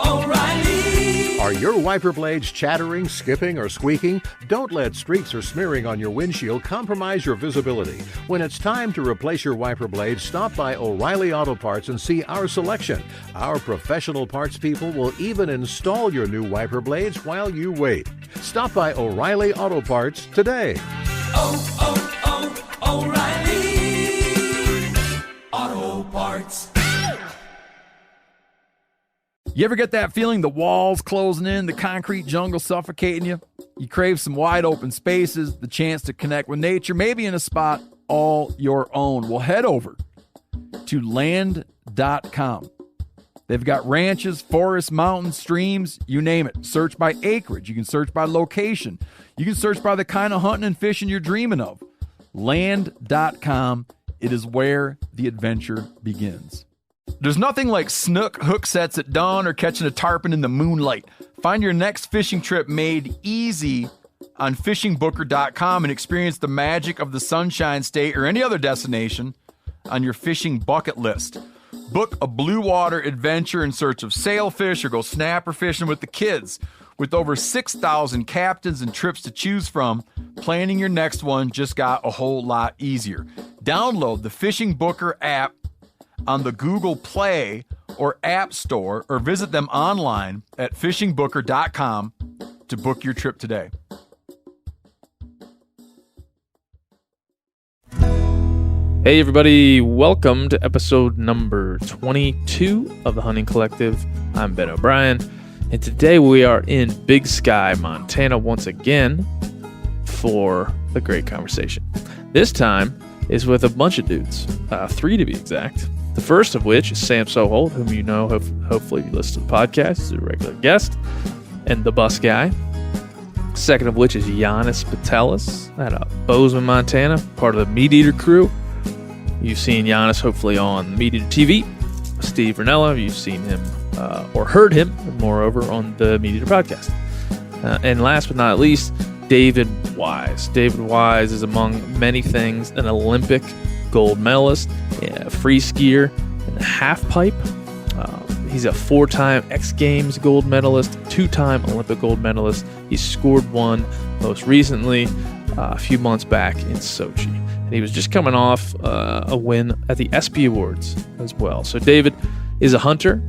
O'Reilly. Are your wiper blades chattering, skipping, or squeaking? Don't let streaks or smearing on your windshield compromise your visibility. When it's time to replace your wiper blades, stop by O'Reilly Auto Parts and see our selection. Our professional parts people will even install your new wiper blades while you wait. Stop by O'Reilly Auto Parts today. O'Reilly Auto Parts. You ever get that feeling the walls closing in, the concrete jungle suffocating you? You crave some wide open spaces, the chance to connect with nature, maybe in a spot all your own. Well, head over to land.com. They've got ranches, forests, mountains, streams, you name it. Search by acreage. You can search by location. You can search by the kind of hunting and fishing you're dreaming of. Land.com. It is where the adventure begins. There's nothing like snook hook sets at dawn or catching a tarpon in the moonlight. Find your next fishing trip made easy on fishingbooker.com and experience the magic of the Sunshine State or any other destination on your fishing bucket list. Book a blue water adventure in search of sailfish or go snapper fishing with the kids. With over 6,000 captains and trips to choose from, planning your next one just got a whole lot easier. Download the Fishing Booker app on the Google Play or App Store, or visit them online at fishingbooker.com to book your trip today. Hey everybody, welcome to episode number 22 of the Hunting Collective. I'm Ben O'Brien, and today we are in Big Sky, Montana once again for a great conversation. This time is with a bunch of dudes, 3 to be exact. The first of which is Sam Soholt, whom you know, hopefully you listen to the podcast, he's a regular guest, and the bus guy. Second of which is Janis Putelis out of Bozeman, Montana, part of the Meat Eater crew. You've seen Janis hopefully on Meat Eater TV. Steve Ranella, you've seen him or heard him, moreover, on the Meat Eater podcast. And last but not least, David Wise. David Wise is, among many things, an Olympic gold medalist, a free skier in the half pipe. He's a 4-time X Games gold medalist, 2-time Olympic gold medalist. He scored one most recently a few months back in Sochi. And he was just coming off a win at the ESPY Awards as well. So David is a hunter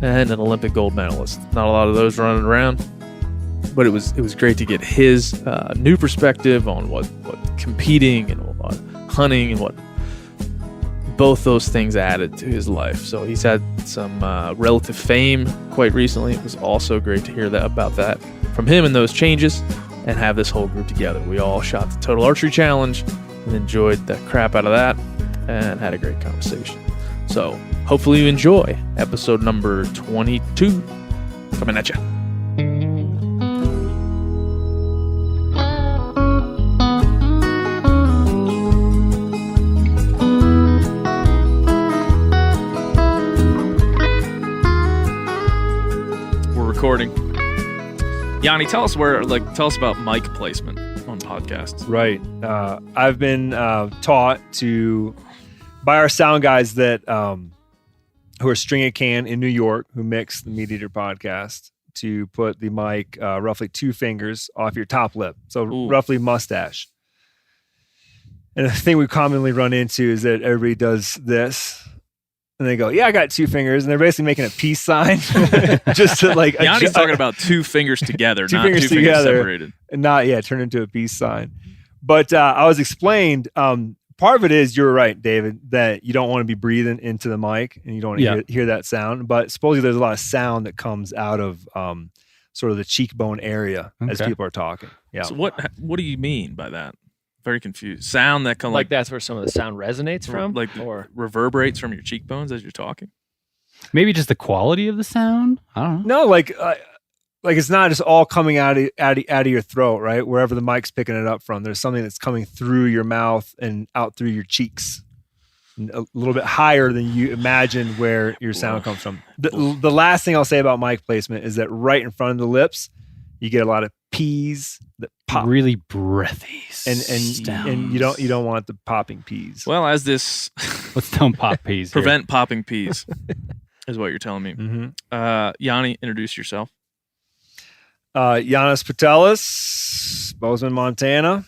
and an Olympic gold medalist. Not a lot of those running around, but it was great to get his new perspective on what competing and what hunting and what both those things added to his life. So he's had some relative fame quite recently. It was also great to hear about that from him and those changes and have this whole group together. We all shot the Total Archery Challenge and enjoyed the crap out of that and had a great conversation. So hopefully you enjoy episode number 22 coming at you. Recording. Yanni, tell us about mic placement on podcasts. Right. I've been taught by our sound guys that who are String a Can in New York, who mix the Meat Eater podcast, to put the mic roughly 2 fingers off your top lip, so roughly mustache. And the thing we commonly run into is that everybody does this. And they go, yeah, I got 2 fingers. And they're basically making a peace sign just to like... Yanni's talking about 2 fingers together, two not fingers 2 fingers together, separated. And not, turn into a peace sign. But I was explained, part of it is, you're right, David, that you don't want to be breathing into the mic and you don't want to hear that sound. But supposedly there's a lot of sound that comes out of sort of the cheekbone area as people are talking. Yeah. So what do you mean by that? Very confused. Sound that can like that's where some of the sound resonates from, or reverberates from your cheekbones as you're talking. Maybe just the quality of the sound. I don't know. No, like it's not just all coming out of your throat, right? Wherever the mic's picking it up from, there's something that's coming through your mouth and out through your cheeks, a little bit higher than you imagine where your sound comes from. The last thing I'll say about mic placement is that right in front of the lips, you get a lot of peas that pop, really breathy, and you don't want the popping peas. Well, as this let's don't pop peas. Prevent popping peas. is what you're telling me. Mm-hmm. Yanni, introduce yourself. Janis Putelis, Bozeman, Montana.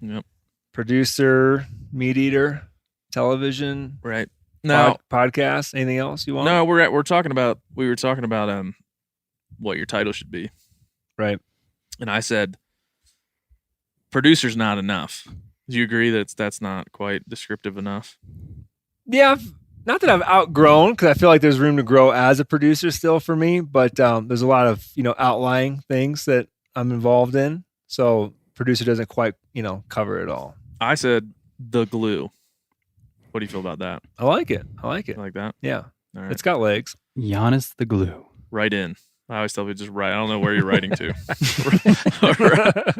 Yep. Producer, meat eater, television, Right. Now, podcast. Anything else you want? no, we were talking about what your title should be. Right. And I said, producer's not enough. Do you agree that that's not quite descriptive enough? Yeah. Not that I've outgrown, because I feel like there's room to grow as a producer still for me, but there's a lot of, outlying things that I'm involved in. So producer doesn't quite, cover it all. I said the glue. What do you feel about that? I like it. You like that? Yeah. All right. It's got legs. Janis the glue. Write in. I always tell people just write. I don't know where you're writing to.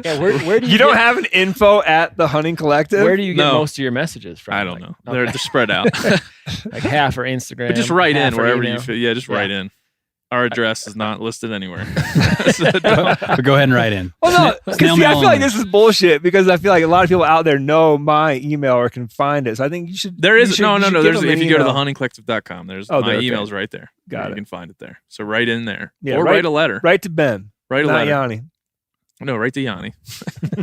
Yeah, where do You don't have an info at the Hunting Collective? Where do you get No. most of your messages from? I don't know. Okay. They're spread out. Like half are Instagram. But just write in half are wherever you email. feel. Yeah, just write in. Our address is not listed anywhere. So don't- But go ahead and write in. Well, no, because Snail see, I mail feel like only. this is bullshit, because I feel like a lot of people out there know my email or can find it. So I think you should. There you is should- no. you should There's give them if an you go to email. thehuntingcollective.com, there's Oh, my there, okay. email's right there. Got You it. can find it there. So write in there, Yeah, or write a letter. Write to Ben, Write a not letter. Yanni. No, write to Yanni.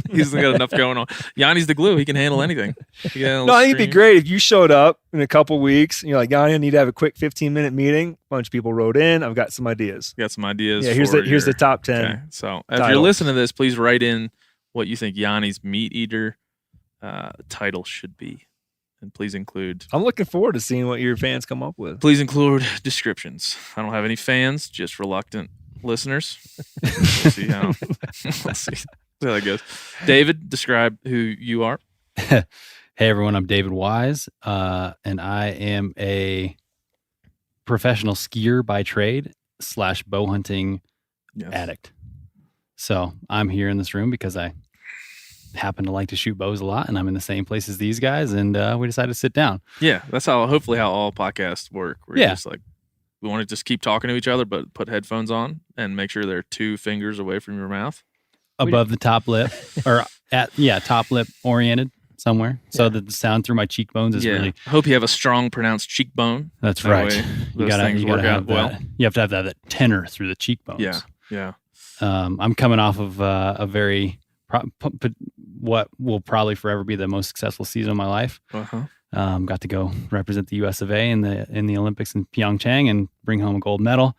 He's got enough going on. Yanni's the glue. He can handle anything. He can handle No, I think it'd be stream. great if you showed up in a couple weeks and you're like, Yanni, I need to have a quick 15-minute meeting. A bunch of people wrote in. I've got some ideas. Got some ideas. Yeah, here's for the your- top 10. Okay. So if title. you're listening to this, please write in what you think Yanni's meat eater title should be, and please include I'm looking forward to seeing what your fans come up with. descriptions. I don't have any fans, just reluctant listeners. We'll see how that goes. David, describe who you are. Hey everyone, I'm David Wise, and I am a professional skier by trade / bow hunting Yes. addict. So I'm here in this room because I happen to like to shoot bows a lot, and I'm in the same place as these guys, and we decided to sit down. Yeah, that's hopefully how all podcasts work. We're Yeah. just like, we want to just keep talking to each other, but put headphones on and make sure they're 2 fingers away from your mouth. Above the top lip, or top lip oriented somewhere, so that the sound through my cheekbones is really. I hope you have a strong, pronounced cheekbone. That's That right. way You those gotta things work have out well. that. You have to have that tenor through the cheekbones. Yeah. I'm coming off of a very what will probably forever be the most successful season of my life. Uh-huh. Got to go represent the US of A in the Olympics in Pyeongchang and bring home a gold medal.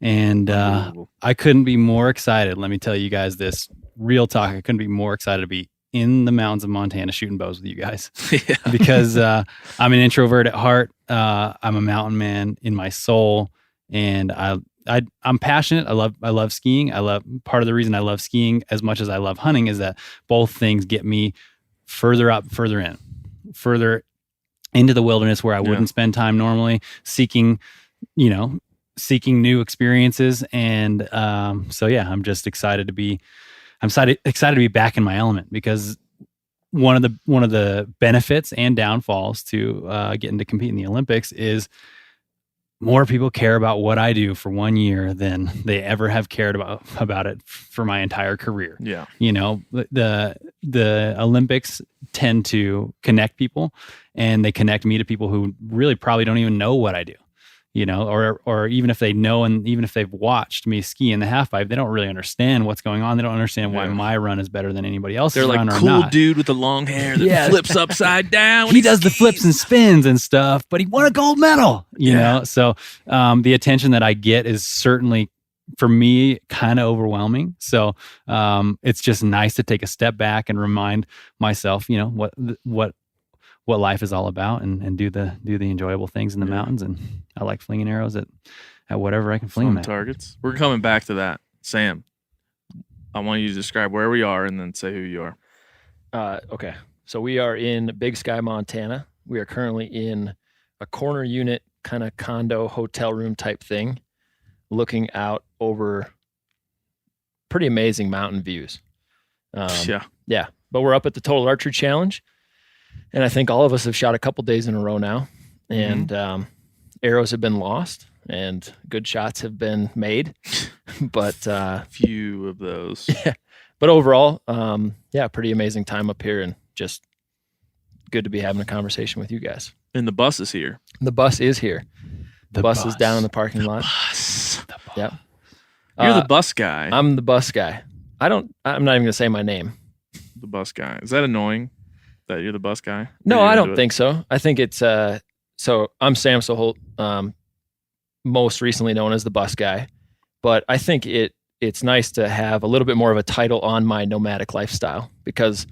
And Unbelievable. I couldn't be more excited. Let me tell you guys this real talk. I couldn't be more excited to be in the mountains of Montana shooting bows with you guys. Yeah. Because I'm an introvert at heart. I'm a mountain man in my soul, and I'm passionate. I love skiing. Part of the reason I love skiing as much as I love hunting is that both things get me further into the wilderness where I wouldn't spend time normally, seeking new experiences. And so yeah, I'm just excited to be back in my element, because one of the benefits and downfalls to getting to compete in the Olympics is more people care about what I do for 1 year than they ever have cared about it for my entire career. Yeah. The Olympics tend to connect people, and they connect me to people who really probably don't even know what I do. Or even if they know, and even if they've watched me ski in the half pipe, they don't really understand what's going on. They don't understand why my run is better than anybody else's They're like, run or cool not. dude with the long hair that flips upside down. when He does the skis. flips and spins and stuff, but he won a gold medal, you know? So the attention that I get is certainly, for me, kind of overwhelming. So it's just nice to take a step back and remind myself, what life is all about, and do the enjoyable things in the mountains. And I like flinging arrows at whatever I can fling Fun them at. targets. We're coming back to that. Sam, I want you to describe where we are and then say who you are. Okay. So we are in Big Sky, Montana. We are currently in a corner unit kind of condo hotel room type thing, looking out over pretty amazing mountain views. Yeah. But we're up at the Total Archery Challenge, and I think all of us have shot a couple days in a row now, and arrows have been lost and good shots have been made, but Few of those. but overall, pretty amazing time up here, and just good to be having a conversation with you guys. And the bus is here. The bus is here. The bus is down in the parking lot. Bus. Yeah. You're the bus guy. I'm the bus guy. I'm not even going to say my name. The bus guy. Is that annoying that you're the bus guy? No, I don't think so. I think it's so I'm Sam Soholt, most recently known as the bus guy, but I think it's nice to have a little bit more of a title on my nomadic lifestyle, because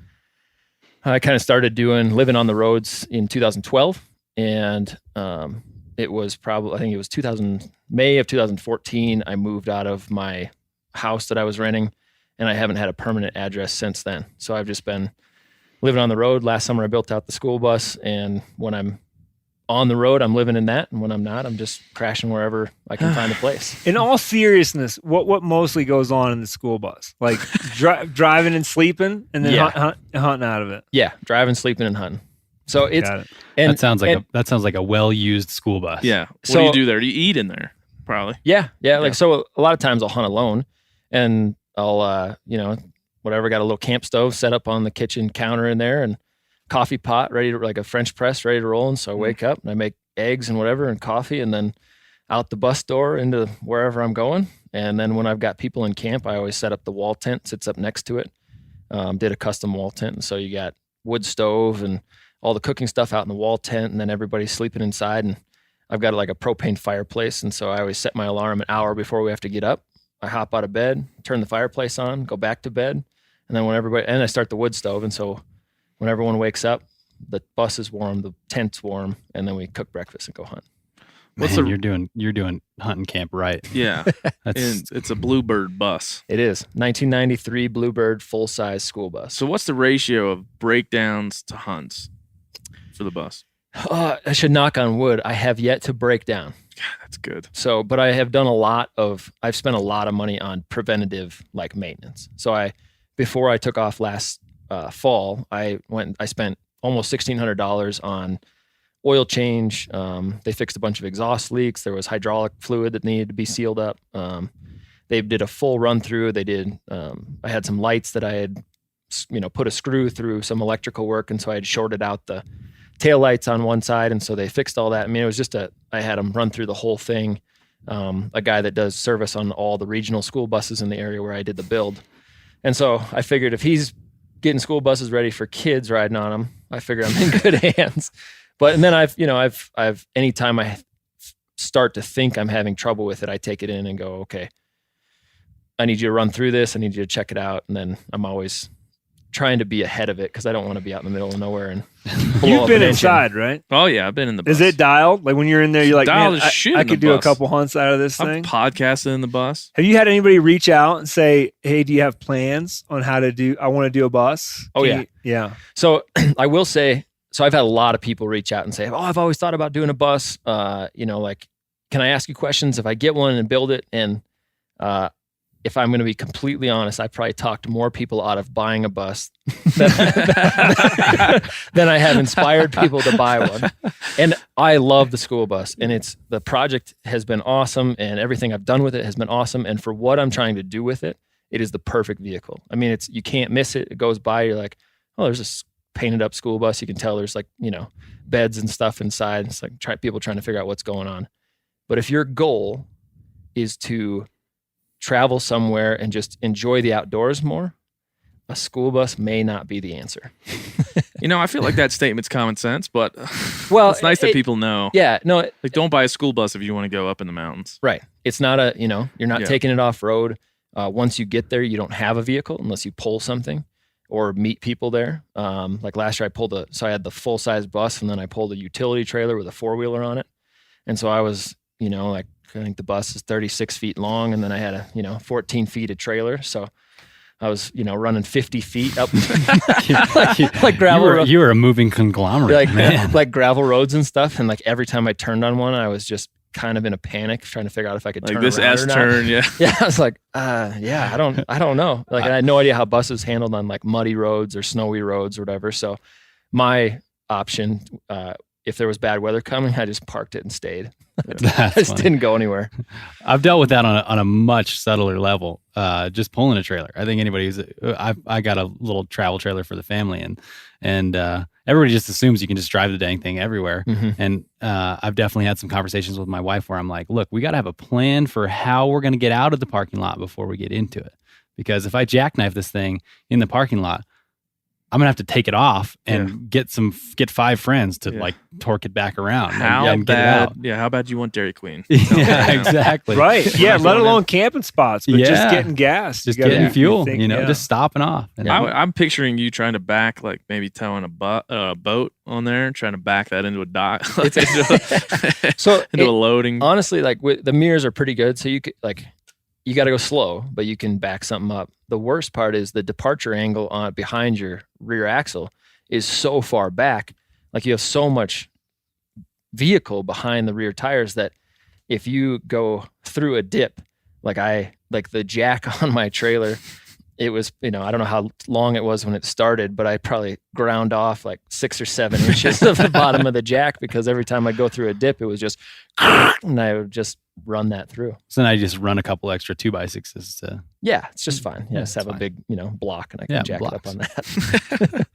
I kind of started living on the roads in 2012, and it was I think it was May of 2014, I moved out of my house that I was renting, and I haven't had a permanent address since then. So I've just been living on the road. Last summer I built out the school bus, and when I'm on the road, I'm living in that, and when I'm not, I'm just crashing wherever I can find a place. In all seriousness, what mostly goes on in the school bus? Like driving and sleeping, and then hunting out of it. Yeah, driving, sleeping, and hunting. So it's And that sounds like a well-used school bus. Yeah. What do you do there? Do you eat in there? Probably. Yeah. Like, so a lot of times I'll hunt alone, and I'll, whatever, got a little camp stove set up on the kitchen counter in there, and coffee pot ready to, like a French press ready to roll. And so I wake up and I make eggs and whatever and coffee, and then out the bus door into wherever I'm going. And then when I've got people in camp, I always set up the wall tent, sits up next to it. Did a custom wall tent. And so you got wood stove and all the cooking stuff out in the wall tent, and then everybody's sleeping inside. And I've got like a propane fireplace. And so I always set my alarm an hour before we have to get up. I hop out of bed, turn the fireplace on, go back to bed. And then I start the wood stove. And so when everyone wakes up, the bus is warm, the tent's warm, and then we cook breakfast and go hunt. Man, you're doing hunting camp right. Yeah. It's a Bluebird bus. It is 1993 Bluebird full-size school bus. So what's the ratio of breakdowns to hunts for the bus? I should knock on wood. I have yet to break down. God, that's good. So, but I have done I've spent a lot of money on preventative like maintenance. So before I took off last fall, I spent almost $1,600 on oil change. They fixed a bunch of exhaust leaks. There was hydraulic fluid that needed to be sealed up. They did a full run through. I had some lights that I had, put a screw through some electrical work. And so I had shorted out the tail lights on one side. And so they fixed all that. I mean, it was just I had them run through the whole thing. A guy that does service on all the regional school buses in the area where I did the build. And so I figured if he's getting school buses ready for kids riding on them, I figure I'm in good hands. And then I've anytime I start to think I'm having trouble with it, I take it in and go, okay, I need you to run through this. I need you to check it out. And then I'm always trying to be ahead of it, because I don't want to be out in the middle of nowhere and You've been inside, right? Oh yeah, I've been in the bus. Is it dialed? Like when you're in there, you're like, dialed man, as shit I in the could do a bus. couple hunts out of this I've thing. podcasted in the bus. Have you had anybody reach out and say, hey, do you have plans on how to do, I want to do a bus? Oh, yeah. Yeah. So I will say, I've had a lot of people reach out and say, oh, I've always thought about doing a bus. Like, can I ask you questions if I get one and build it? And if I'm going to be completely honest, I probably talked more people out of buying a bus than I have inspired people to buy one. And I love the school bus, and the project has been awesome, and everything I've done with it has been awesome. And for what I'm trying to do with it, it is the perfect vehicle. I mean, you can't miss it. It goes by, you're like, oh, there's this painted up school bus. You can tell there's beds and stuff inside. It's like people trying to figure out what's going on. But if your goal is to travel somewhere and just enjoy the outdoors more, a school bus may not be the answer. I feel like that statement's common sense, but well, it's nice that people know. Yeah, no. Don't buy a school bus if you want to go up in the mountains. Right. It's not you're not taking it off road. Once you get there, you don't have a vehicle unless you pull something or meet people there. Like last year I had the full size bus, and then I pulled a utility trailer with a 4-wheeler on it. And so I was, I think the bus is 36 feet long, and then I had a 14 feet of trailer. So I was running 50 feet up like gravel. You were a moving conglomerate, man. Like gravel roads and stuff. And like every time I turned on one, I was just kind of in a panic trying to figure out if I could turn this around S or not. turn. Yeah. Yeah. I was like, I don't know. Like I had no idea how buses handled on like muddy roads or snowy roads or whatever. So my option, if there was bad weather coming, I just parked it and stayed. I just didn't go anywhere. I've dealt with that on a much subtler level. Just pulling a trailer. I think I got a little travel trailer for the family, and everybody just assumes you can just drive the dang thing everywhere. Mhm. And I've definitely had some conversations with my wife where I'm like, look, we got to have a plan for how we're going to get out of the parking lot before we get into it. Because if I jackknife this thing in the parking lot, I'm gonna have to take it off and get 5 friends to like torque it back around. and get it out. Yeah, how bad do you want Dairy Queen? Yeah, exactly. Right. Yeah. Let alone camping spots, but just getting gas, just getting fuel. Just stopping off. And I'm picturing you trying to back, like maybe towing a boat on there, trying to back that into a dock, So into a loading. Honestly, like the mirrors are pretty good, so you could you got to go slow, but you can back something up. The worst part is the departure angle on behind your rear axle is so far back. Like you have so much vehicle behind the rear tires that if you go through a dip, like the jack on my trailer, it was, I don't know how long it was when it started, but I probably ground off like 6 or 7 inches of the bottom of the jack because every time I go through a dip, it was just, and I would just run that through. So then I just run a couple extra 2x6s to. Yeah, it's just fine. Yeah, just have a big, block and I can jack it up on that.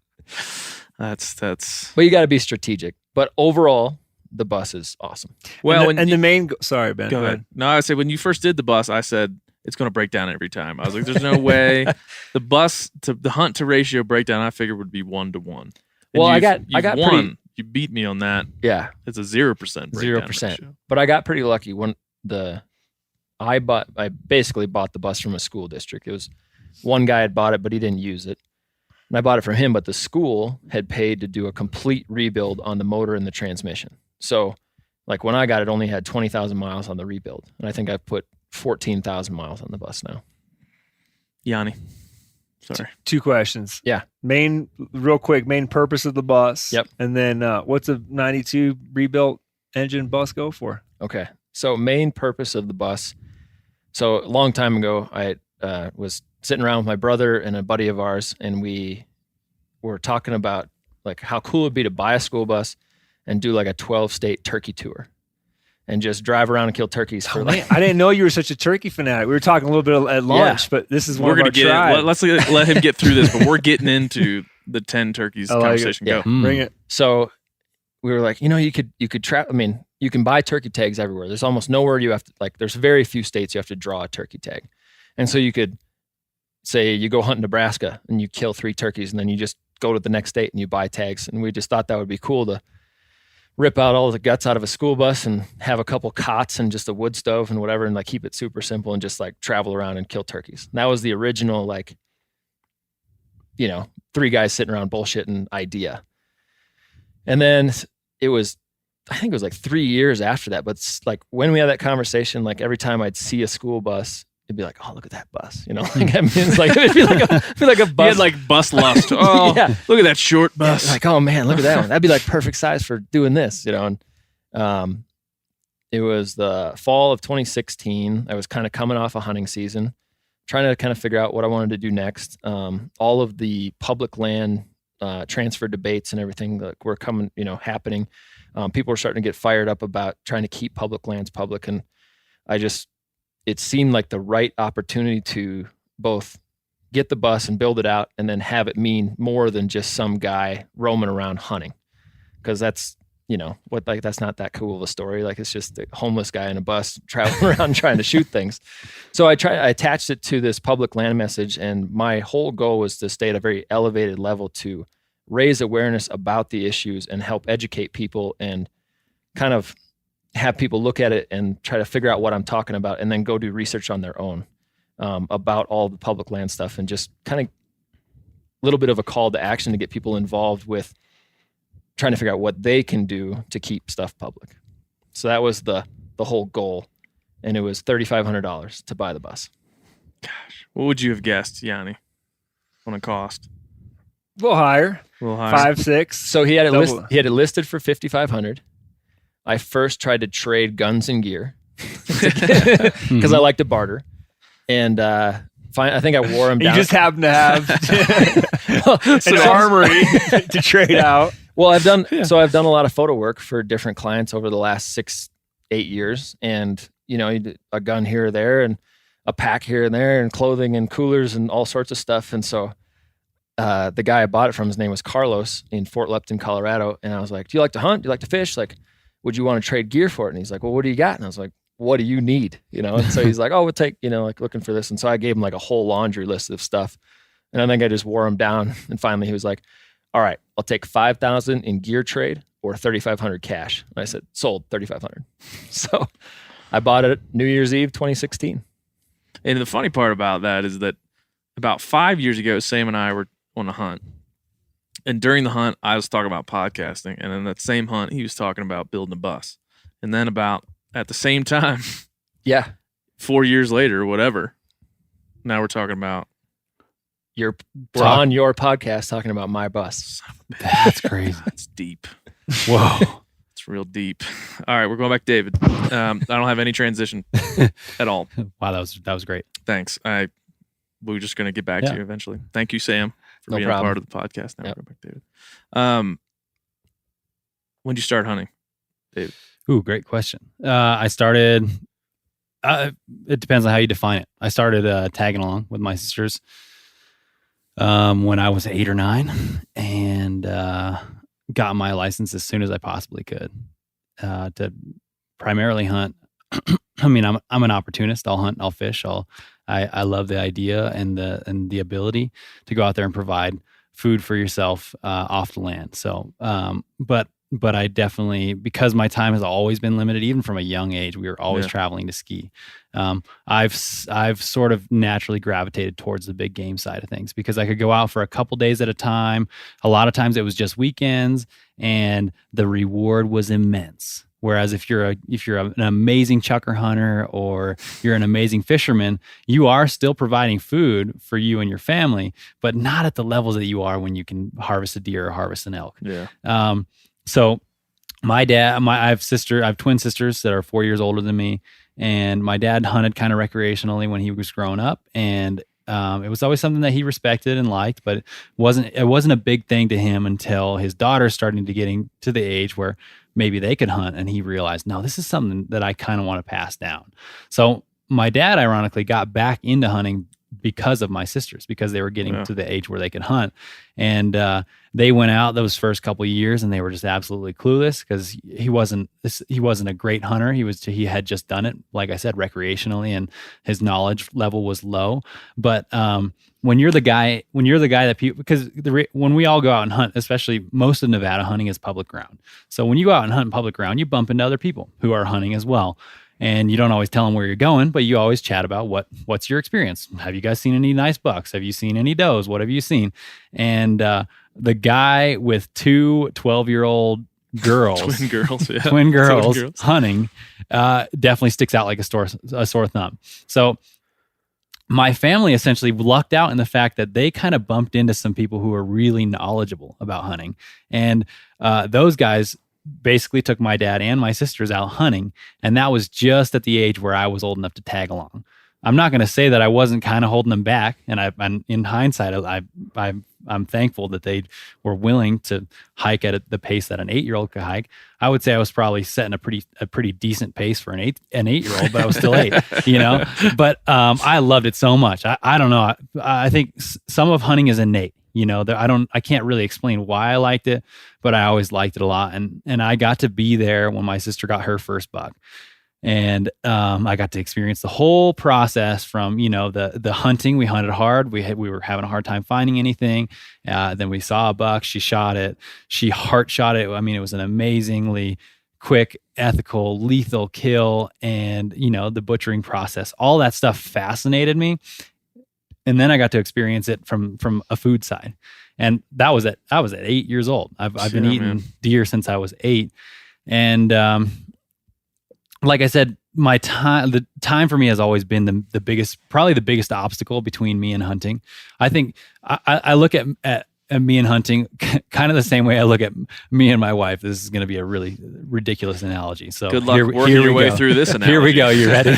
That's. But you got to be strategic. But overall, the bus is awesome. Well, the main. Sorry, Ben. Go ahead. No, I would say when you first did the bus, I said it's going to break down every time. I was like, "There's no way the bus to the hunt to ratio breakdown." I figured would be 1-to-1. Well, I got won. You beat me on that. Yeah, it's a 0% breakdown 0%. ratio. But I got pretty lucky when I basically bought the bus from a school district. It was one guy had bought it, but he didn't use it. And I bought it from him, but the school had paid to do a complete rebuild on the motor and the transmission. So like when I got it, only had 20,000 miles on the rebuild. And I think I've put 14,000 miles on the bus now. Yanni. Sorry. 2 questions. Yeah. Real quick, main purpose of the bus. Yep. And then what's a 92 rebuilt engine bus go for? Okay. So main purpose of the bus. So a long time ago, I was sitting around with my brother and a buddy of ours, and we were talking about like how cool it would be to buy a school bus and do like a 12-state turkey tour and just drive around and kill turkeys for I didn't know you were such a turkey fanatic. We were talking a little bit at lunch, but this is we're going to get let's let him get through this, but we're getting into the 10 turkeys conversation. Go. Bring it. So we were like, you could trap. I mean, you can buy turkey tags everywhere. There's almost nowhere you have to, like, there's very few states you have to draw a turkey tag. And so you could say you go hunt in Nebraska and you kill 3 turkeys and then you just go to the next state and you buy tags. And we just thought that would be cool to rip out all the guts out of a school bus and have a couple cots and just a wood stove and whatever, and like keep it super simple and just like travel around and kill turkeys. And that was the original, like, 3 guys sitting around bullshitting idea. And then I think it was like 3 years after that, but like when we had that conversation, like every time I'd see a school bus, it'd be like, oh, look at that bus. Like, I mean, it's like, it'd be like a bus. You had like bus lust. Oh, yeah. Look at that short bus. Like, oh man, look at that one. That'd be like perfect size for doing this, And it was the fall of 2016. I was kind of coming off a hunting season, trying to kind of figure out what I wanted to do next. All of the public land transfer debates and everything that were coming, happening. People were starting to get fired up about trying to keep public lands public. And it seemed like the right opportunity to both get the bus and build it out and then have it mean more than just some guy roaming around hunting. Cause that's, that's not that cool of a story. Like it's just a homeless guy in a bus traveling around trying to shoot things. So I attached it to this public land message, and my whole goal was to stay at a very elevated level to raise awareness about the issues and help educate people and kind of have people look at it and try to figure out what I'm talking about and then go do research on their own about all the public land stuff, and just kind of a little bit of a call to action to get people involved with trying to figure out what they can do to keep stuff public. So that was the whole goal. And it was $3,500 to buy the bus. Gosh, what would you have guessed, Yanni, on a cost? A little higher. 5, 6. So he had it listed for $5,500. I first tried to trade guns and gear because I like to barter. And I think I wore him down. You just happen to have an armory to trade out. Well, I've done a lot of photo work for different clients over the last 6-8 years, and a gun here or there, and a pack here and there, and clothing and coolers and all sorts of stuff. And so the guy I bought it from, his name was Carlos in Fort Lupton, Colorado. And I was like, do you like to hunt? Do you like to fish? Like, would you want to trade gear for it? And he's like, well, what do you got? And I was like, what do you need? And so he's like, oh, we'll take, like looking for this. And so I gave him like a whole laundry list of stuff. And I think I just wore him down. And finally he was like, all right, I'll take 5,000 in gear trade or 3,500 cash. And I said, sold, 3,500. So I bought it New Year's Eve, 2016. And the funny part about that is that about 5 years ago, Sam and I were on a hunt. And during the hunt, I was talking about podcasting. And in that same hunt, he was talking about building a bus. And then about at the same time, 4 years later or whatever, now we're talking about we're on your podcast talking about my bus. That's crazy. That's deep. Whoa. It's real deep. All right, we're going back to David. I don't have any transition at all. Wow, that was great. Thanks. We're just going to get back to you eventually. Thank you, Sam, for being a part of the podcast. Now we're going back to David. When did you start hunting, David? Ooh, great question. I started, it depends on how you define it. I started tagging along with my sisters when I was 8 or 9 and got my license as soon as I possibly could to primarily hunt. I mean, I'm an opportunist. I'll hunt, I'll fish. I love the idea and the ability to go out there and provide food for yourself off the land. So, but I definitely, because my time has always been limited, even from a young age, we were always traveling to ski. I've sort of naturally gravitated towards the big game side of things because I could go out for a couple days at a time. A lot of times it was just weekends, and the reward was immense. Whereas if you're an amazing chucker hunter or you're an amazing fisherman, you are still providing food for you and your family, but not at the levels that you are when you can harvest a deer or harvest an elk. Yeah. So my dad, I have twin sisters that are 4 years older than me, and my dad hunted kind of recreationally when he was growing up, and it was always something that he respected and liked, but it wasn't a big thing to him until his daughter's starting to getting to the age where maybe they could hunt, and he realized, no, this is something that I kind of want to pass down. So my dad, ironically, got back into hunting because of my sisters, because they were getting to the age where they could hunt. And they went out those first couple of years and they were just absolutely clueless because he wasn't a great hunter. He had just done it, like I said, recreationally, and his knowledge level was low. But when you're the guy that people, because when we all go out and hunt, especially most of Nevada hunting is public ground. So when you go out and hunt in public ground, you bump into other people who are hunting as well. And you don't always tell them where you're going, but you always chat about what's your experience. Have you guys seen any nice bucks? Have you seen any does? What have you seen? And the guy with two 12-year-old girls, twin girls hunting, definitely sticks out like a sore thumb. So my family essentially lucked out in the fact that they kind of bumped into some people who are really knowledgeable about hunting. And those guys basically took my dad and my sisters out hunting, and that was just at the age where I was old enough to tag along. I'm not going to say that I wasn't kind of holding them back, and in hindsight, I'm thankful that they were willing to hike at the pace that an 8-year-old could hike. I would say I was probably setting a pretty decent pace for an 8-year-old, but I was still 8, But I loved it so much. I don't know. I think some of hunting is innate. I can't really explain why I liked it, but I always liked it a lot. And I got to be there when my sister got her first buck. And I got to experience the whole process from, the hunting. We hunted hard. We were having a hard time finding anything. Then we saw a buck. She shot it. She heart shot it. I mean, it was an amazingly quick, ethical, lethal kill. And, the butchering process, all that stuff fascinated me. And then I got to experience it from a food side. And I was at 8 years old. I've been eating deer since I was 8. And like I said, the time for me has always been the biggest obstacle between me and hunting. I think I look at me and hunting kind of the same way I look at me and my wife. This is going to be a really ridiculous analogy. So good luck working your way through this analogy. Here we go. You ready?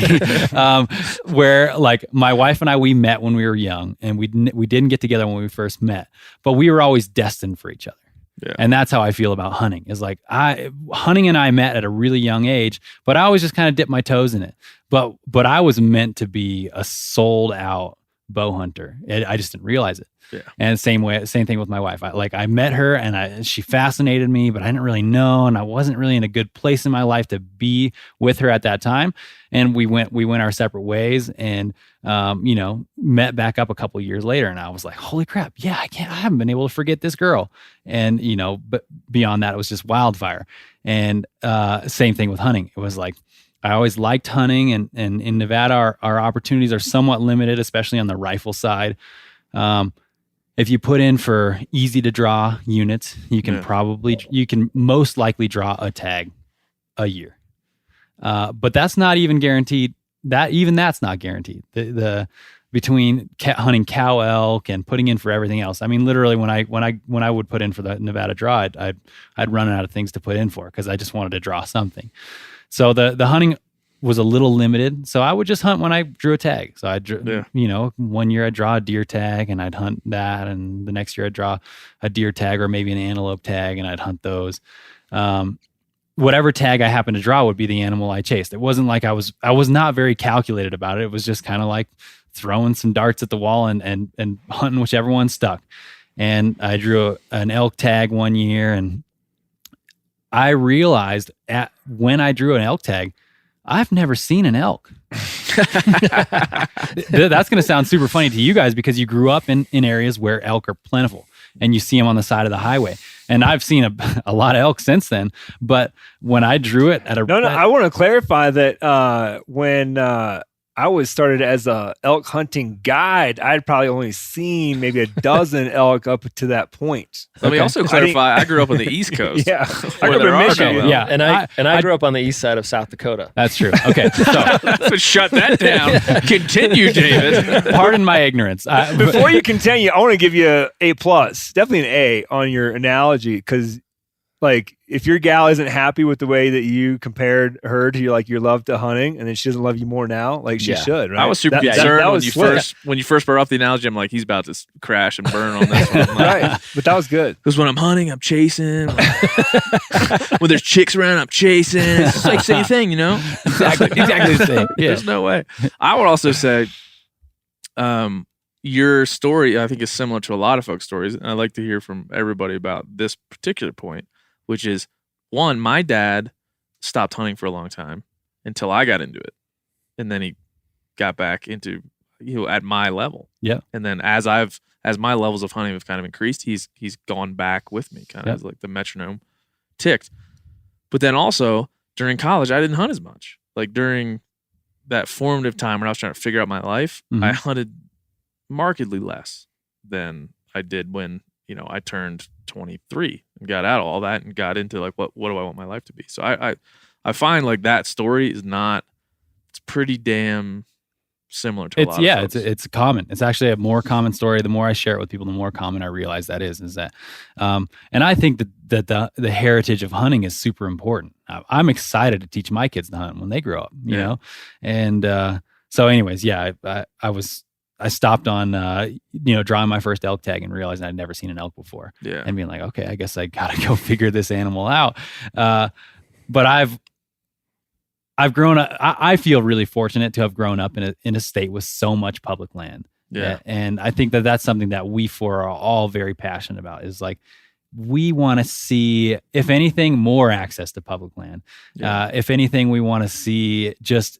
Where like my wife and I, we met when we were young, and we didn't get together when we first met, but we were always destined for each other. Yeah. And that's how I feel about hunting. Is like hunting and I met at a really young age, but I always just kind of dipped my toes in it. But I was meant to be a sold out bow hunter. I just didn't realize it. Yeah. And same thing with my wife. I met her and she fascinated me, but I didn't really know, and I wasn't really in a good place in my life to be with her at that time. And we went our separate ways, and met back up a couple years later, and I was like, holy crap, yeah, I haven't been able to forget this girl. And but beyond that, it was just wildfire. And same thing with hunting. It was like, I always liked hunting, and in Nevada, our opportunities are somewhat limited, especially on the rifle side. If you put in for easy to draw units, you can most likely draw a tag a year. But that's not even guaranteed. That's not guaranteed. The between hunting cow elk and putting in for everything else. I mean, literally when I would put in for the Nevada draw, I'd run out of things to put in for because I just wanted to draw something. So the hunting was a little limited. So I would just hunt when I drew a tag. So I drew, 1 year I'd draw a deer tag and I'd hunt that. And the next year I'd draw a deer tag or maybe an antelope tag and I'd hunt those. Whatever tag I happened to draw would be the animal I chased. It wasn't like I was not very calculated about it. It was just kind of like throwing some darts at the wall and hunting whichever one stuck. And I drew an elk tag 1 year, and I realized when I drew an elk tag, I've never seen an elk. That's going to sound super funny to you guys because you grew up in areas where elk are plentiful and you see them on the side of the highway. And I've seen a lot of elk since then. But when I drew it at I want to clarify that when I was started as a elk hunting guide, I'd probably only seen maybe a dozen elk up to that point. Let me also clarify, I grew up on the East Coast. Yeah. I grew up in Michigan. Yeah. And I grew up on the east side of South Dakota. That's true. Okay. So shut that down. Continue, David. Pardon my ignorance. Before you continue, I want to give you an A+, definitely an A on your analogy, because like if your gal isn't happy with the way that you compared her to your love to hunting, and then she doesn't love you more now, like she should, right? I was super concerned when you first brought up the analogy. I'm like, he's about to crash and burn on this one. Like, right, but that was good. Because when I'm hunting, I'm chasing. When there's chicks around, I'm chasing. It's just like same thing, Exactly the same. Yeah. There's no way. I would also say, your story, I think, is similar to a lot of folks' stories, and I'd like to hear from everybody about this particular point, which is, one, my dad stopped hunting for a long time until I got into it. And then he got back into, at my level. Yeah. And then as my levels of hunting have kind of increased, he's gone back with me, kind of as like the metronome ticked. But then also during college, I didn't hunt as much. Like during that formative time when I was trying to figure out my life, I hunted markedly less than I did when, I turned 23 and got out of all that and got into like, what do I want my life to be? So I find like that story is it's pretty damn similar to a lot of folks. It's common. It's actually a more common story. The more I share it with people, the more common I realize that is that, and I think that the heritage of hunting is super important. I'm excited to teach my kids to hunt when they grow up, you know? And, so anyways, I stopped on, drawing my first elk tag and realizing I'd never seen an elk before. Yeah. And being like, okay, I guess I gotta go figure this animal out. But I've grown up. I feel really fortunate to have grown up in a state with so much public land. Yeah. And I think that's something that we four are all very passionate about. Is like, we want to see, if anything, more access to public land. Yeah. If anything, we want to see just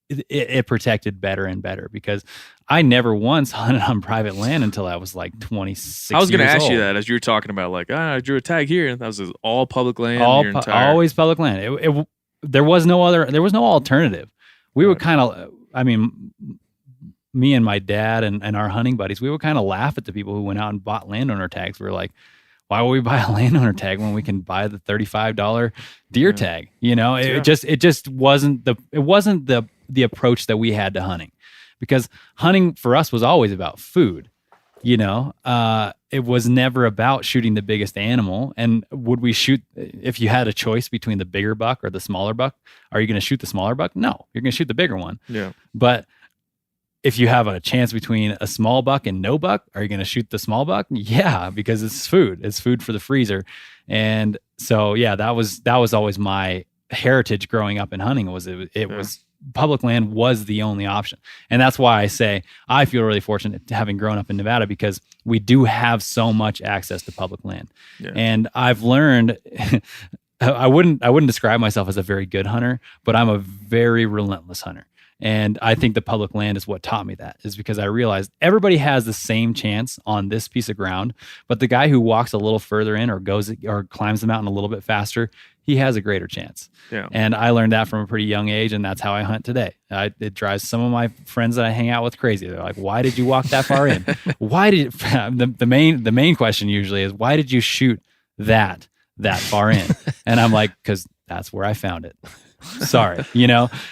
it protected better and better, because I never once hunted on private land until I was like 26 I was going to years ask you old. that as you were talking about like, I drew a tag here, and that was all public land. Always public land. There was no alternative. We would kind of, me and my dad and our hunting buddies, we would kind of laugh at the people who went out and bought landowner tags. We were like, why would we buy a landowner tag when we can buy the $35 deer tag? It just wasn't the approach that we had to hunting, because hunting for us was always about food. It was never about shooting the biggest animal. And would we shoot, if you had a choice between the bigger buck or the smaller buck, are you going to shoot the smaller buck? No, you're going to shoot the bigger one. Yeah. But if you have a chance between a small buck and no buck, are you going to shoot the small buck? Yeah, because it's food. It's food for the freezer. And so, yeah, that was always my heritage growing up in hunting. Was public land was the only option. And that's why I say I feel really fortunate to having grown up in Nevada, because we do have so much access to public land. Yeah. And I've learned I wouldn't describe myself as a very good hunter, but I'm a very relentless hunter. And I think the public land is what taught me that, is because I realized everybody has the same chance on this piece of ground, but the guy who walks a little further in or goes or climbs the mountain a little bit faster, he has a greater chance. Yeah. And I learned that from a pretty young age, and that's how I hunt today. It drives some of my friends that I hang out with crazy. They're like, "Why did you walk that far in? Why did the main question usually is, why did you shoot that far in?" And I'm like, "Because that's where I found it." Sorry,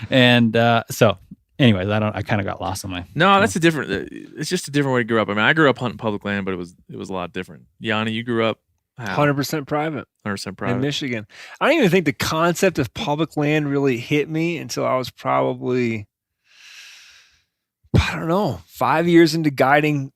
And so, anyways, I kind of got lost on my. No, that's it's just a different way to grow up. I mean, I grew up hunting public land, but it was a lot different. Yanni, you grew up how? 100% private. 100% private. In Michigan. I don't even think the concept of public land really hit me until I was probably, I don't know, 5 years into guiding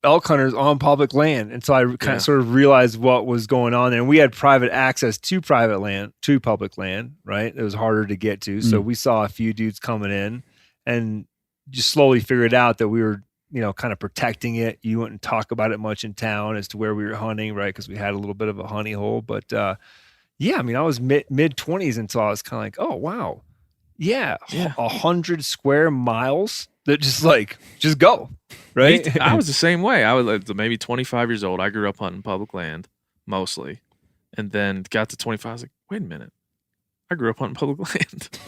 elk hunters on public land. And so I kind of sort of realized what was going on there. And we had private access to private land, to public land, right? It was harder to get to. So we saw a few dudes coming in and just slowly figured out that we were, kind of protecting it. You wouldn't talk about it much in town as to where we were hunting, right? Because we had a little bit of a honey hole. But I mean, I was mid 20s until I was kind of like, oh, wow. Yeah. 100 square miles that just go. Right. I was the same way. I was maybe 25 years old. I grew up hunting public land mostly. And then got to 25. I was like, wait a minute. I grew up hunting public land.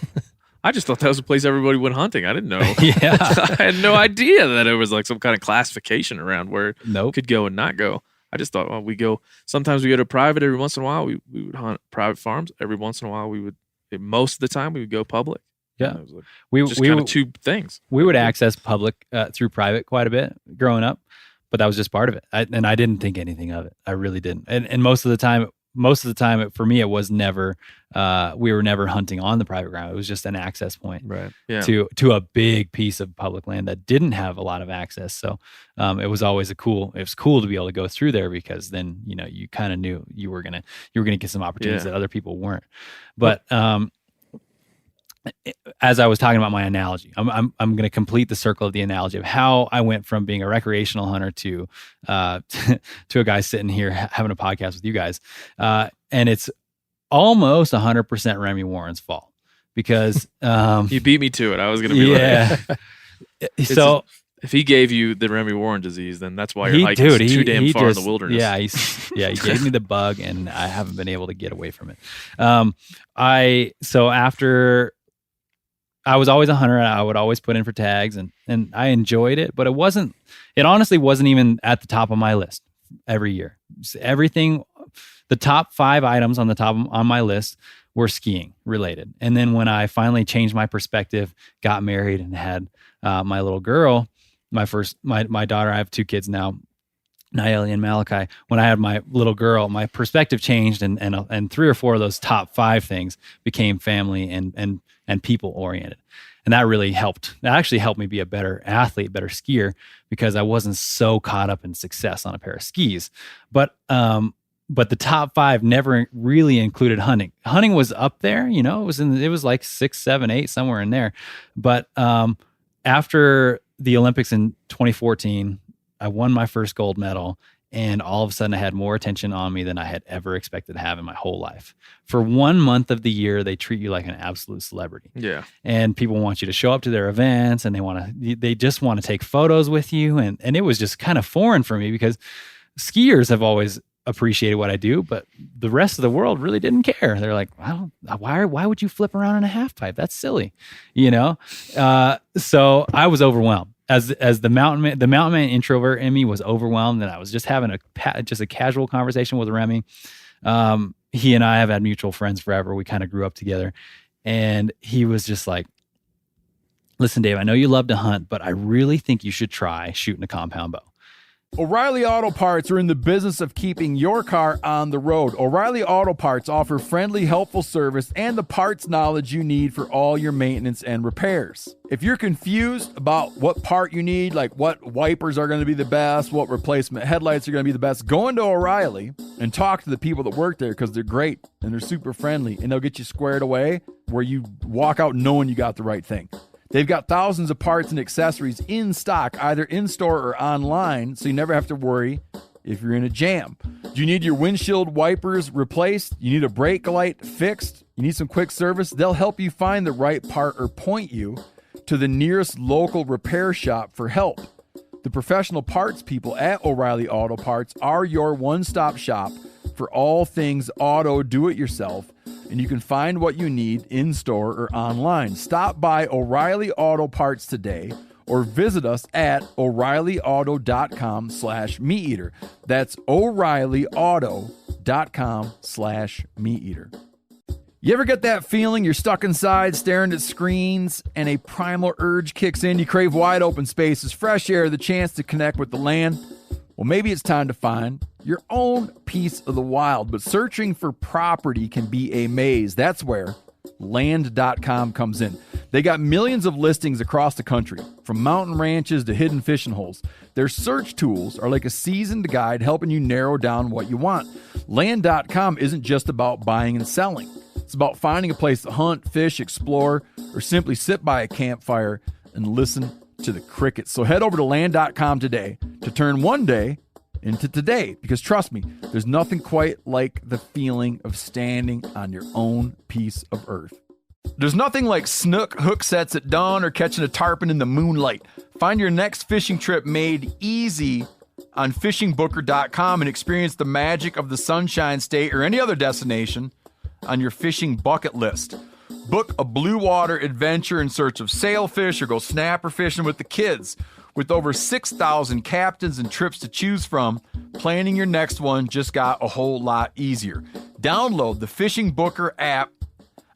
I just thought that was a place everybody went hunting. I didn't know. I had no idea that it was like some kind of classification around where it could go and not go. I just thought, sometimes we go to private. Every once in a while, we would hunt private farms. Every once in a while, most of the time, we would go public. Yeah. It was just kind of two things. We would access public through private quite a bit growing up, but that was just part of it. And I didn't think anything of it. I really didn't. And most of the time, for me, it was never, we were never hunting on the private ground. It was just an access point to a big piece of public land that didn't have a lot of access. So it was always cool to be able to go through there, because then, you kind of knew you were going to get some opportunities that other people weren't. But, as I was talking about my analogy, I'm going to complete the circle of the analogy of how I went from being a recreational hunter to a guy sitting here having a podcast with you guys. And it's almost 100% Remy Warren's fault, because you beat me to it. I was going to be like, so if he gave you the Remy Warren disease, then that's why you're hiking too damn far in the wilderness. Yeah, he gave me the bug, and I haven't been able to get away from it. After I was always a hunter, and I would always put in for tags, and I enjoyed it, but it honestly wasn't even at the top of my list every year. Everything, the top 5 items on my list were skiing related. And then when I finally changed my perspective, got married, and had my little girl, my daughter, I have 2 kids now, Nayeli and Malachi. When I had my little girl, my perspective changed, and 3 or 4 of those top 5 things became family and people oriented. And that really helped. That actually helped me be a better athlete, better skier, because I wasn't so caught up in success on a pair of skis. But the top 5 never really included hunting. Hunting was up there, it was like 6, 7, 8, somewhere in there. But after the Olympics in 2014, I won my first gold medal, and all of a sudden I had more attention on me than I had ever expected to have in my whole life. For 1 month of the year, they treat you like an absolute celebrity. Yeah. And people want you to show up to their events, and they just want to take photos with you. And it was just kind of foreign for me, because skiers have always appreciated what I do, but the rest of the world really didn't care. They're like, well, why would you flip around in a half pipe? That's silly, So I was overwhelmed. As the mountain man introvert in me was overwhelmed, and I was just having a casual conversation with Remy. He and I have had mutual friends forever. We kind of grew up together, and he was just like, "Listen, Dave, I know you love to hunt, but I really think you should try shooting a compound bow." O'Reilly Auto Parts are in the business of keeping your car on the road. O'Reilly Auto Parts offer friendly, helpful service and the parts knowledge you need for all your maintenance and repairs. If you're confused about what part you need, like what wipers are going to be the best, what replacement headlights are going to be the best, go into O'Reilly and talk to the people that work there because they're great and they're super friendly and they'll get you squared away where you walk out knowing you got the right thing. They've got thousands of parts and accessories in stock, either in-store or online, so you never have to worry if you're in a jam. Do you need your windshield wipers replaced? You need a brake light fixed? You need some quick service? They'll help you find the right part or point you to the nearest local repair shop for help. The professional parts people at O'Reilly Auto Parts are your one-stop shop for all things auto do-it-yourself, and you can find what you need in-store or online. Stop by O'Reilly Auto Parts today or visit us at O'ReillyAuto.com/MeatEater. That's O'ReillyAuto.com/MeatEater. You ever get that feeling you're stuck inside staring at screens and a primal urge kicks in? You crave wide open spaces, fresh air, the chance to connect with the land. Well, maybe it's time to find your own piece of the wild, but searching for property can be a maze. That's where Land.com comes in. They got millions of listings across the country, from mountain ranches to hidden fishing holes. Their search tools are like a seasoned guide helping you narrow down what you want. Land.com isn't just about buying and selling. It's about finding a place to hunt, fish, explore, or simply sit by a campfire and listen to the crickets. So head over to Land.com today to turn one day into today, because trust me, there's nothing quite like the feeling of standing on your own piece of earth. There's nothing like snook hook sets at dawn or catching a tarpon in the moonlight. Find your next fishing trip made easy on fishingbooker.com and experience the magic of the Sunshine State or any other destination on your fishing bucket list. Book a blue water adventure in search of sailfish or go snapper fishing with the kids. With over 6,000 captains and trips to choose from, planning your next one just got a whole lot easier. Download the Fishing Booker app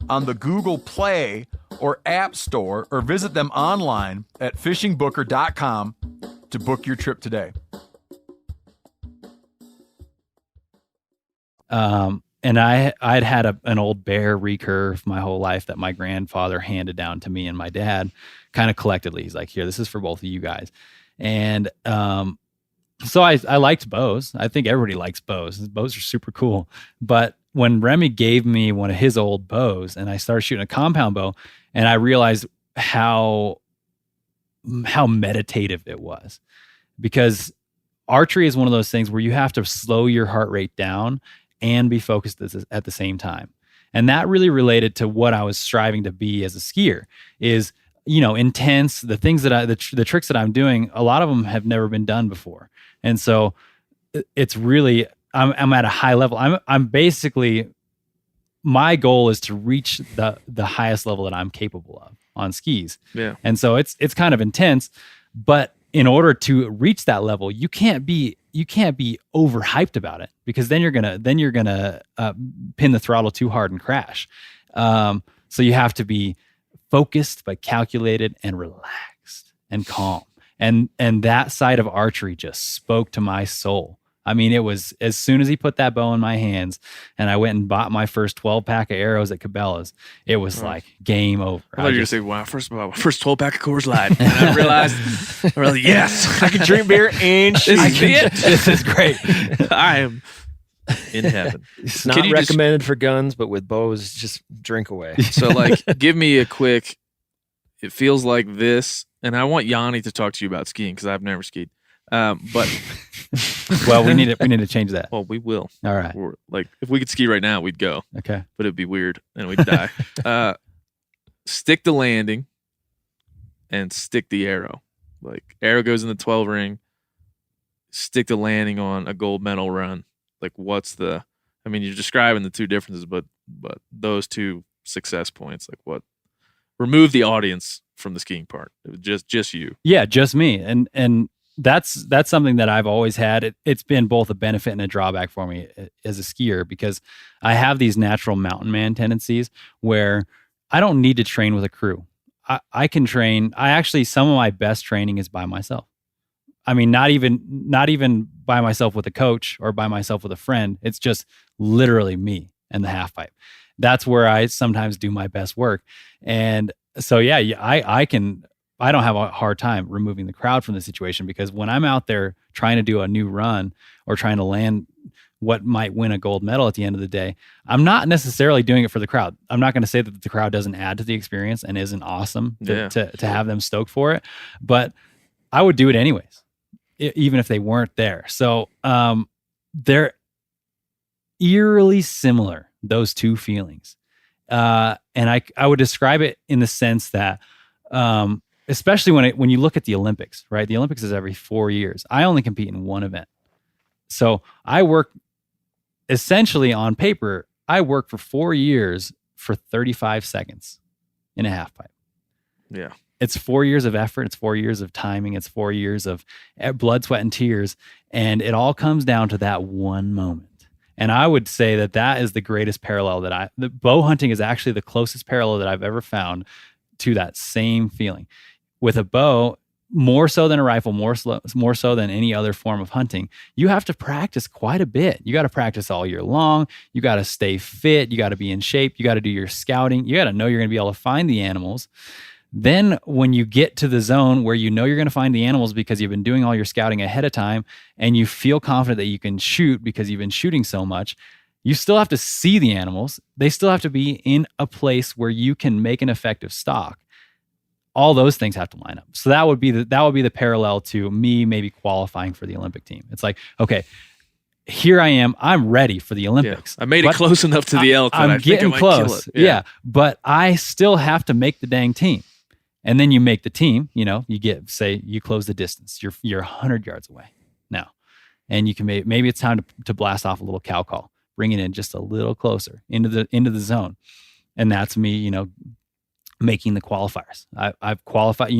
on the Google Play or App Store, or visit them online at fishingbooker.com to book your trip today. And I'd had an old bear recurve my whole life that my grandfather handed down to me and my dad kind of collectively. He's like, here, this is for both of you guys. And so I liked bows. I think everybody likes bows. Bows are super cool. But when Remy gave me one of his old bows and I started shooting a compound bow, and I realized how meditative it was, because archery is one of those things where you have to slow your heart rate down and be focused at the same time. And that really related to what I was striving to be as a skier is, intense. The things that the tricks that I'm doing, a lot of them have never been done before. And so it's really, I'm at a high level. I'm basically, my goal is to reach the highest level that I'm capable of on skis. Yeah. And so it's kind of intense, but in order to reach that level, you can't be overhyped about it, because then you're gonna pin the throttle too hard and crash. So you have to be focused but calculated and relaxed and calm. And that side of archery just spoke to my soul. I mean, it was as soon as he put that bow in my hands and I went and bought my first 12-pack of arrows at Cabela's, it was like game over. I thought you were going to say, wow, first 12-pack of Coors Light. And I realized, yes, I can drink beer and shoot. This is great. I am in heaven. It's not recommended for guns, but with bows, just drink away. So, give me a quick, it feels like this, and I want Yanni to talk to you about skiing because I've never skied. But well, we need to change that. Well, we will. All right. If we could ski right now, we'd go. Okay. But it'd be weird and we'd die. Stick the landing and stick the arrow. Arrow goes in the 12 ring. Stick the landing on a gold medal run. You're describing the two differences, but those two success points, remove the audience from the skiing part. It was just you. Yeah, just me. And that's something that I've always had. It's been both a benefit and a drawback for me as a skier, because I have these natural mountain man tendencies where I don't need to train with a crew. I can train. Some of my best training is by myself. I mean, not even by myself with a coach or by myself with a friend. It's just literally me and the half pipe. That's where I sometimes do my best work. And so, yeah, I don't have a hard time removing the crowd from the situation, because when I'm out there trying to do a new run or trying to land what might win a gold medal at the end of the day, I'm not necessarily doing it for the crowd. I'm not going to say that the crowd doesn't add to the experience and isn't awesome to have them stoked for it, but I would do it anyways, even if they weren't there. So they're eerily similar, those two feelings. And I would describe it in the sense that, especially when you look at the Olympics, right? The Olympics is every 4 years. I only compete in one event. So I work essentially on paper, I work for 4 years for 35 seconds in a half pipe. Yeah. It's 4 years of effort. It's 4 years of timing. It's 4 years of blood, sweat, and tears. And it all comes down to that one moment. And I would say that is the greatest parallel the bow hunting is actually the closest parallel that I've ever found to that same feeling. With a bow, more so than a rifle, more so than any other form of hunting, you have to practice quite a bit. You got to practice all year long. You got to stay fit. You got to be in shape. You got to do your scouting. You got to know you're going to be able to find the animals. Then when you get to the zone where you know you're going to find the animals because you've been doing all your scouting ahead of time and you feel confident that you can shoot because you've been shooting so much, you still have to see the animals. They still have to be in a place where you can make an effective stock. All those things have to line up. So that would be the parallel to me maybe qualifying for the Olympic team. It's like, okay, here I am. I'm ready for the Olympics. Yeah. I made it close enough to the elk that I'm getting close. Yeah. But I still have to make the dang team. And then you make the team, you say you close the distance. You're 100 yards away now. And you can maybe it's time to blast off a little cow call, bring it in just a little closer into the zone. And that's me, making the qualifiers. I've qualified,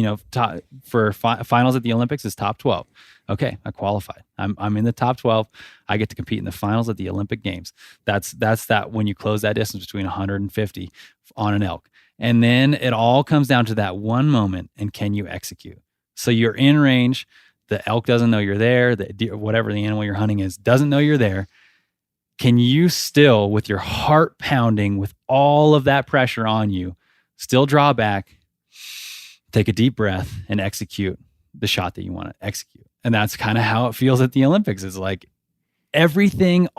for finals at the Olympics is top 12. Okay, I qualified. I'm in the top 12. I get to compete in the finals at the Olympic Games. That's that when you close that distance between 150 on an elk. And then it all comes down to that one moment, and can you execute? So you're in range. The elk doesn't know you're there. The deer, whatever the animal you're hunting is, doesn't know you're there. Can you still, with your heart pounding, with all of that pressure on you, still draw back, take a deep breath, and execute the shot that you want to execute? And that's kind of how it feels at the Olympics. It's like everything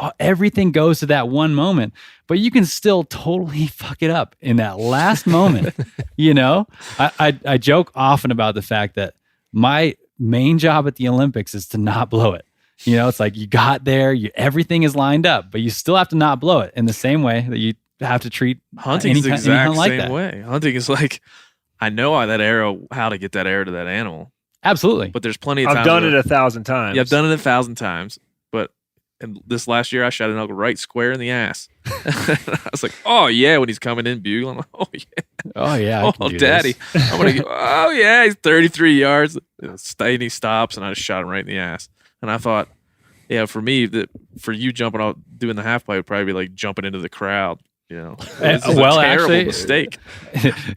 goes to that one moment, but you can still totally fuck it up in that last moment. I joke often about the fact that my main job at the Olympics is to not blow it. It's like you got there, everything is lined up, but you still have to not blow it in the same way that you have to treat hunting is the exact same way. Hunting is like, I know how to get that arrow to that animal. Absolutely. But there's plenty of times. I've done it 1,000 times. Yeah, I've done it 1,000 times. But this last year, I shot an elk right square in the ass. I was like, oh, yeah, when he's coming in bugling. I'm like, oh, yeah. Oh, yeah. Oh, daddy. I'm going to go, oh, yeah, he's 33 yards. He stops, and I just shot him right in the ass. And I thought, yeah, for me, for you jumping out, doing the half pipe would probably be like jumping into the crowd. This is a terrible mistake.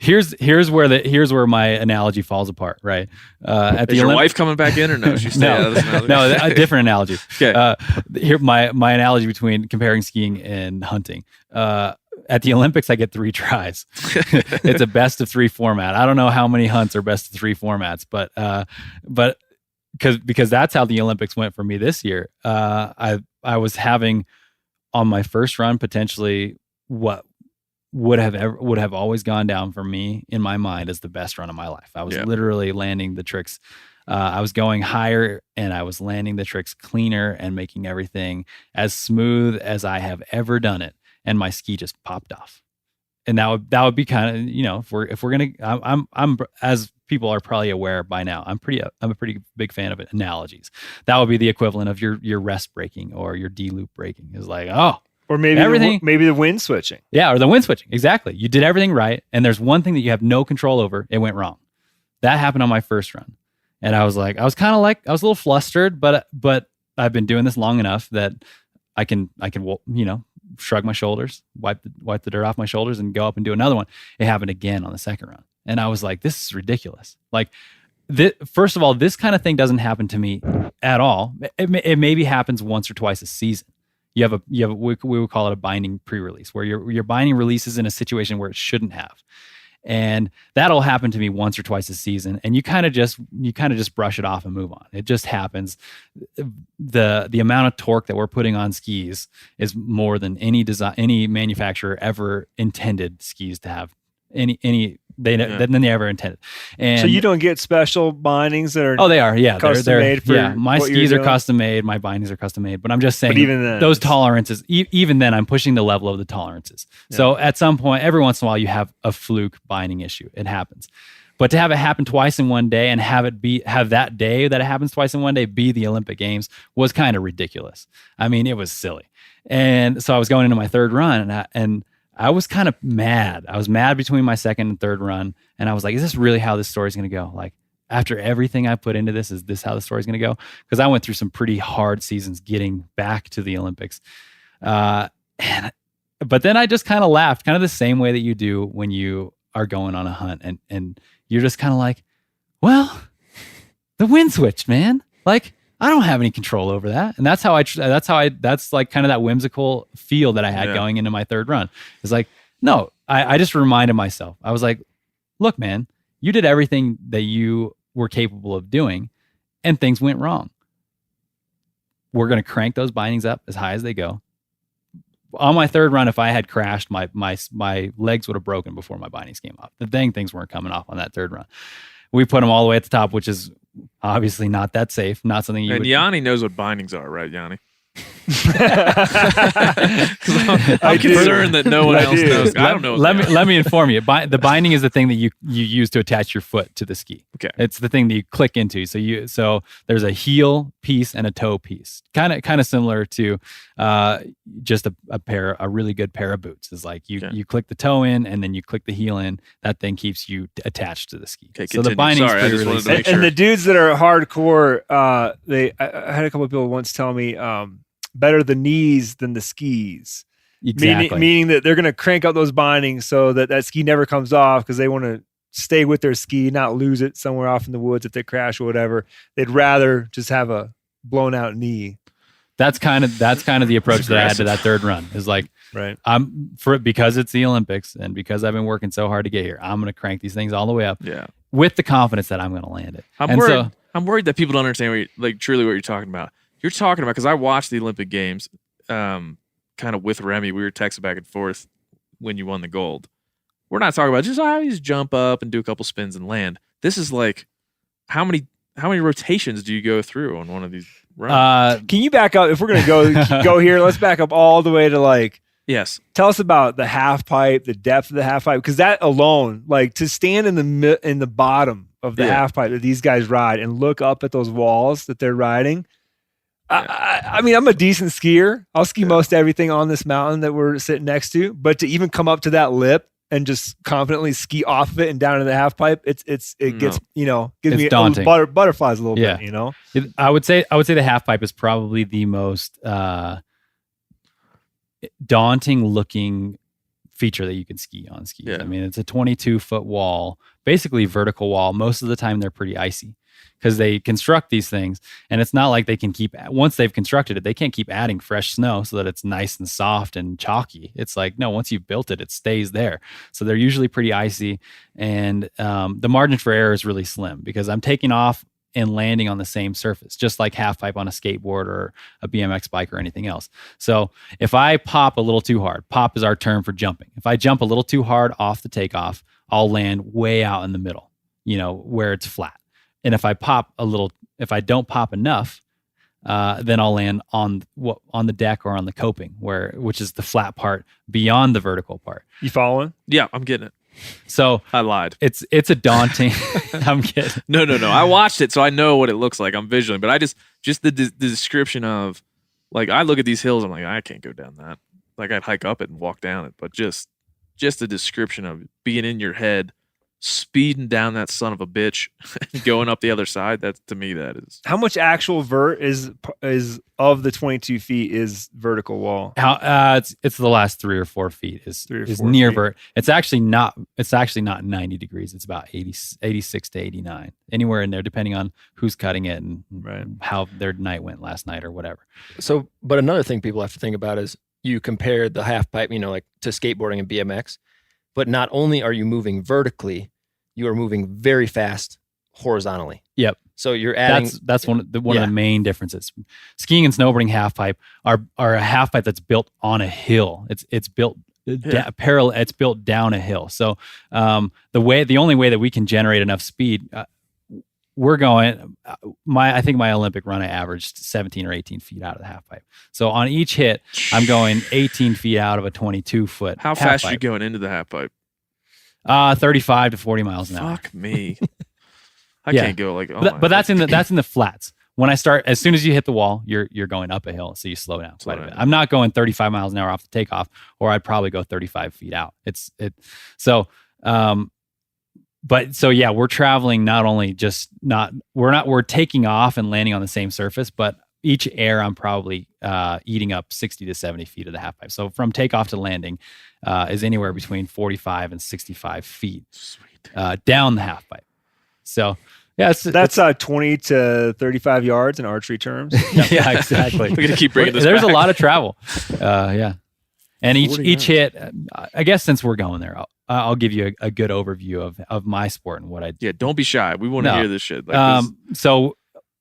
Here's where my analogy falls apart. Right? Is your wife coming back in or no? She stay out of this analogy? No, a different analogy. Okay. Here, my analogy between comparing skiing and hunting. At the Olympics, I get 3 tries. It's a best of 3 format. I don't know how many hunts are best of 3 formats, but because that's how the Olympics went for me this year. I was having on my first run potentially what would have always gone down for me in my mind as the best run of my life. I was literally landing the tricks. I was going higher and I was landing the tricks cleaner and making everything as smooth as I have ever done it. And my ski just popped off. And that would be kind of, if we're gonna, I'm as people are probably aware by now, I'm a pretty big fan of analogies. That would be the equivalent of your rest braking or your D loop braking. Is like, or maybe maybe the wind switching. Yeah, or the wind switching. Exactly. You did everything right, and there's one thing that you have no control over. It went wrong. That happened on my first run, and I was a little flustered, but I've been doing this long enough that I can shrug my shoulders, wipe the dirt off my shoulders, and go up and do another one. It happened again on the second run, and I was like, this is ridiculous. Like, first of all, this kind of thing doesn't happen to me at all. It maybe happens once or twice a season. You have we would call it a binding pre-release, where your binding releases in a situation where it shouldn't have. And that'll happen to me once or twice a season, and you kind of just brush it off and move on. It just happens. The amount of torque that we're putting on skis is more than any manufacturer ever intended skis to have. Than they ever intended. And so you don't get special bindings that are they are, yeah, custom made for my skis are custom made, my bindings are custom made, but I'm just saying, but even then, those tolerances, even then I'm pushing the level of the tolerances. Yeah. So at some point, every once in a while, you have a fluke binding issue. It happens. But to have it happen twice in one day and have that day that it happens twice in one day be the Olympic Games was kind of ridiculous. I mean, it was silly. And so I was going into my third run, and I was kind of mad. I was mad between my second and third run. And I was like, is this really how this story's going to go? Like, after everything I put into this, is this how the story's going to go? Because I went through some pretty hard seasons getting back to the Olympics. But then I just kind of laughed, kind of the same way that you do when you are going on a hunt. And you're just kind of like, well, the wind switched, man. Like, I don't have any control over that. And that's like kind of that whimsical feel that I had going into my third run. It's like, no, I just reminded myself. I was like, look, man, you did everything that you were capable of doing and things went wrong. We're going to crank those bindings up as high as they go. On my third run, if I had crashed, my legs would have broken before my bindings came off. The dang things weren't coming off on that third run. We put them all the way at the top, which is obviously not that safe. Not something you. And Yanni knows what bindings are, right, Yanni? I'm concerned that no one else knows. I don't know. Let me inform you. The binding is the thing that you use to attach your foot to the ski. Okay, it's the thing that you click into. So there's a heel piece and a toe piece. Kind of similar to just a really good pair of boots. Is like you click the toe in and then you click the heel in. That thing keeps you attached to the ski. Okay, so the binding. Sorry, I just wanted to make sure. And the dudes that are hardcore, I had a couple of people once tell me. Better the knees than the skis. Exactly. Meaning that they're going to crank up those bindings so that ski never comes off because they want to stay with their ski, not lose it somewhere off in the woods if they crash or whatever. They'd rather just have a blown out knee. That's kind of the approach that I had to that third run. Is like, right. Because it's the Olympics and because I've been working so hard to get here, I'm going to crank these things all the way up. Yeah. With the confidence that I'm going to land it. I'm worried that people don't understand truly what you're talking about. You're talking about, because I watched the Olympic Games kind of with Remy. We were texting back and forth when you won the gold. We're not talking about just jump up and do a couple spins and land. This is like, how many rotations do you go through on one of these runs? Can you back up? If we're going to go here, let's back up all the way to yes. Tell us about the half pipe, the depth of the half pipe, because that alone, to stand in the bottom of the half pipe that these guys ride and look up at those walls that they're riding. I mean, I'm a decent skier. I'll ski most everything on this mountain that we're sitting next to, but to even come up to that lip and just confidently ski off of it and down into the half pipe, it gets gives me daunting. Butterflies a little bit. I would say the half pipe is probably the most daunting looking feature that you can ski on skis. Yeah. I mean, it's a 22-foot wall, basically vertical wall. Most of the time they're pretty icy because they construct these things, and it's not like they can once they've constructed it, they can't keep adding fresh snow so that it's nice and soft and chalky. It's like, no, once you've built it, it stays there. So they're usually pretty icy, and the margin for error is really slim because I'm taking off and landing on the same surface, just like half pipe on a skateboard or a BMX bike or anything else. So if I pop a little too hard, pop is our term for jumping. If I jump a little too hard off the takeoff, I'll land way out in the middle, where it's flat. And if I don't pop enough, then I'll land on the deck or on the coping, which is the flat part beyond the vertical part. You following? Yeah, I'm getting it. So I lied. It's a daunting. I'm kidding. No. I watched it, so I know what it looks like. I'm visually, but I just the description of, I look at these hills. I'm like, I can't go down that. I'd hike up it and walk down it, but just the description of being in your head speeding down that son of a bitch and going up the other side. That to me, that is How much actual vert is of the 22 feet is vertical wall? It's the last 3 or 4 feet is 3 or is 4 near feet. vert. It's actually not 90 degrees. It's about 86 to 89, anywhere in there, depending on who's cutting it and Right. how their night went last night or whatever. So, but another thing people have to think about is you compare the half pipe, like to skateboarding and BMX, but not only are you moving vertically, you are moving very fast horizontally. Yep. So you're adding. That's one of the main differences. Skiing and snowboarding half pipe are a half pipe that's built on a hill. It's built parallel. It's built down a hill. So the only way that we can generate enough speed, we're going. I think my Olympic run I averaged 17 or 18 feet out of the half pipe. So on each hit, I'm going 18 feet out of a 22 foot. how fast are you going into the half pipe? 35 to 40 miles an hour. Fuck me. I Yeah. can't go like. Oh But that's in the flats. When I start, as soon as you hit the wall, you're going up a hill, so you slow down quite a bit. I'm not going 35 miles an hour off the takeoff, or I'd probably go 35 feet out. We're traveling not only we're taking off and landing on the same surface, but each air I'm probably eating up 60 to 70 feet of the half pipe. So from takeoff to landing is anywhere between 45 and 65 feet down the half pipe. So yeah, That's 20 to 35 yards in archery terms. yeah, exactly. We're gonna keep bringing this. There's back. a lot of travel. Yeah. And 40 each hit, I guess since we're going there, I'll give you a good overview of my sport and what I do. Yeah, don't be shy. We want to No. hear this shit. Like this. So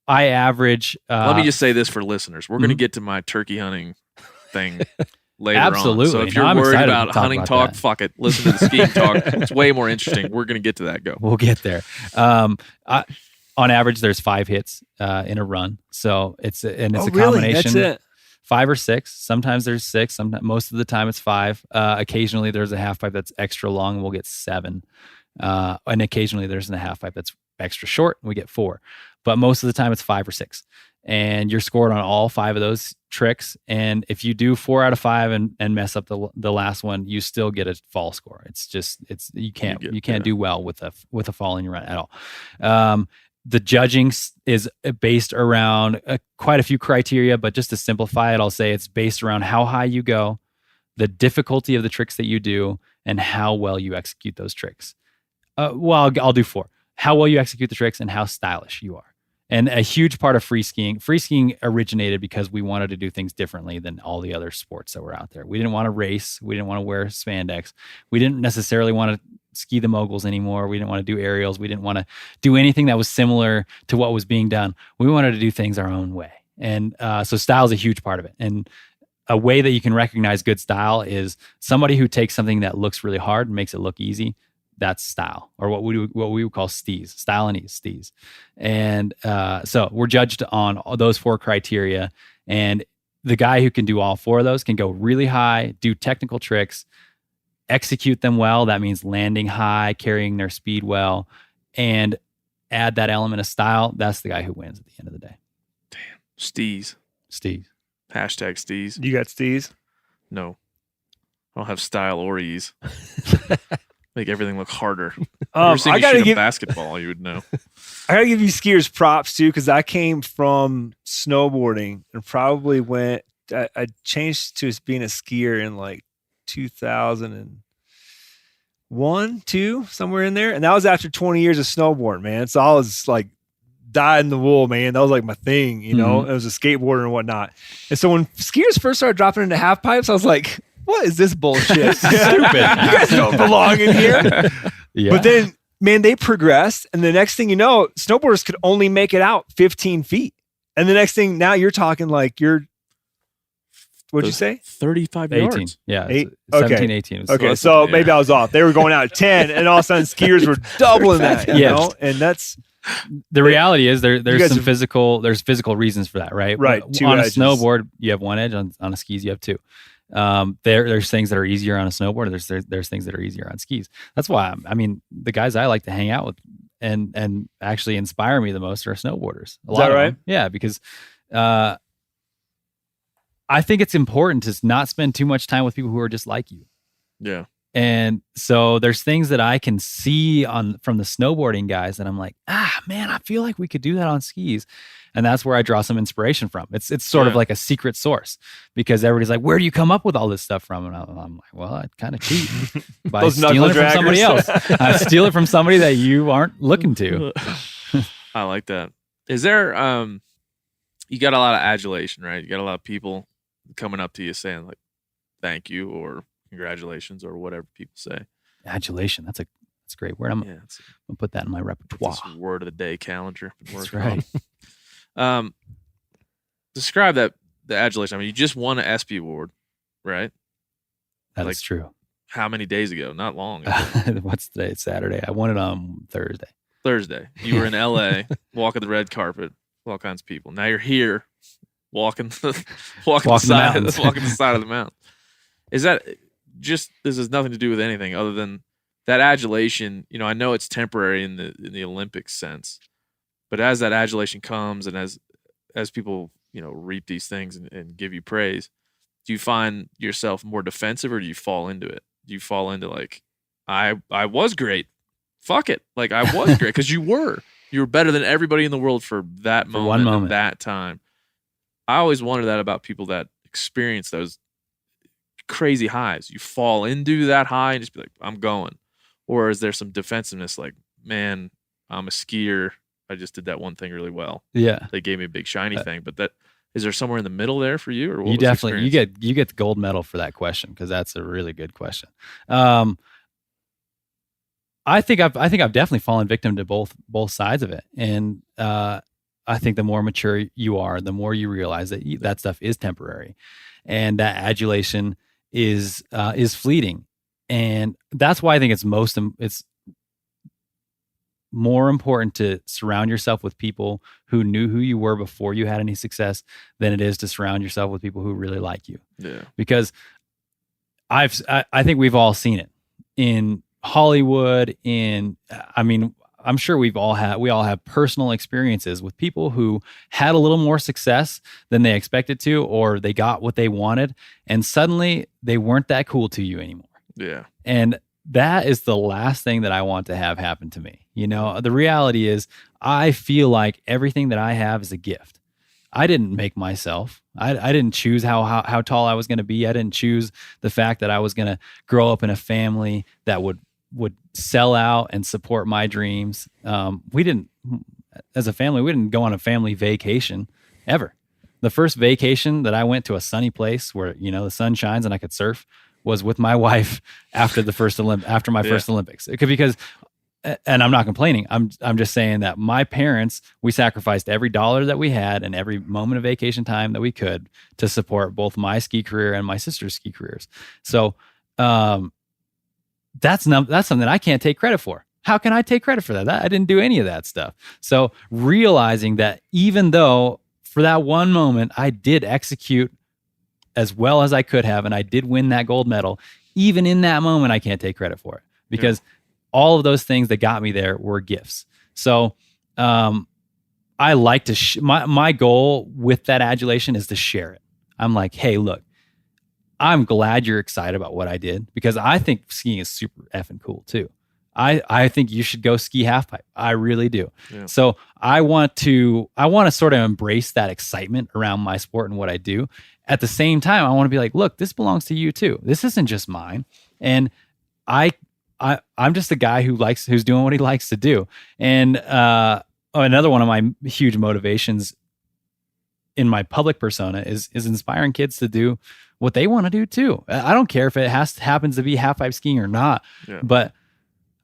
I average. Let me just say this for listeners: we're going to get to my turkey hunting thing later Absolutely. on. So if No, you're I'm worried excited to about talk hunting about talk, that. fuck it. Listen to the skiing talk. It's way more interesting. We're going to get to that. Go. We'll get there. On average, there's 5 hits in a run. So it's a combination. That's it. 5 or 6. Sometimes there's 6. Most of the time it's 5. Occasionally there's a half pipe that's extra long and we'll get 7. And occasionally there's a half pipe that's extra short and we get 4. But most of the time it's 5 or 6. And you're scored on all 5 of those tricks. And if you do 4 out of 5 and mess up the last one, you still get a fall score. You can't do well with a fall in your run at all. The judging is based around quite a few criteria, but just to simplify it, I'll say it's based around how high you go, the difficulty of the tricks that you do, and how well you execute those tricks. I'll do 4. How well you execute the tricks and how stylish you are. And a huge part of free skiing originated because we wanted to do things differently than all the other sports that were out there. We didn't want to race. We didn't want to wear spandex. We didn't necessarily want to ski the moguls anymore. We didn't want to do aerials. We didn't want to do anything that was similar to what was being done. We wanted to do things our own way. And so style is a huge part of it. And a way that you can recognize good style is somebody who takes something that looks really hard and makes it look easy. That's style, or what we would call steez, style and ease, steez. And so we're judged on all those 4 criteria. And the guy who can do all 4 of those can go really high, do technical tricks, execute them well. That means landing high, carrying their speed well, and add that element of style. That's the guy who wins at the end of the day. Steez. Steez. Hashtag Steez. You got steez? No. I don't have style or ease. Make everything look harder. I I gotta shoot give a basketball, you would know. I gotta give you skiers props too, because I came from snowboarding and probably I changed to being a skier in like 2001, 2, somewhere in there, and that was after 20 years of snowboarding, man. So I was like dyed in the wool, man. That was like my thing, you know. Mm-hmm. I was a skateboarder and whatnot. And so when skiers first started dropping into half pipes, I was like, what is this bullshit? Stupid. You guys don't belong in here. Yeah. But then, man, they progressed. And the next thing you know, snowboarders could only make it out 15 feet. And the next thing, now you're talking like what'd you say? 35 18. yards. Yeah. 18. 17, 18. Okay, so maybe I was off. They were going out at 10, and all of a sudden skiers were doubling that, you Yes. know? And that's... The reality is there's guys some have- physical reasons for that, right? Right, 2 On edges. a snowboard, you have 1 edge. On a skis, you have 2. There's things that are easier on a snowboard. There's things that are easier on skis. That's why the guys I like to hang out with and actually inspire me the most are snowboarders. Is that right? Yeah, because I think it's important to not spend too much time with people who are just like you. Yeah. And so there's things that I can see from the snowboarding guys that I'm like, man, I feel like we could do that on skis. And that's where I draw some inspiration from. It's sort of like a secret source, because everybody's like, where do you come up with all this stuff from? And I'm like, well, I kind of cheat by stealing it from somebody else. I steal it from somebody that you aren't looking to. I like that. Is there, you got a lot of adulation, right? You got a lot of people coming up to you saying like, thank you, or congratulations, or whatever people say. Adulation. That's a great word. I'm gonna put that in my repertoire. This word of the day calendar. That's right. Describe the adulation. I mean, you just won an ESPY award, right? That is true. How many days ago? Not long ago. What's today? It's Saturday. I won it on Thursday. You were in LA, walking the red carpet with all kinds of people. Now you're here, walking the side of the mountain. Is that just, this has nothing to do with anything other than that adulation? You know, I know it's temporary in the Olympic sense, but as that adulation comes and as people, you know, reap these things and give you praise, do you find yourself more defensive, or do you fall into it? Do you fall into like, I was great. Fuck it. Like, I was great, because you were better than everybody in the world for that moment, one moment, that time. I always wonder that about people that experience those crazy highs. You fall into that high and just be like, I'm going. Or is there some defensiveness like, man, I'm a skier, I just did that one thing really well. Yeah. They gave me a big shiny thing. But that, is there somewhere in the middle there for you? Or what you definitely, you get the gold medal for that question, because that's a really good question. I think I've definitely fallen victim to both sides of it. And I think the more mature you are, the more you realize that that stuff is temporary, and that adulation is fleeting. And that's why I think it's more important to surround yourself with people who knew who you were before you had any success than it is to surround yourself with people who really like you. Yeah. Because I think we've all seen it in Hollywood. I'm sure we all have personal experiences with people who had a little more success than they expected to, or they got what they wanted, and suddenly they weren't that cool to you anymore. Yeah. And that is the last thing that I want to have happen to me. You know, the reality is I feel like everything that I have is a gift. I didn't make myself. I didn't choose how tall I was going to be. I didn't choose the fact that I was going to grow up in a family that would sell out and support my dreams. As a family, we didn't go on a family vacation ever. The first vacation that I went to a sunny place where, you know, the sun shines and I could surf was with my wife after first Olympics. Because, and I'm not complaining. I'm just saying that my parents, we sacrificed every dollar that we had and every moment of vacation time that we could to support both my ski career and my sister's ski careers. So, that's something I can't take credit for. How can I take credit for that? I didn't do any of that stuff. So realizing that even though for that one moment I did execute as well as I could have, and I did win that gold medal, even in that moment, I can't take credit for it, because all of those things that got me there were gifts. So I like to, my goal with that adulation is to share it. I'm like, hey, look, I'm glad you're excited about what I did, because I think skiing is super effing cool too. I think you should go ski halfpipe. I really do. Yeah. So I want to sort of embrace that excitement around my sport and what I do. At the same time, I want to be like, look, this belongs to you too. This isn't just mine. And I'm just a guy who's doing what he likes to do. And another one of my huge motivations in my public persona is inspiring kids to do what they want to do too. I don't care if it happens to be half pipe skiing or not, but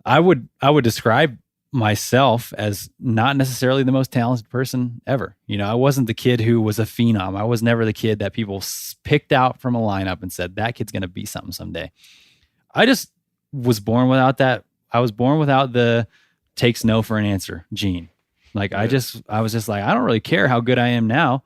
I would describe myself as not necessarily the most talented person ever. You know, I wasn't the kid who was a phenom. I was never the kid that people picked out from a lineup and said, that kid's going to be something someday. I just was born without that. I was born without the takes no for an answer gene. Like I was just like, I don't really care how good I am now.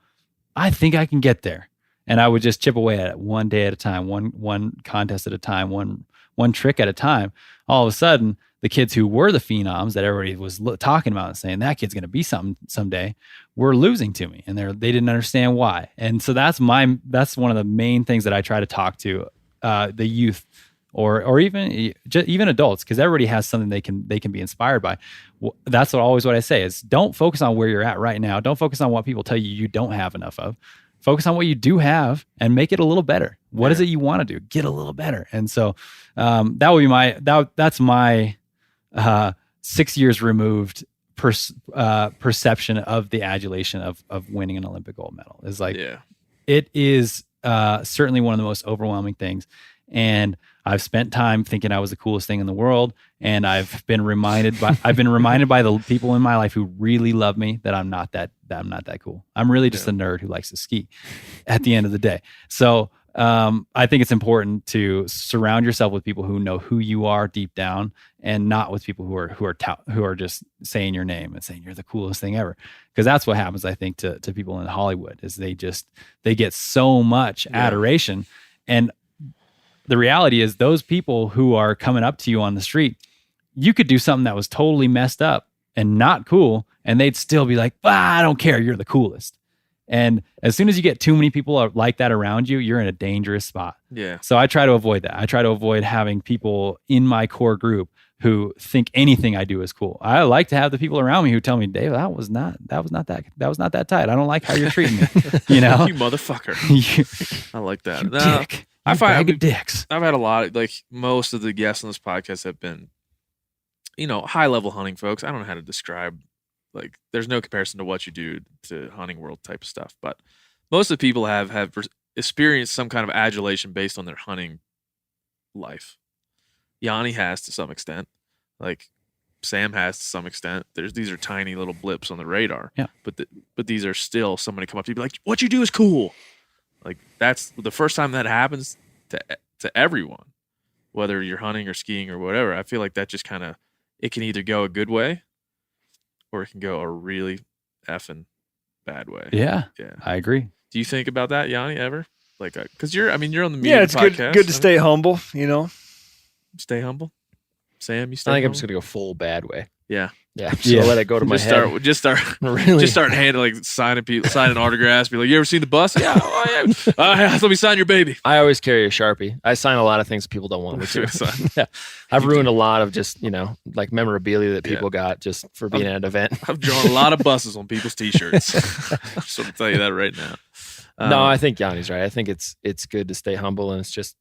I think I can get there. And I would just chip away at it one day at a time, one contest at a time, one trick at a time. All of a sudden, the kids who were the phenoms that everybody was talking about and saying that kid's going to be something someday were losing to me, and they didn't understand why. And so that's one of the main things that I try to talk to the youth or even adults, because everybody has something they can be inspired by. That's always what I say is, don't focus on where you're at right now. Don't focus on what people tell you don't have enough of. Focus on what you do have and make it a little better. What is it you want to do? Get a little better. And so that would be that's my 6 years removed perception of the adulation of winning an Olympic gold medal. Is like, it is certainly one of the most overwhelming things. And I've spent time thinking I was the coolest thing in the world. And I've been reminded by the people in my life who really love me that I'm not that cool. I'm really just a nerd who likes to ski at the end of the day. So I think it's important to surround yourself with people who know who you are deep down, and not with people who are just saying your name and saying you're the coolest thing ever. Because that's what happens, I think, to people in Hollywood, is they get so much adoration. And the reality is, those people who are coming up to you on the street, you could do something that was totally messed up and not cool, and they'd still be like, I don't care, you're the coolest. And as soon as you get too many people like that around you, you're in a dangerous spot. Yeah. So I try to avoid that. I try to avoid having people in my core group who think anything I do is cool. I like to have the people around me who tell me, Dave, that was not that tight. I don't like how you're treating me. You know, you motherfucker. I like that. Dick. I find dicks. I've had a lot, like most of the guests on this podcast have been, high level hunting folks. I don't know how to describe, like, there's no comparison to what you do to hunting world type of stuff. But most of the people have experienced some kind of adulation based on their hunting life. Yanni has to some extent, like Sam has to some extent. These are tiny little blips on the radar. Yeah. But these are still, somebody come up to you and be like, what you do is cool. Like, that's the first time that happens to everyone, whether you're hunting or skiing or whatever. I feel like that just kind of, it can either go a good way or it can go a really effing bad way. Yeah, I agree. Do you think about that, Yanni, ever? Like, because you're on the media it's podcast. good to stay humble, Stay humble. Sam, you stay I think humble? I'm just gonna go full bad way. Yeah. Yeah. So let it go to my head. Just start handling, signing autographs. Be like, you ever seen the bus? Yeah. Oh, yeah. Let me sign your baby. I always carry a Sharpie. I sign a lot of things people don't want me to. Yeah. I've ruined a lot of just, like memorabilia that people got just for being at an event. I've drawn a lot of buses on people's t-shirts. I just want to tell you that right now. No, I think Yanni's right. I think it's good to stay humble, and it's just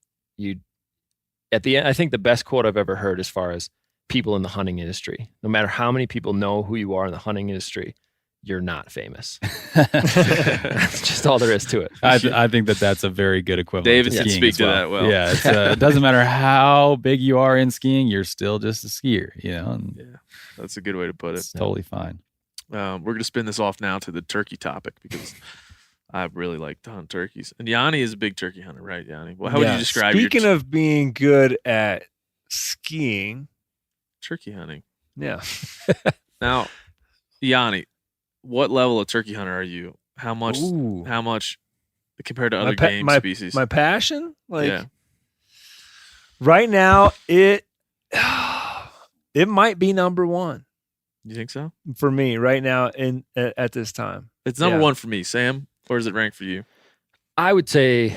at the end, I think the best quote I've ever heard as far as people in the hunting industry, no matter how many people know who you are in the hunting industry, you're not famous. That's just all there is to it. I think that's a very good equivalent. David to can skiing speak as to well. that well. Yeah, it doesn't matter how big you are in skiing, you're still just a skier, and yeah, that's a good way to put it. It's totally fine. We're going to spin this off now to the turkey topic, because I really like to hunt turkeys. And Yanni is a big turkey hunter, right, Yanni? Well, how would you describe Speaking of being good at skiing, turkey hunting? Yeah. Now, Yanni, what level of turkey hunter are you? How much compared to other game species? My passion? Right now, it might be number one. You think so? For me right now at this time. It's number one for me. Sam, where does it rank for you? I would say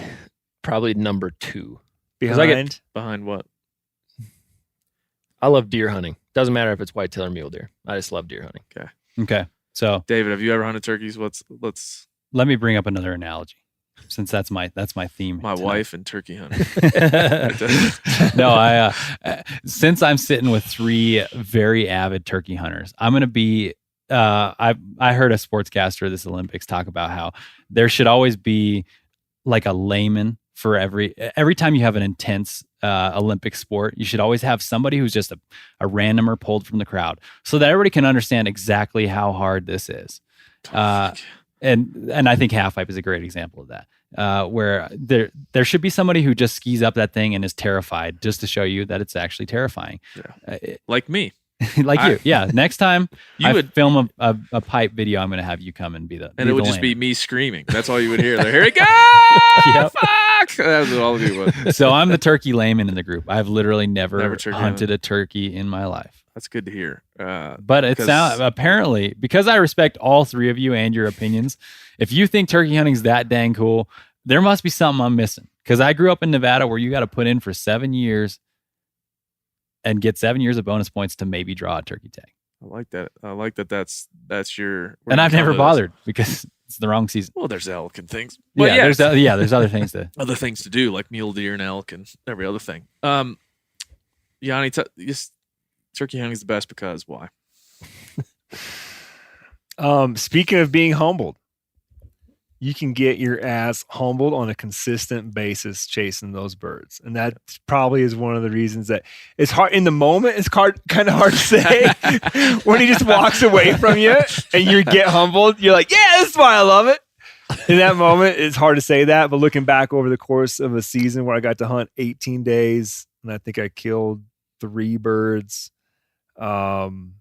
probably number 2. Behind what? I love deer hunting. Doesn't matter if it's whitetail or mule deer. I just love deer hunting. Okay. So, David, have you ever hunted turkeys? Let me bring up another analogy, since that's my theme. My tonight. wife and turkey hunting. No, since I'm sitting with 3 very avid turkey hunters, I'm going to be. I heard a sportscaster this Olympics talk about how there should always be like a layman for every time you have an intense Olympic sport. You should always have somebody who's just a randomer pulled from the crowd, so that everybody can understand exactly how hard this is. And I think half pipe is a great example of that, where there should be somebody who just skis up that thing and is terrified, just to show you that it's actually terrifying. Like me. Like you. Yeah. Next time I would film a pipe video, I'm going to have you come and be the And it would just be me screaming. That's all you would hear. Like, here it goes! Yep. Fuck! That's what all it was. So I'm the turkey layman in the group. I've literally never hunted a turkey in my life. That's good to hear. But it's apparently, because I respect all 3 of you and your opinions, if you think turkey hunting's that dang cool, there must be something I'm missing. Because I grew up in Nevada, where you got to put in for 7 years and get 7 years of bonus points to maybe draw a turkey tag. I like that. I like that. That's your. And I've never bothered because it's the wrong season. Well, there's elk and things. Well, There's other things to do, like mule deer and elk and every other thing. Yanni, turkey hunting is the best because why? Speaking of being humbled, you can get your ass humbled on a consistent basis chasing those birds. And that probably is one of the reasons that it's hard in the moment. It's kind of hard to say when he just walks away from you and you get humbled. You're like, yeah, this is why I love it. In that moment, it's hard to say that. But looking back over the course of a season where I got to hunt 18 days and I think I killed 3 birds. And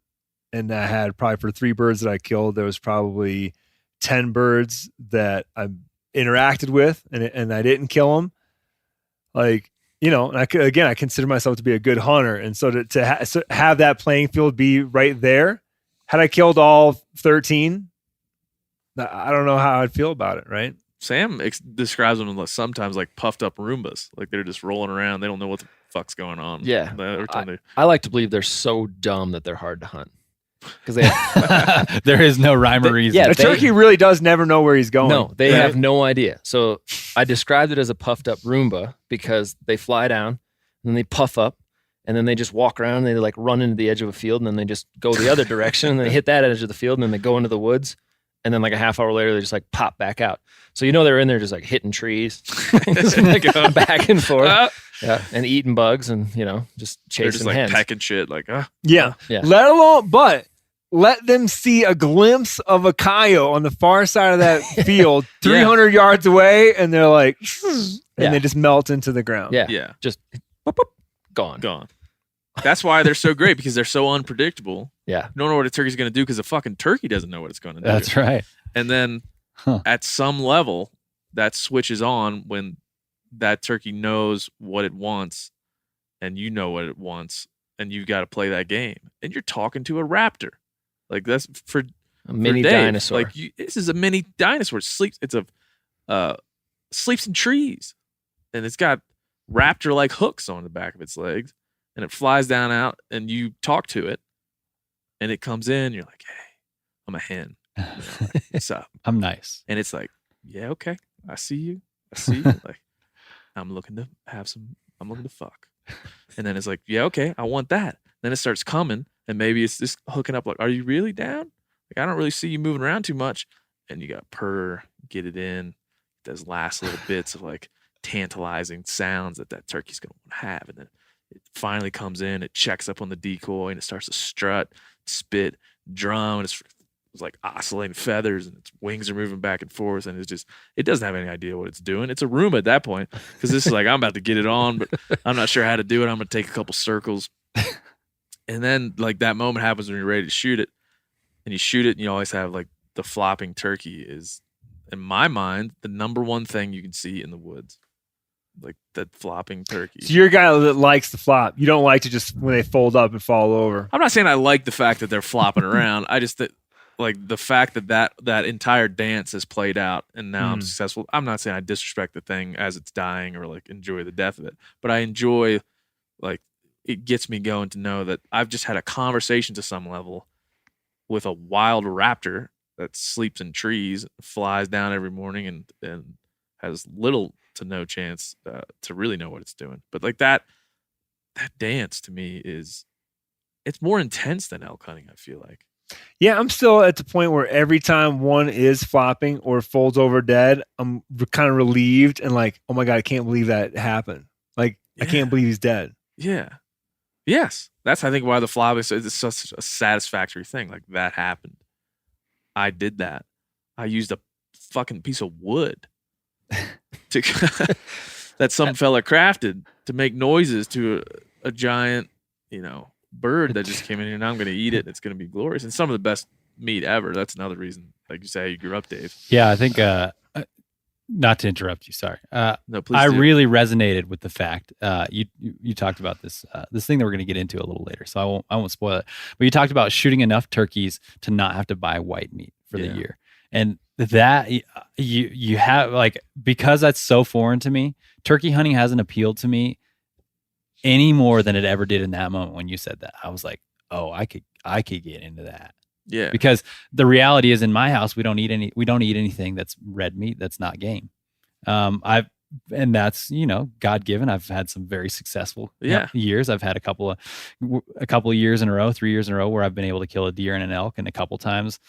I had probably for 3 birds that I killed, there was probably 10 birds that I interacted with and I didn't kill them. Like, you know, and I consider myself to be a good hunter. And so to have that playing field be right there, had I killed all 13, I don't know how I'd feel about it. Right. Sam describes them as sometimes like puffed up Roombas. Like they're just rolling around. They don't know what the fuck's going on. Yeah. I like to believe they're so dumb that they're hard to hunt. Because there is no rhyme or reason. Yeah, turkey really does never know where he's going. No, they have no idea. So I described it as a puffed up Roomba because they fly down and then they puff up and then they just walk around and they like run into the edge of a field and then they just go the other direction and they hit that edge of the field and then they go into the woods and then like a half hour later they just like pop back out. So you know they're in there just like hitting trees, just like back and forth. Yeah, and eating bugs and, you know, just chasing they're just like hens. pecking shit like, Yeah. Let them see a glimpse of a coyote on the far side of that field 300 yards away and they're like, and they just melt into the ground. Yeah. Just boop, boop, gone. That's why they're so great, because they're so unpredictable. Yeah. You don't know what a turkey's going to do because a fucking turkey doesn't know what it's going to do. That's right. And then at some level, that switches on when that turkey knows what it wants and you know what it wants and you've got to play that game. And you're talking to a raptor. Like that's for a mini Dave. dinosaur. Like this is a mini dinosaur. Sleeps in trees. And it's got raptor-like hooks on the back of its legs. And it flies down out and you talk to it and it comes in. You're like, hey, I'm a hen. You know, like, what's up? I'm nice. And it's like, yeah, okay. I see you. Like, I'm looking to fuck. And then it's like, yeah, okay, I want that. Then it starts coming and maybe it's just hooking up like, are you really down? Like, I don't really see you moving around too much. And you got purr, get it in, those last little bits of like tantalizing sounds that turkey's going to have. And then it finally comes in, it checks up on the decoy and it starts to strut, spit, drum, and it's like oscillating feathers and its wings are moving back and forth. And it doesn't have any idea what it's doing. It's a room at that point because this is like, I'm about to get it on, but I'm not sure how to do it. I'm going to take a couple circles. And then like that moment happens when you're ready to shoot it and you shoot it and you always have like the flopping turkey is, in my mind, the number one thing you can see in the woods. Like that flopping turkey. So you're a guy that likes to flop. You don't like to just when they fold up and fall over. I'm not saying I like the fact that they're flopping around. I just like the fact that entire dance has played out and now I'm successful. I'm not saying I disrespect the thing as it's dying or like enjoy the death of it, but I enjoy, like, it gets me going to know that I've just had a conversation to some level with a wild raptor that sleeps in trees, flies down every morning and has little to no chance to really know what it's doing. But like that dance to me it's more intense than elk hunting, I feel like. Yeah, I'm still at the point where every time one is flopping or folds over dead, I'm kind of relieved and like, oh my God, I can't believe that happened. Like, I can't believe he's dead. Yeah. Yes. That's, I think, why the flop is such a satisfactory thing. Like, that happened. I did that. I used a fucking piece of wood that some fella crafted to make noises to a giant, bird that just came in here, and I'm going to eat it. It's going to be glorious. And some of the best meat ever. That's another reason, like you say, how you grew up, Dave. Yeah, I think, not to interrupt you, sorry. No, please I do. really resonated with the fact, you talked about this thing that we're going to get into a little later, so I won't spoil it. But you talked about shooting enough turkeys to not have to buy white meat for the year. And that you have, like, because that's so foreign to me, turkey hunting hasn't appealed to me any more than it ever did in that moment when you said that. I was like, oh, I could get into that. Yeah. Because the reality is in my house, we don't eat anything that's red meat. That's not game. And that's, God given. I've had some very successful years. I've had a couple of years in a row, 3 years in a row where I've been able to kill a deer and an elk, and a couple times,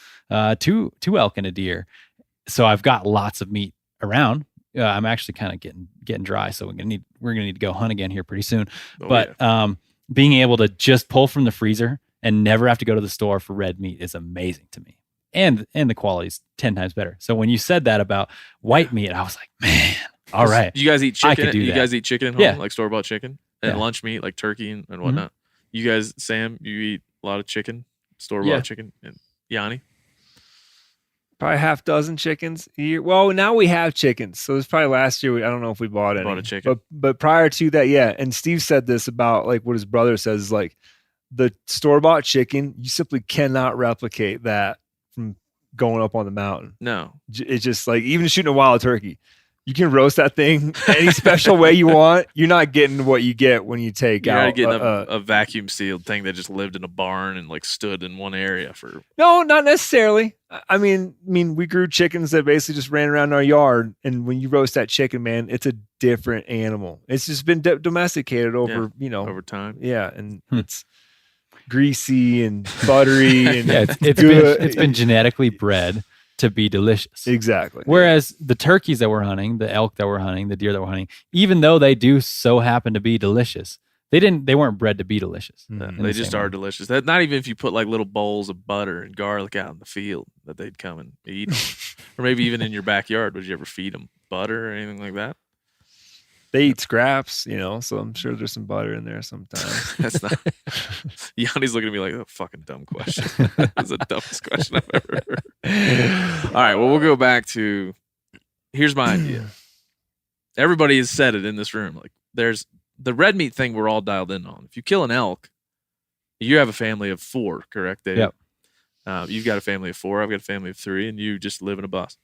two elk and a deer. So I've got lots of meat around. I'm actually kind of getting dry. So we're going to need to go hunt again here pretty soon. Being able to just pull from the freezer and never have to go to the store for red meat is amazing to me. And the quality's 10 times better. So when you said that about white meat, I was like, man, all right. You guys eat chicken? I could do you that. guys eat chicken at home, like store-bought chicken? And lunch meat, like turkey and whatnot? Mm-hmm. You guys, Sam, you eat a lot of chicken, store-bought chicken? And Yanni? Probably half dozen chickens a year. Well, now we have chickens. So it's probably last year. I don't know if we bought any. Bought a chicken. But prior to that, And Steve said this about like what his brother says, like the store-bought chicken, you simply cannot replicate that from going up on the mountain. No. It's just like even shooting a wild turkey. You can roast that thing any special way you want. You're not getting what you get when you take You're out getting a vacuum sealed thing that just lived in a barn and like stood in one area for. No, not necessarily. I mean, we grew chickens that basically just ran around our yard, and when you roast that chicken, man, it's a different animal. It's just been domesticated over, over time. Yeah, and it's greasy and buttery, and it's been genetically bred to be delicious. Exactly. Whereas the turkeys that we're hunting, the elk that we're hunting, the deer that we're hunting, even though they do so happen to be delicious, they weren't bred to be delicious. They just are delicious. That not even if you put like little bowls of butter and garlic out in the field that they'd come and eat them. Or maybe even in your backyard. Would you ever feed them butter or anything like that? They eat scraps, so I'm sure there's some butter in there sometimes. That's not. Yanni's looking at me like, "Oh, fucking dumb question." That's the dumbest question I've ever heard. All right, well, we'll go back to. Here's my idea. Everybody has said it in this room. Like, there's the red meat thing. We're all dialed in on. If you kill an elk, you have a family of 4, correct, Dave? Yep. You've got a family of 4. I've got a family of 3, and you just live in a bus.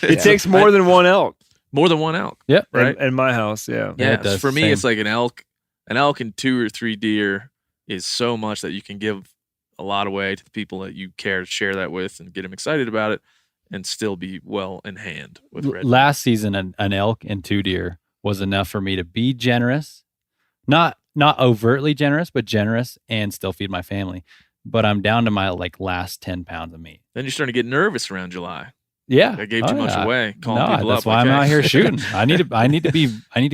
It takes more than one elk. More than one elk. Yep. Right. In my house. Yeah. Yeah. For me, it's like an elk and 2 or 3 deer is so much that you can give a lot away to the people that you care to share that with and get them excited about it and still be well in hand with red. Last season, an elk and 2 deer was enough for me to be generous, not overtly generous, but generous and still feed my family. But I'm down to my last 10 pounds of meat. Then you're starting to get nervous around July. Yeah, I gave too much away. Calling people that's up. why I'm out here shooting. I need to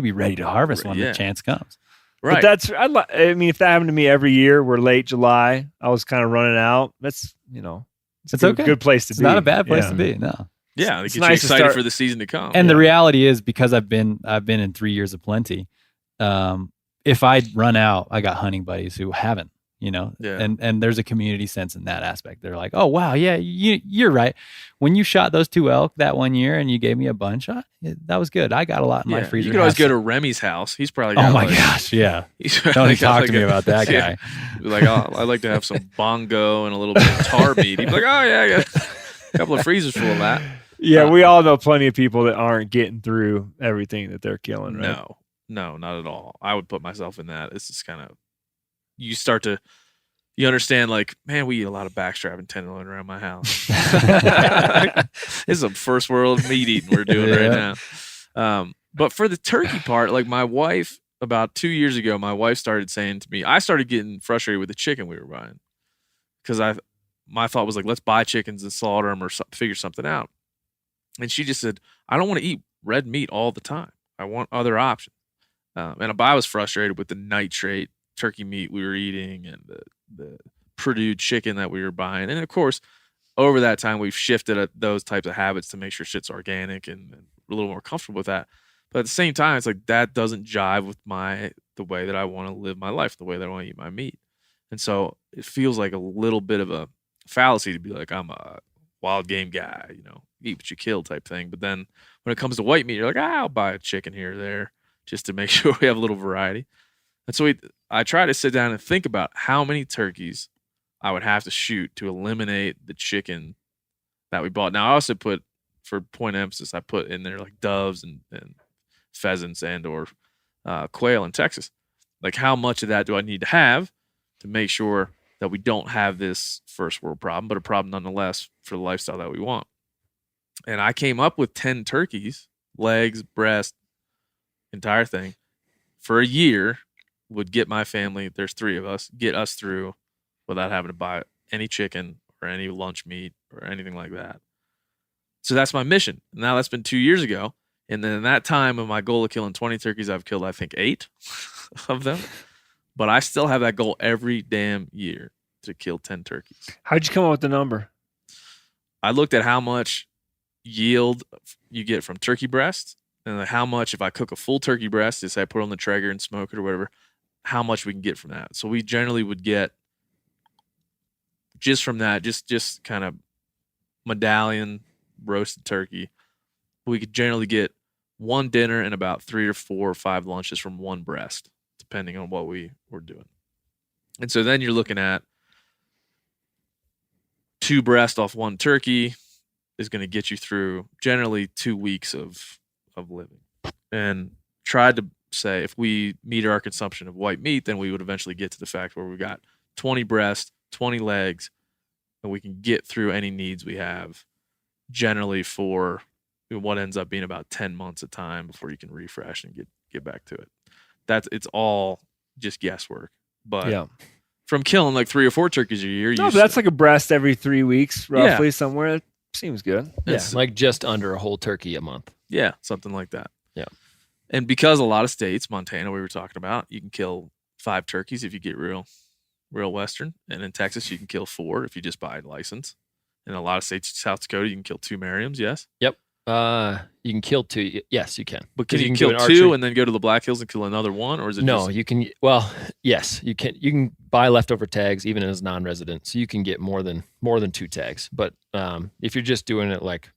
be ready to harvest when the chance comes. Right. But if that happened to me every year, we're late July, I was kind of running out. That's it's okay. Good place to it's be. It's not a bad place to be. No. Yeah, it gets you excited for the season to come. And the reality is, because I've been in 3 years of plenty. If I run out, I got hunting buddies who haven't. And there's a community sense in that aspect. They're like, oh, wow, yeah, you're right. When you shot those 2 elk that one year and you gave me a bunch, that was good. I got a lot in my freezer. You could always go to Remy's house. He's probably got gosh, yeah. Don't even talk to me about that guy. Like, I'd like to have some bongo and a little bit of tar meat. He'd be like, oh, yeah, I got a couple of freezers full of that. Yeah, we all know plenty of people that aren't getting through everything that they're killing, right? No, not at all. I would put myself in that. It's just kind of, you understand, like, man, we eat a lot of backstrap and tenderloin around my house. This is a first world meat eating we're doing right now. But for the turkey part, like my wife, about 2 years ago, my wife started saying to me, I started getting frustrated with the chicken we were buying. Because my thought was like, let's buy chickens and slaughter them or figure something out. And she just said, I don't want to eat red meat all the time. I want other options. And I was frustrated with the nitrate turkey meat we were eating and the Purdue chicken that we were buying. And of course, over that time, we've shifted at those types of habits to make sure shit's organic and a little more comfortable with that. But at the same time, it's like that doesn't jive with the way that I want to live my life, the way that I want to eat my meat. And so it feels like a little bit of a fallacy to be like, I'm a wild game guy, eat what you kill type thing. But then when it comes to white meat, you're like, I'll buy a chicken here or there just to make sure we have a little variety. And so I try to sit down and think about how many turkeys I would have to shoot to eliminate the chicken that we bought. Now, I also put, for point of emphasis, I put in there like doves and pheasants and or quail in Texas. Like, how much of that do I need to have to make sure that we don't have this first world problem, but a problem nonetheless for the lifestyle that we want? And I came up with 10 turkeys, legs, breast, entire thing, for a year would get my family, there's 3 of us, get us through without having to buy any chicken or any lunch meat or anything like that. So that's my mission. Now that's been 2 years ago. And then in that time of my goal of killing 20 turkeys, I've killed, I think, 8 of them. But I still have that goal every damn year to kill 10 turkeys. How'd you come up with the number? I looked at how much yield you get from turkey breast and how much, if I cook a full turkey breast, say I put it on the Traeger and smoke it or whatever, how much we can get from that. So we generally would get just from that, just kind of medallion roasted turkey. We could generally get 1 dinner and about 3 or 4 or 5 lunches from 1 breast, depending on what we were doing. And so then you're looking at 2 breast off 1 turkey is going to get you through generally 2 weeks of living. And tried to say if we meet our consumption of white meat, then we would eventually get to the fact where we got 20 breast, 20 legs, and we can get through any needs we have generally for what ends up being about 10 months of time before you can refresh and get back to it. It's all just guesswork. But from killing like 3 or 4 turkeys a year, but that's like a breast every 3 weeks, roughly somewhere. That seems good. Yeah, like just under a whole turkey a month. Yeah, something like that. Yeah. And because a lot of states, Montana, we were talking about, you can kill 5 turkeys if you get real Western. And in Texas, you can kill 4 if you just buy a license. In a lot of states, South Dakota, you can kill 2 Merriams, yes? Yep. You can kill 2. Yes, you can. But can you kill 2 and then go to the Black Hills and kill another 1? Or is it No, you can. Well, yes, you can. You can buy leftover tags even as non-resident. So you can get more than 2 tags. But if you're just doing it like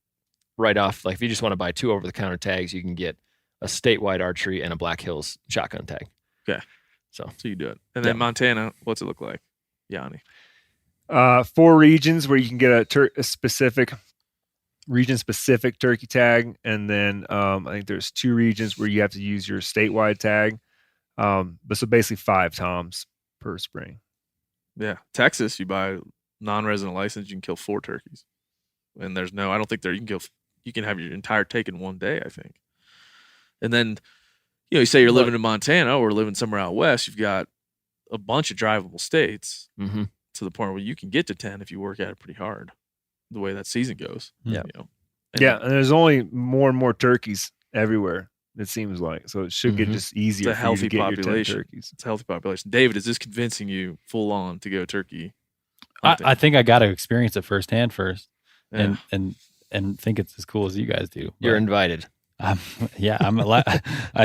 right off, like if you just want to buy 2 over-the-counter tags, you can get a statewide archery and a Black Hills shotgun tag. Okay. So you do it. And then Montana, what's it look like? Yanni. 4 regions where you can get a specific region-specific turkey tag. And then I think there's 2 regions where you have to use your statewide tag. But so basically 5 toms per spring. Yeah. Texas, you buy a non-resident license, you can kill 4 turkeys. And I don't think you can have your entire take in 1 day, I think. And then, you say you're living in Montana or living somewhere out west, you've got a bunch of drivable states to the point where you can get to 10 if you work at it pretty hard, the way that season goes. Yeah. And there's only more and more turkeys everywhere, it seems like. So it should get just easier. It's a healthy for you to get population. Your 10 turkeys. It's a healthy population. David, is this convincing you full on to go turkey hunting? I think I got to experience it firsthand first, Yeah. and think it's as cool as you guys do. you're invited. I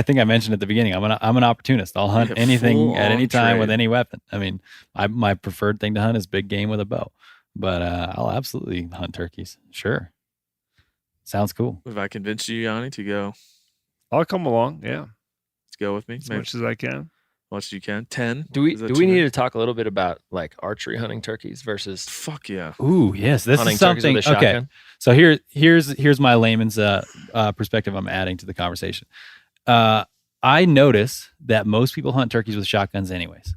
think I mentioned at the beginning, I'm an opportunist. I'll hunt anything at any time with any weapon. I mean, my preferred thing to hunt is big game with a bow, but I'll absolutely hunt turkeys. Sure. Sounds cool. If I convince you, Yanni, to go, I'll come along. Yeah. let's go with me. As much as I can. Much as you can. 10. Do we Is that do too we many? need to talk a little bit about like archery hunting turkeys versus Fuck yeah. Ooh, yes. This hunting is turkeys something. with a Okay. shotgun? So here's my layman's perspective I'm adding to the conversation. I notice that most people hunt turkeys with shotguns anyways.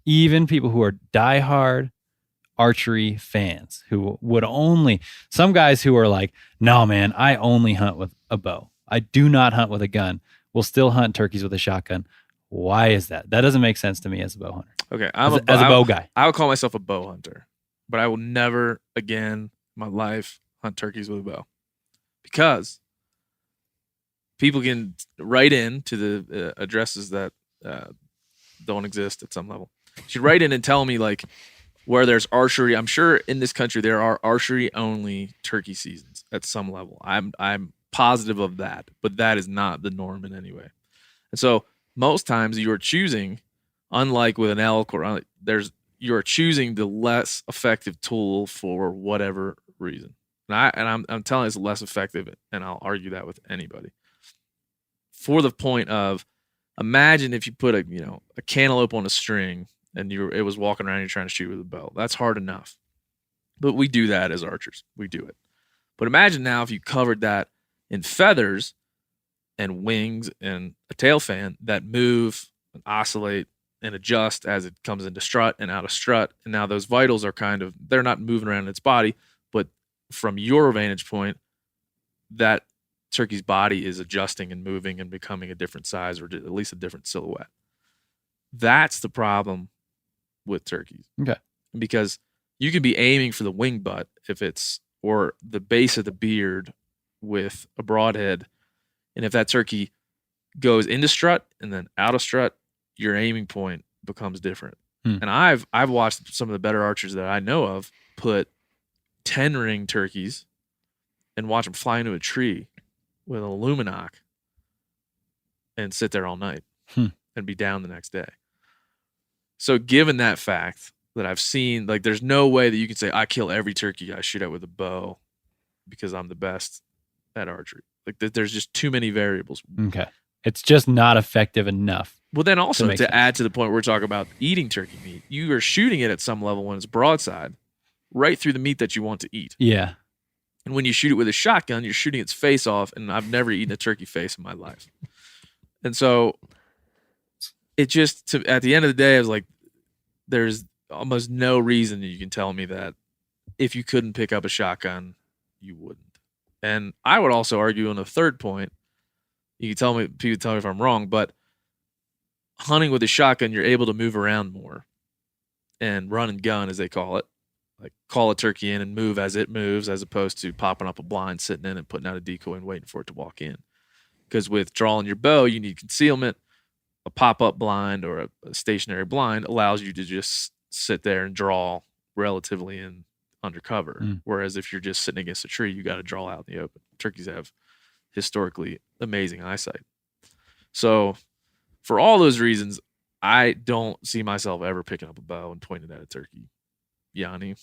Even people who are diehard archery fans who would some guys who are like, no, man, I only hunt with a bow. I do not hunt with a gun. Will still hunt turkeys with a shotgun. Why is that? That doesn't make sense to me as a bow hunter. Okay. As a bow guy. I would call myself a bow hunter, but I will never again in my life hunt turkeys with a bow because people can write in to the addresses that don't exist at some level. You should write in and tell me like where there's archery. I'm sure in this country there are archery only turkey seasons at some level. I'm positive of that, but that is not the norm in any way. And so most times you are choosing, unlike with an elk or you are choosing the less effective tool for whatever reason. And I'm telling you it's less effective, and I'll argue that with anybody. For the point of, imagine if you put a cantaloupe on a string and it was walking around and you're trying to shoot with a bow. That's hard enough. But we do that as archers. We do it. But imagine now if you covered that in feathers and wings and a tail fan that move and oscillate and adjust as it comes into strut and out of strut. And now those vitals are they're not moving around in its body, but from your vantage point, that turkey's body is adjusting and moving and becoming a different size, or at least a different silhouette. That's the problem with turkeys. Okay. Because you can be aiming for the wing butt or the base of the beard with a broadhead. And if that turkey goes into strut and then out of strut, your aiming point becomes different. And I've watched some of the better archers that I know of put 10-ring turkeys and watch them fly into a tree with an Illuminoc and sit there all night and be down the next day. So given that fact that I've seen, like, there's no way that you can say I kill every turkey I shoot at with a bow because I'm the best at archery. Like, there's just too many variables. Okay. It's just not effective enough. Well, then also make to sense. add to the point where we're talking about eating turkey meat, you are shooting it at some level when it's broadside right through the meat that you want to eat. Yeah. And when you shoot it with a shotgun, you're shooting its face off, and I've never eaten a turkey face in my life. And so it just, at the end of the day, I was like, there's almost no reason that you can tell me that if you couldn't pick up a shotgun, you wouldn't. And I would also argue on a third point, people tell me if I'm wrong, but hunting with a shotgun, you're able to move around more and run and gun, as they call it. Like, call a turkey in and move as it moves, as opposed to popping up a blind, sitting in and putting out a decoy and waiting for it to walk in. Because with drawing your bow, you need concealment. A pop-up blind or a stationary blind allows you to just sit there and draw relatively in undercover. Whereas if you're just sitting against a tree, you got to draw out in the open. Turkeys have historically amazing eyesight. So for all those reasons, I don't see myself ever picking up a bow and pointing at a turkey. Yanni.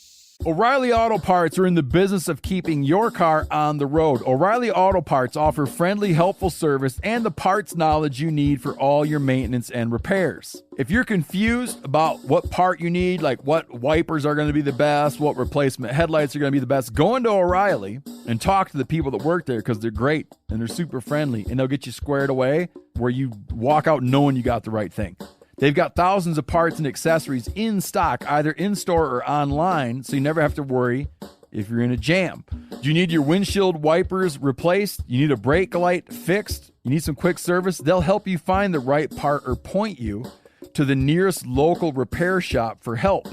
O'Reilly Auto Parts are in the business of keeping your car on the road. O'Reilly Auto Parts offer friendly, helpful service and the parts knowledge you need for all your maintenance and repairs. If you're confused about what part you need, like what wipers are going to be the best, what replacement headlights are going to be the best, go into O'Reilly and talk to the people that work there, because they're great and they're super friendly, and they'll get you squared away where you walk out knowing you got the right thing. They've got thousands of parts and accessories in stock, either in-store or online, so you never have to worry if you're in a jam. Do you need your windshield wipers replaced? You need a brake light fixed? You need some quick service? They'll help you find the right part or point you to the nearest local repair shop for help.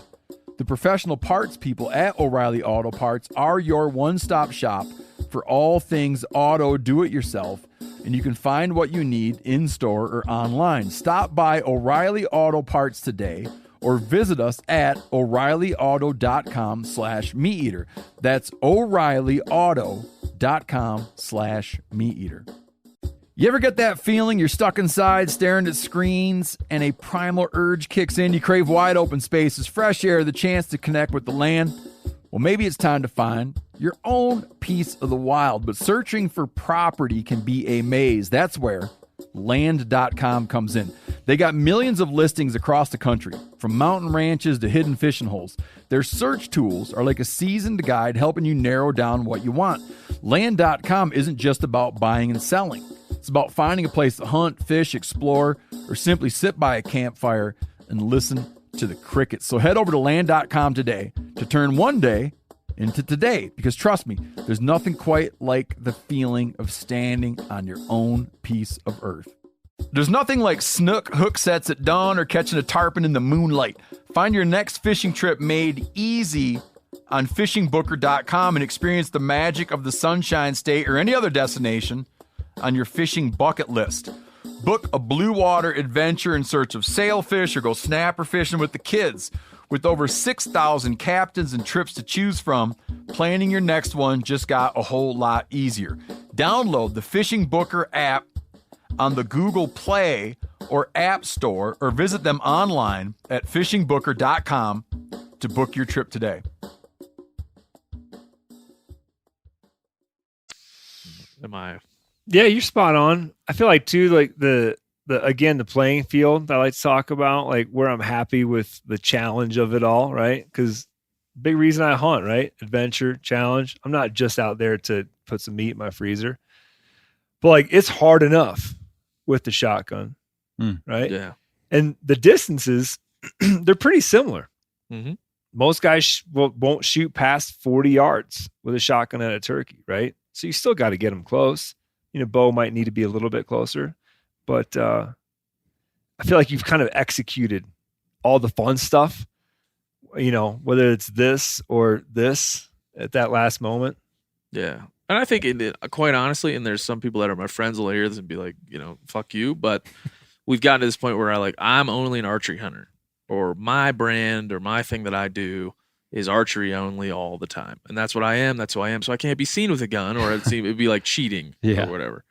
The professional parts people at O'Reilly Auto Parts are your one-stop shop for all things auto do-it-yourself, and you can find what you need in-store or online. Stop by O'Reilly Auto Parts today or visit us at O'ReillyAuto.com/MeatEater. That's O'ReillyAuto.com/MeatEater. You ever get that feeling you're stuck inside staring at screens and a primal urge kicks in? You crave wide open spaces, fresh air, the chance to connect with the land. Well, maybe it's time to find your own piece of the wild, but searching for property can be a maze. That's where Land.com comes in. They got millions of listings across the country, from mountain ranches to hidden fishing holes. Their search tools are like a seasoned guide helping you narrow down what you want. Land.com isn't just about buying and selling. It's about finding a place to hunt, fish, explore, or simply sit by a campfire and listen to the crickets. So head over to Land.com today to turn one day into today, because trust me, there's nothing quite like the feeling of standing on your own piece of earth. There's nothing like snook hook sets at dawn or catching a tarpon in the moonlight. Find your next fishing trip made easy on fishingbooker.com and experience the magic of the Sunshine State or any other destination on your fishing bucket list. Book a blue water adventure in search of sailfish or go snapper fishing with the kids. With over 6,000 captains and trips to choose from, planning your next one just got a whole lot easier. Download the Fishing Booker app on the Google Play or App Store, or visit them online at fishingbooker.com to book your trip today. Yeah, you're spot on. I feel like too, like the playing field that I like to talk about, like where I'm happy with the challenge of it all, right? Because big reason I hunt, right? Adventure, challenge. I'm not just out there to put some meat in my freezer. But like it's hard enough with the shotgun, right? Yeah. And the distances, they're pretty similar. Mm-hmm. Most guys won't shoot past 40 yards with a shotgun at a turkey, right? So you still got to get them close. Bow might need to be a little bit closer, but I feel like you've kind of executed all the fun stuff, whether it's this or this at that last moment. Yeah. And I think, quite honestly, and there's some people that are my friends will hear this and be like, fuck you. But we've gotten to this point where I'm only an archery hunter, or my brand or my thing that I do is archery only all the time. And that's what I am. That's who I am. So I can't be seen with a gun, or it'd be like cheating or whatever.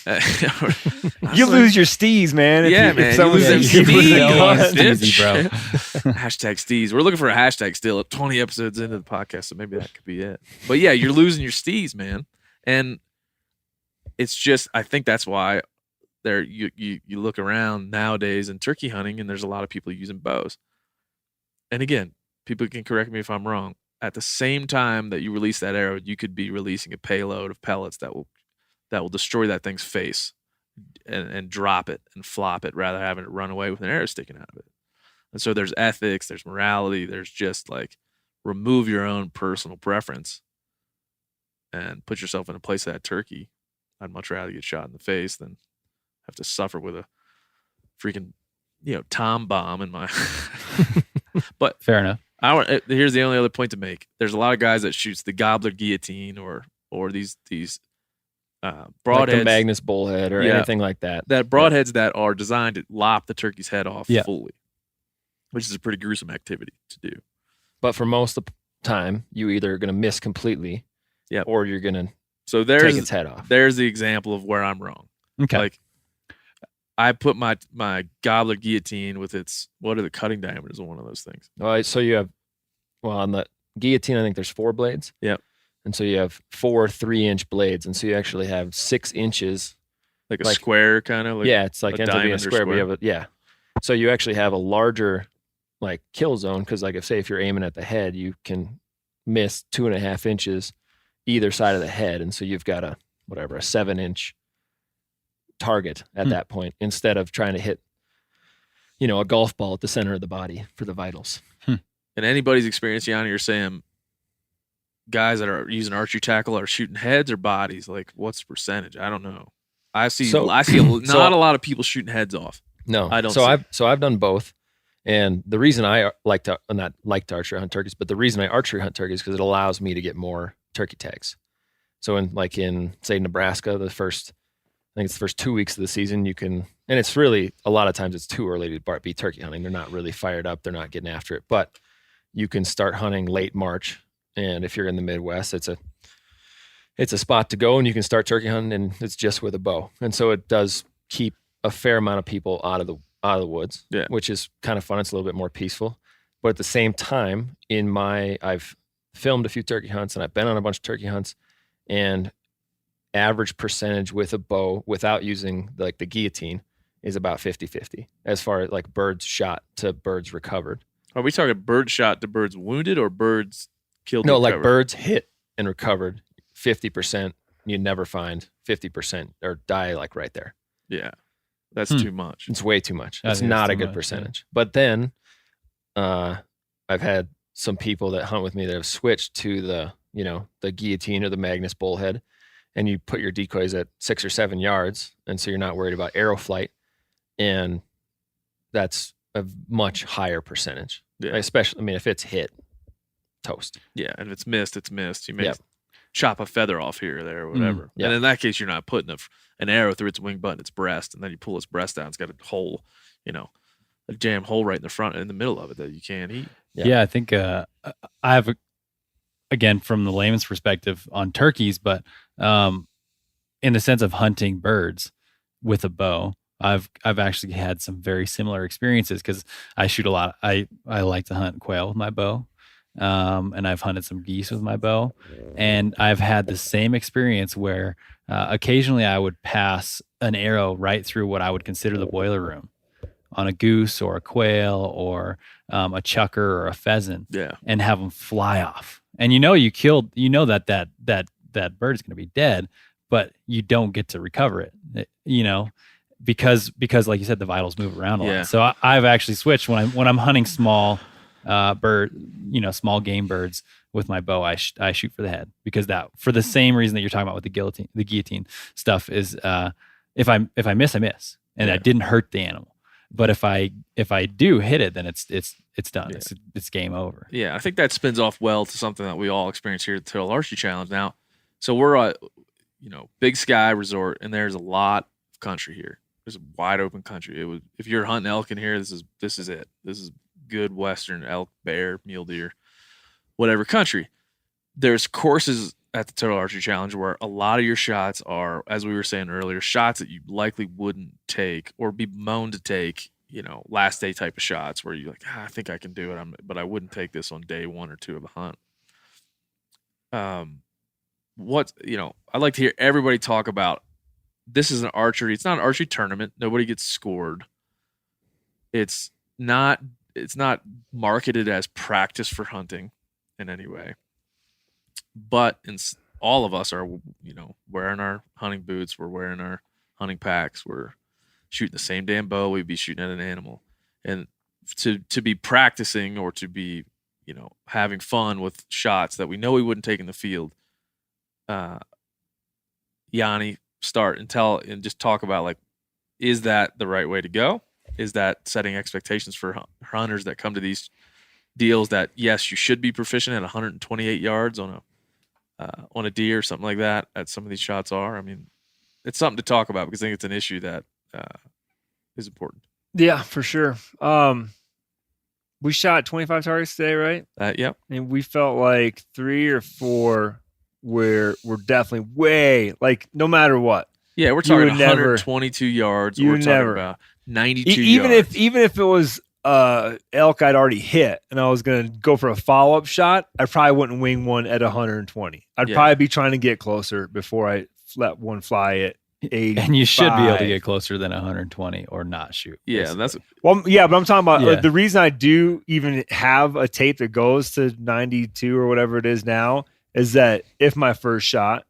You lose your steez, man. If someone you lose them steez, bro. Hashtag steez. We're looking for a hashtag still at 20 episodes into the podcast, so maybe that could be it. But yeah, you're losing your steez, man. And it's just, I think that's why you look around nowadays in turkey hunting, and there's a lot of people using bows. And again, people can correct me if I'm wrong. At the same time that you release that arrow, you could be releasing a payload of pellets that will destroy that thing's face and drop it and flop it, rather than having it run away with an arrow sticking out of it. And so there's ethics, there's morality, there's just like remove your own personal preference and put yourself in a place of that turkey. I'd much rather get shot in the face than have to suffer with a freaking, Tom bomb in my. But fair enough. Here's the only other point to make. There's a lot of guys that shoots the gobbler guillotine or these broadheads, like the Magnus bullhead or anything like that. That broadheads that are designed to lop the turkey's head off fully, which is a pretty gruesome activity to do. But for most of the time, you either are going to miss completely, or you're going to take its head off. There's the example of where I'm wrong. Okay. Like I put my gobbler guillotine with its, what are the cutting diameters of one of those things? All right, so you have, on the guillotine, I think there's 4 blades. Yep. And so you have 4 3-inch blades, and so you actually have 6 inches, like a square kind of. It's like ends up being a square. But you have so you actually have a larger kill zone, because if you're aiming at the head, you can miss 2.5 inches either side of the head, and so you've got a 7-inch target at that point, instead of trying to hit a golf ball at the center of the body for the vitals. In anybody's experience, Yanni, you're saying guys that are using archery tackle are shooting heads or bodies? Like, what's the percentage? I don't know. I see not a lot of people shooting heads off. No, I don't. So I've done both, and the reason I not like to archery hunt turkeys, but the reason I archery hunt turkeys is because it allows me to get more turkey tags. So in say Nebraska, the first 2 weeks of the season, you can, and it's really a lot of times it's too early to be turkey hunting. They're not really fired up. They're not getting after it, but you can start hunting late March. And if you're in the Midwest, it's a spot to go, and you can start turkey hunting, and it's just with a bow. And so it does keep a fair amount of people out of the woods, which is kind of fun. It's a little bit more peaceful. But at the same time, I've filmed a few turkey hunts, and I've been on a bunch of turkey hunts, and average percentage with a bow without using the guillotine is about 50-50 as far as birds shot to birds recovered. Are we talking bird shot to birds wounded or birds killed? No, birds hit and recovered 50%. You never find 50% or die right there. Yeah, that's too much. It's way too much. It's not a good percentage. Yeah. But then I've had some people that hunt with me that have switched to the guillotine or the Magnus bullhead, and you put your decoys at 6 or 7 yards, and so you're not worried about arrow flight, and that's a much higher percentage. Yeah. Especially, if it's hit, toast. Yeah, and if it's missed, it's missed. You may chop a feather off here or there or whatever. And in that case, you're not putting an arrow through its wing butt, its breast, and then you pull its breast down. It's got a hole, a jam hole right in the front, in the middle of it that you can't eat. Yeah, I think I have, again, from the layman's perspective on turkeys, but in the sense of hunting birds with a bow, I've actually had some very similar experiences, because I shoot a lot. I like to hunt quail with my bow, and I've hunted some geese with my bow, and I've had the same experience where occasionally I would pass an arrow right through what I would consider the boiler room on a goose or a quail or a chucker or a pheasant, and have them fly off. And you know that bird is going to be dead, but you don't get to recover it, because like you said, the vitals move around a lot. So I've actually switched when I'm hunting small small game birds with my bow. I shoot for the head, because that, for the same reason that you're talking about with the guillotine stuff, is if I miss, I miss, and I didn't hurt the animal. But if I do hit it, then it's done. Yeah. It's game over. Yeah, I think that spins off well to something that we all experience here at the Total Archery Challenge now. So we're at, Big Sky Resort, and there's a lot of country here. There's a wide open country. If you're hunting elk in here, this is it. This is good Western elk, bear, mule deer, whatever country. There's courses at the Total Archery Challenge where a lot of your shots are, as we were saying earlier, shots that you likely wouldn't take or be known to take, last day type of shots where you're like, I think I can do it, but I wouldn't take this on day 1 or 2 of a hunt. I'd like to hear everybody talk about, this is an archery. It's not an archery tournament. Nobody gets scored. It's not marketed as practice for hunting in any way. But all of us are, wearing our hunting boots. We're wearing our hunting packs. We're shooting the same damn bow we'd be shooting at an animal. And to be practicing, or to be, having fun with shots that we know we wouldn't take in the field. Yanni, start and just talk about, is that the right way to go? Is that setting expectations for hunters that come to these deals that, yes, you should be proficient at 128 yards on a deer or something like that, as some of these shots are? I mean, it's something to talk about, because I think it's an issue that is important. Yeah, for sure. We shot 25 targets today, right? Yep. And we felt like 3 or 4 were definitely way, no matter what. Yeah, we're talking 122 yards. We're talking about 92 yards. Even if it was elk I'd already hit and I was going to go for a follow-up shot, I probably wouldn't wing one at 120. I'd probably be trying to get closer before I let one fly at 80. And you should be able to get closer than 120 or not shoot. Yeah, but I'm talking about the reason I do even have a tape that goes to 92 or whatever it is now is that if my first shot,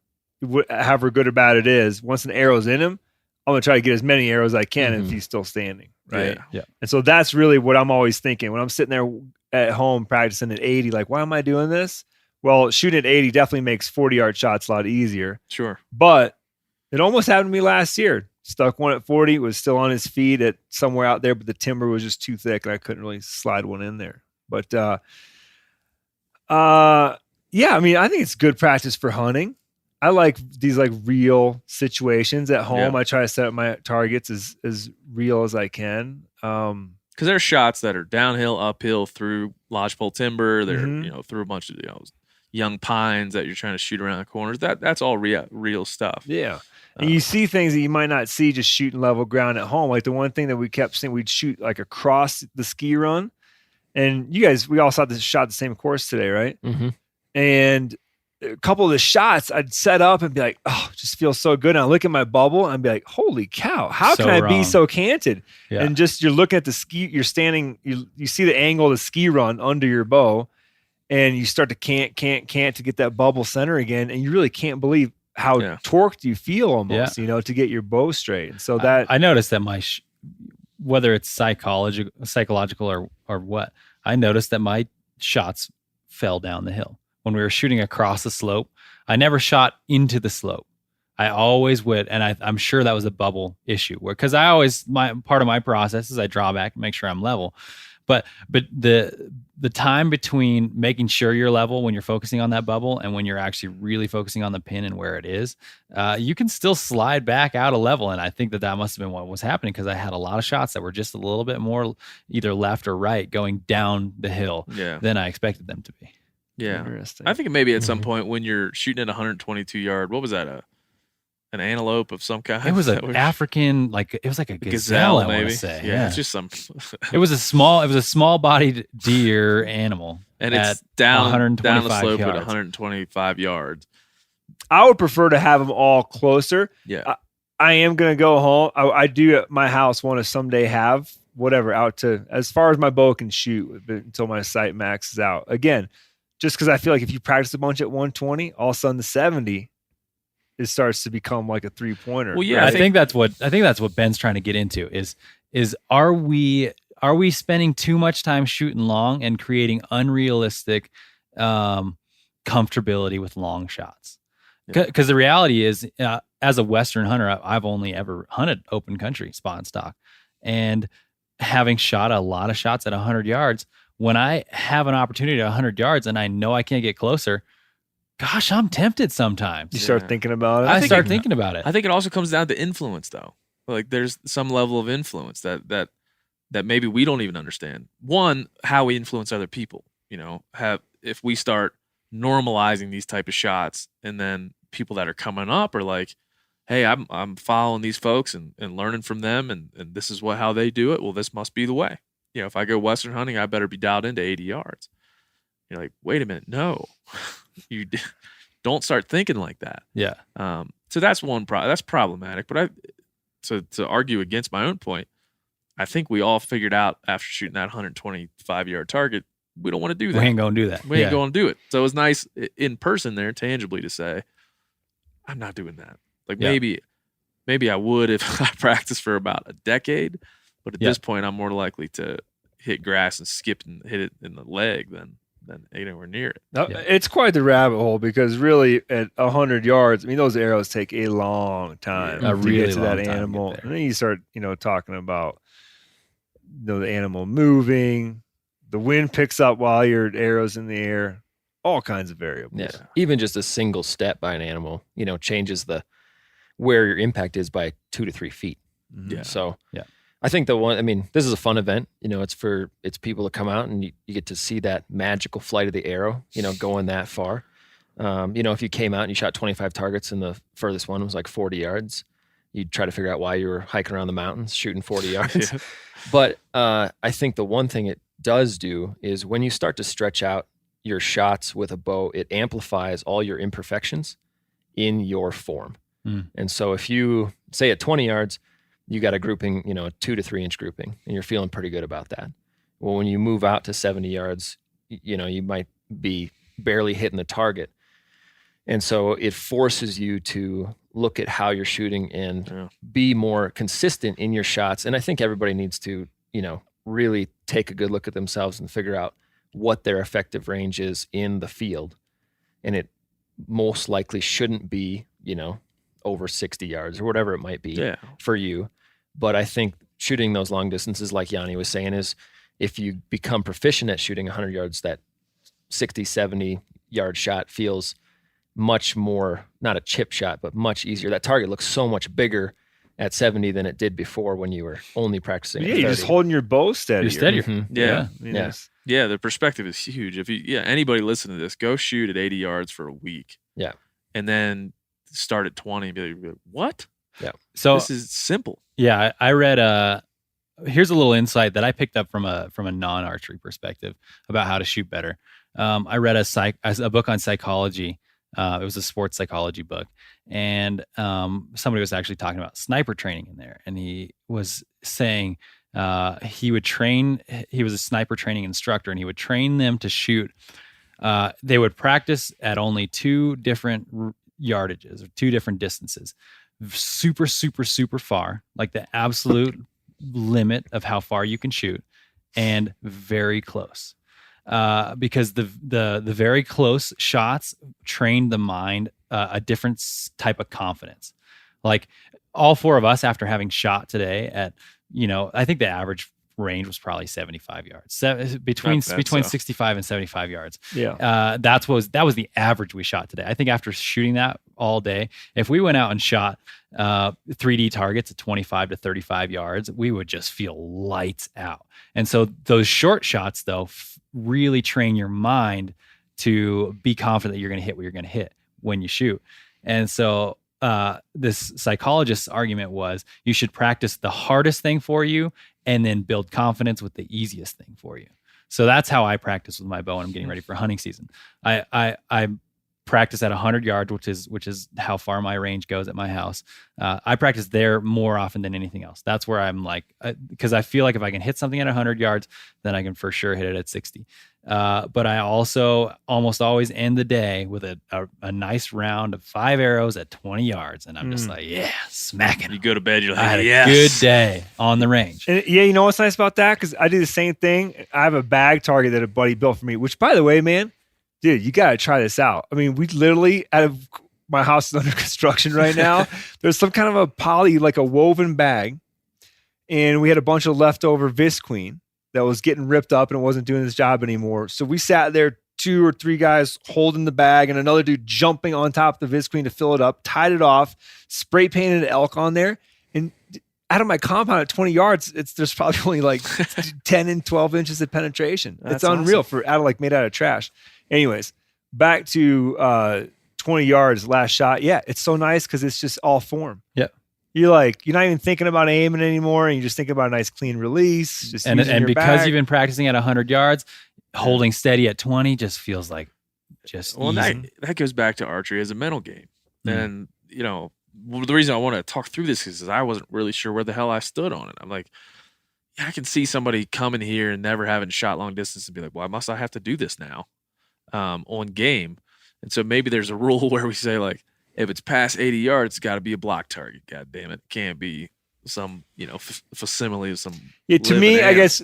however good or bad it is, once an arrow's in him, I'm going to try to get as many arrows as I can if he's still standing, right? Yeah. And so that's really what I'm always thinking when I'm sitting there at home practicing at 80, why am I doing this? Well, shooting at 80 definitely makes 40-yard shots a lot easier. Sure. But it almost happened to me last year. Stuck one at 40, was still on his feet at somewhere out there, but the timber was just too thick and I couldn't really slide one in there. But I mean, I think it's good practice for hunting. I like these real situations at home. Yeah. I try to set up my targets as real as I can. Because there are shots that are downhill, uphill, through lodgepole timber. They're through a bunch of young pines that you're trying to shoot around the corners. That's all real stuff. Yeah, and you see things that you might not see just shooting level ground at home. Like the one thing that we kept seeing, we'd shoot across the ski run, and we all shot the same course today, right? Mm-hmm. And a couple of the shots I'd set up and be like, oh, it just feels so good. And I look at my bubble and I'd be like, holy cow, how can I be so canted? Yeah. And just, you're looking at the ski, you're standing, you see the angle of the ski run under your bow, and you start to can't to get that bubble center again. And you really can't believe how torqued you feel almost, to get your bow straight. And so that I noticed that whether it's psychological or what, I noticed that my shots fell down the hill. When we were shooting across the slope, I never shot into the slope. I always would, and I'm sure that was a bubble issue. Because part of my process is I draw back and make sure I'm level. But the time between making sure you're level when you're focusing on that bubble and when you're actually really focusing on the pin and where it is, you can still slide back out a level. And I think that must have been what was happening, because I had a lot of shots that were just a little bit more either left or right going down the hill than I expected them to be. Yeah, interesting. I think maybe at some point when you're shooting at 122 yard, what was that? An antelope of some kind? It was an African, it was like a gazelle, I want to say. Yeah, it's just some. It was a small bodied deer animal, and it's down the slope yards. at 125 yards. I would prefer to have them all closer. Yeah, I am gonna go home. I do at my house want to someday have whatever out to as far as my bow can shoot until my sight maxes out again. Just because I feel like if you practice a bunch at 120, all of a sudden the 70, it starts to become like a 3-pointer. Well, yeah, I think that's what Ben's trying to get into is are we spending too much time shooting long and creating unrealistic comfortability with long shots? Because the reality is, as a Western hunter, I've only ever hunted open country spot and stock, and having shot a lot of shots at 100 yards, when I have an opportunity at 100 yards and I know I can't get closer, gosh, I'm tempted sometimes. You start thinking about it. I start thinking about it. I think it also comes down to influence, though. Like there's some level of influence that maybe we don't even understand. One, how we influence other people. If we start normalizing these type of shots, and then people that are coming up are like, hey, I'm following these folks and learning from them, and this is how they do it. Well, this must be the way. If I go Western hunting, I better be dialed into 80 yards. You're like, wait a minute, no, you don't start thinking like that. Yeah. So that's that's problematic. But to argue against my own point, I think we all figured out after shooting that 125-yard target, we don't want to do that. We ain't going to do that. We ain't going to do it. So it was nice in person there, tangibly, to say, I'm not doing that. Like maybe I would if I practiced for about a decade, but at this point, I'm more likely to hit grass and skip and hit it in the leg than anywhere near it. It's quite the rabbit hole, because really at 100 yards, I mean, those arrows take a long time to get to that animal. And then you start, talking about the animal moving, the wind picks up while your arrow's in the air, all kinds of variables. Yeah. Even just a single step by an animal, changes where your impact is by 2 to 3 feet. Yeah. So I think this is a fun event. It's people to come out and you get to see that magical flight of the arrow, going that far. If you came out and you shot 25 targets and the furthest one was like 40 yards, you'd try to figure out why you were hiking around the mountains shooting 40 yards. Yeah. But I think the one thing it does do is when you start to stretch out your shots with a bow, it amplifies all your imperfections in your form. And so if you say at 20 yards, you got a grouping, a 2 to 3 inch grouping, and you're feeling pretty good about that. Well, when you move out to 70 yards, you might be barely hitting the target. And so it forces you to look at how you're shooting and be more consistent in your shots. And I think everybody needs to, really take a good look at themselves and figure out what their effective range is in the field. And it most likely shouldn't be, over 60 yards or whatever it might be for you. But I think shooting those long distances, like Yanni was saying, is if you become proficient at shooting 100 yards, that 60, 70 yard shot feels much more, not a chip shot, but much easier. That target looks so much bigger at 70 than it did before when you were only practicing. Yeah, you're just holding your bow steady. You're steadier. Mm-hmm. Yeah. The perspective is huge. If anybody listening to this, go shoot at 80 yards for a week. Yeah. And then start at 20 and be like, what? Yeah. So this is simple. Yeah, I read here's a little insight that I picked up from a non-archery perspective about how to shoot better. I read a book on psychology. It was a sports psychology book, and somebody was actually talking about sniper training in there, and he was saying he was a sniper training instructor, and he would train them to shoot. They would practice at only 2 different yardages or 2 different distances. Super, super, super far, like the absolute limit of how far you can shoot, and very close. Because the very close shots trained the mind a different type of confidence. Like all 4 of us, after having shot today at, I think the average range was probably 75 yards, between 65 and 75 yards. Yeah. That was the average we shot today. I think after shooting that all day, if we went out and shot 3D targets at 25 to 35 yards, we would just feel lights out. And so those short shots, though, really train your mind to be confident that you're going to hit what you're going to hit when you shoot. And so this psychologist's argument was you should practice the hardest thing for you and then build confidence with the easiest thing for you. So that's how I practice with my bow when I'm getting ready for hunting season. I practice at 100 yards, which is how far my range goes at my house. I practice there more often than anything else. That's where I'm like, because I feel like if I can hit something at 100 yards, then I can for sure hit it at 60. But I also almost always end the day with a nice round of 5 arrows at 20 yards. And I'm just like, yeah, smacking. You go to bed, you're like, I had a yes. good day on the range. And yeah, you know what's nice about that? Because I do the same thing. I have a bag target that a buddy built for me, which, by the way, man, dude, you got to try this out. I mean, we literally, my house is under construction right now. There's some kind of a poly, like a woven bag. And we had a bunch of leftover Visqueen that was getting ripped up and it wasn't doing its job anymore. So we sat there, 2 or 3 guys holding the bag and another dude jumping on top of the Visqueen to fill it up, tied it off, spray painted elk on there. And out of my compound at 20 yards, there's probably only like 10 and 12 inches of penetration. It's unreal awesome. made out of trash. Anyways, back to 20 yards, last shot. Yeah, it's so nice because it's just all form. Yeah. You're not even thinking about aiming anymore, and you just think about a nice clean release. Just And your because bag. you've been practicing at 100 yards, holding steady at 20 just feels like Well, easy. that goes back to archery as a mental game. Mm. And, the reason I want to talk through this is I wasn't really sure where the hell I stood on it. I'm like, yeah, I can see somebody coming here and never having shot long distance and be like, why must I have to do this now on game? And so maybe there's a rule where we say, like, if it's past 80 yards, it's got to be a block target. God damn it. Can't be some, facsimile of some. Yeah, to me, I guess,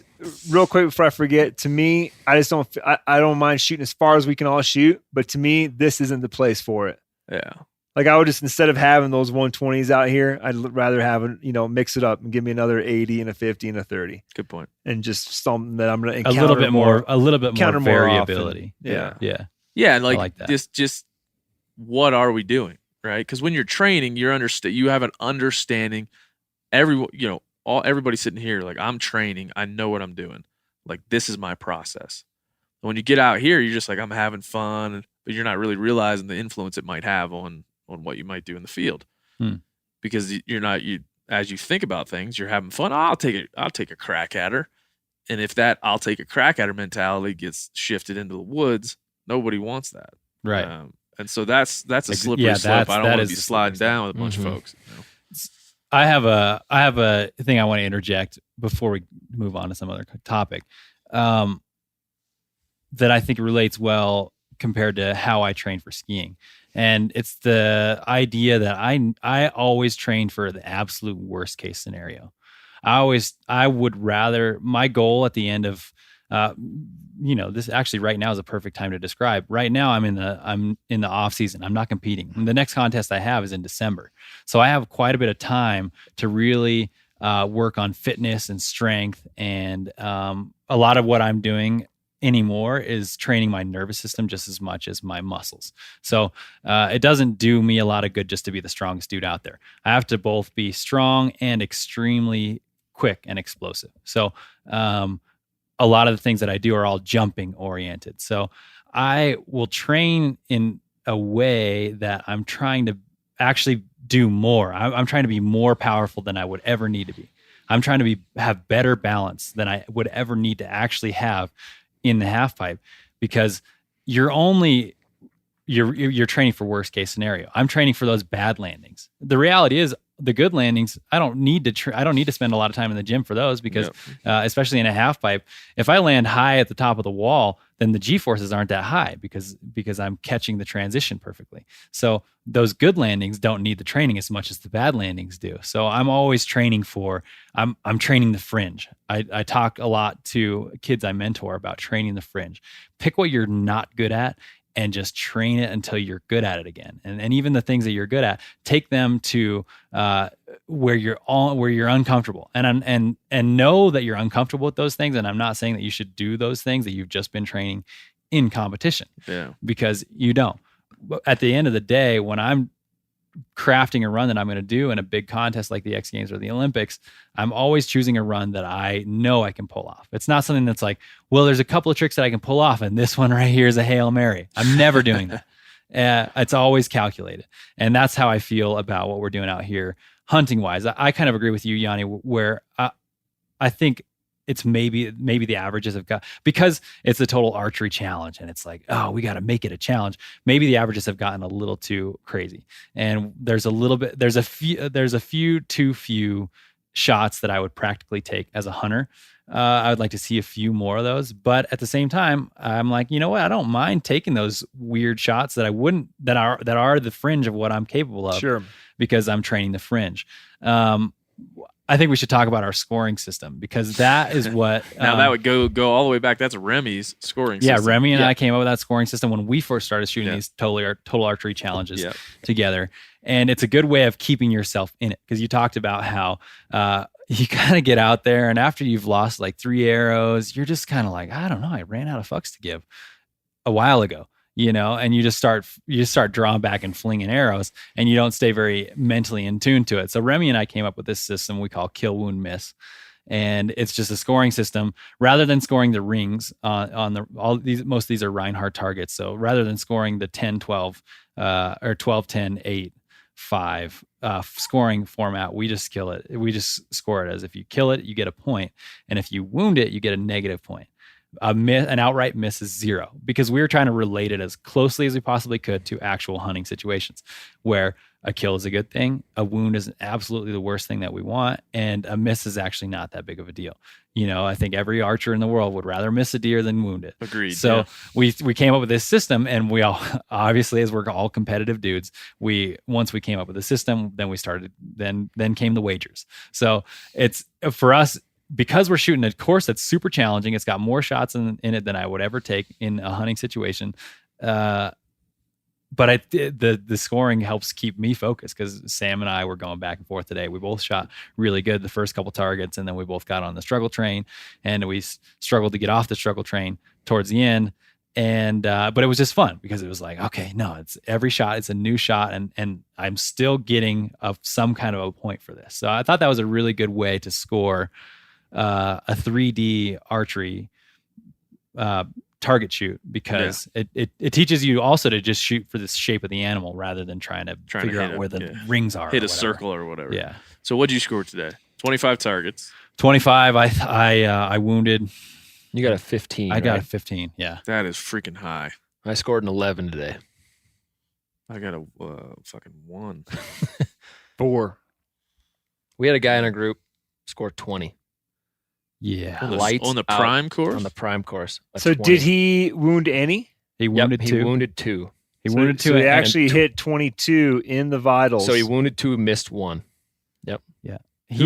real quick before I forget, to me, I just don't, I don't mind shooting as far as we can all shoot, but to me, this isn't the place for it. Yeah. Like I would just, instead of having those 120s out here, I'd rather have, mix it up and give me another 80 and a 50 and a 30. Good point. And just something that I'm going to encounter a little bit more encounter more variability. often. Yeah. Yeah. Yeah. I Like, like that. just what are we doing? Right. Because when you're training, you have an understanding. Everybody sitting here, like, I'm training. I know what I'm doing. Like, this is my process. When you get out here, you're just like, I'm having fun, but you're not really realizing the influence it might have on what you might do in the field. Because as you think about things, you're having fun. I'll take a crack at her. And if that I'll take a crack at her mentality gets shifted into the woods, nobody wants that. Right. And so that's a slippery slope. I don't want to be sliding down with a bunch of folks. I have a thing I want to interject before we move on to some other topic that I think relates well compared to how I train for skiing. And it's the idea that I always train for the absolute worst case scenario. I would rather, my goal at the end of, this actually right now is a perfect time to describe. Right now I'm in the off season. I'm not competing. And the next contest I have is in December. So I have quite a bit of time to really work on fitness and strength. And a lot of what I'm doing anymore is training my nervous system just as much as my muscles. So it doesn't do me a lot of good just to be the strongest dude out there. I have to both be strong and extremely quick and explosive. So a lot of the things that I do are all jumping oriented. So I will train in a way that I'm trying to actually do more. I'm trying to be more powerful than I would ever need to be. I'm trying to have better balance than I would ever need to actually have in the half pipe, because you're training for worst case scenario. I'm training for those bad landings. The reality is, the good landings, I don't need to spend a lot of time in the gym for those, because especially in a half pipe, if I land high at the top of the wall, then the G-forces aren't that high because I'm catching the transition perfectly. So those good landings don't need the training as much as the bad landings do. So I'm always training I'm training the fringe. I talk a lot to kids I mentor about training the fringe. Pick what you're not good at and just train it until you're good at it again. And even the things that you're good at, take them to where you're uncomfortable, and know that you're uncomfortable with those things. And I'm not saying that you should do those things that you've just been training in competition, because you don't. But at the end of the day, when I'm crafting a run that I'm going to do in a big contest like the X Games or the Olympics, I'm always choosing a run that I know I can pull off. It's not something that's like, well, there's a couple of tricks that I can pull off, and this one right here is a Hail Mary. I'm never doing that. It's always calculated. And that's how I feel about what we're doing out here hunting wise. I kind of agree with you, Yanni, where I think it's maybe the averages have got, because it's the Total Archery Challenge and it's like, oh, we got to make it a challenge. Maybe the averages have gotten a little too crazy, and there's a few too few shots that I would practically take as a hunter. I would like to see a few more of those, but at the same time, I'm like, you know what? I don't mind taking those weird shots that are the fringe of what I'm capable of. Sure. Because I'm training the fringe. I think we should talk about our scoring system, because that is what Now that would go all the way back. That's Remy's scoring system. Yeah, Remy and I came up with that scoring system when we first started shooting these total archery challenges together. And it's a good way of keeping yourself in it, because you talked about how you kind of get out there, and after you've lost like 3 arrows, you're just kind of like, I don't know, I ran out of fucks to give a while ago, and you just start drawing back and flinging arrows, and you don't stay very mentally in tune to it. So Remy and I came up with this system we call kill, wound, miss. And it's just a scoring system. Rather than scoring the rings most of these are Reinhardt targets. So rather than scoring the 10-12 or 12-10-8 5 scoring format, we just kill it. We just score it as if you kill it, you get a point, and if you wound it, you get a negative point. An outright miss is 0, because we were trying to relate it as closely as we possibly could to actual hunting situations, where a kill is a good thing, a wound is absolutely the worst thing that we want, and a miss is actually not that big of a deal. I think every archer in the world would rather miss a deer than wound it. Agreed. So we came up with this system, and we all, obviously, as we're all competitive dudes, once we came up with the system, then came the wagers. So it's, for us, because we're shooting a course that's super challenging, it's got more shots in it than I would ever take in a hunting situation. But the scoring helps keep me focused, because Sam and I were going back and forth today. We both shot really good the first couple targets, and then we both got on the struggle train, and we struggled to get off the struggle train towards the end. And but it was just fun, because it was like, okay, no, it's every shot, it's a new shot, and I'm still getting some kind of a point for this. So I thought that was a really good way to score a 3D archery target shoot, because it teaches you also to just shoot for the shape of the animal rather than trying to figure out where the rings are. Hit a circle or whatever. Yeah. So what did you score today? 25 targets. 25. I wounded. You got a 15. I got a 15. Yeah. That is freaking high. I scored an 11 today. I got a fucking 1. 4. We had a guy in our group score 20. Yeah. On the prime course? On the prime course. So 20. did he wound any? He wounded 2. He wounded 2. So he actually hit 22 in the vitals. So he wounded 2, missed 1. Yep. Yeah. He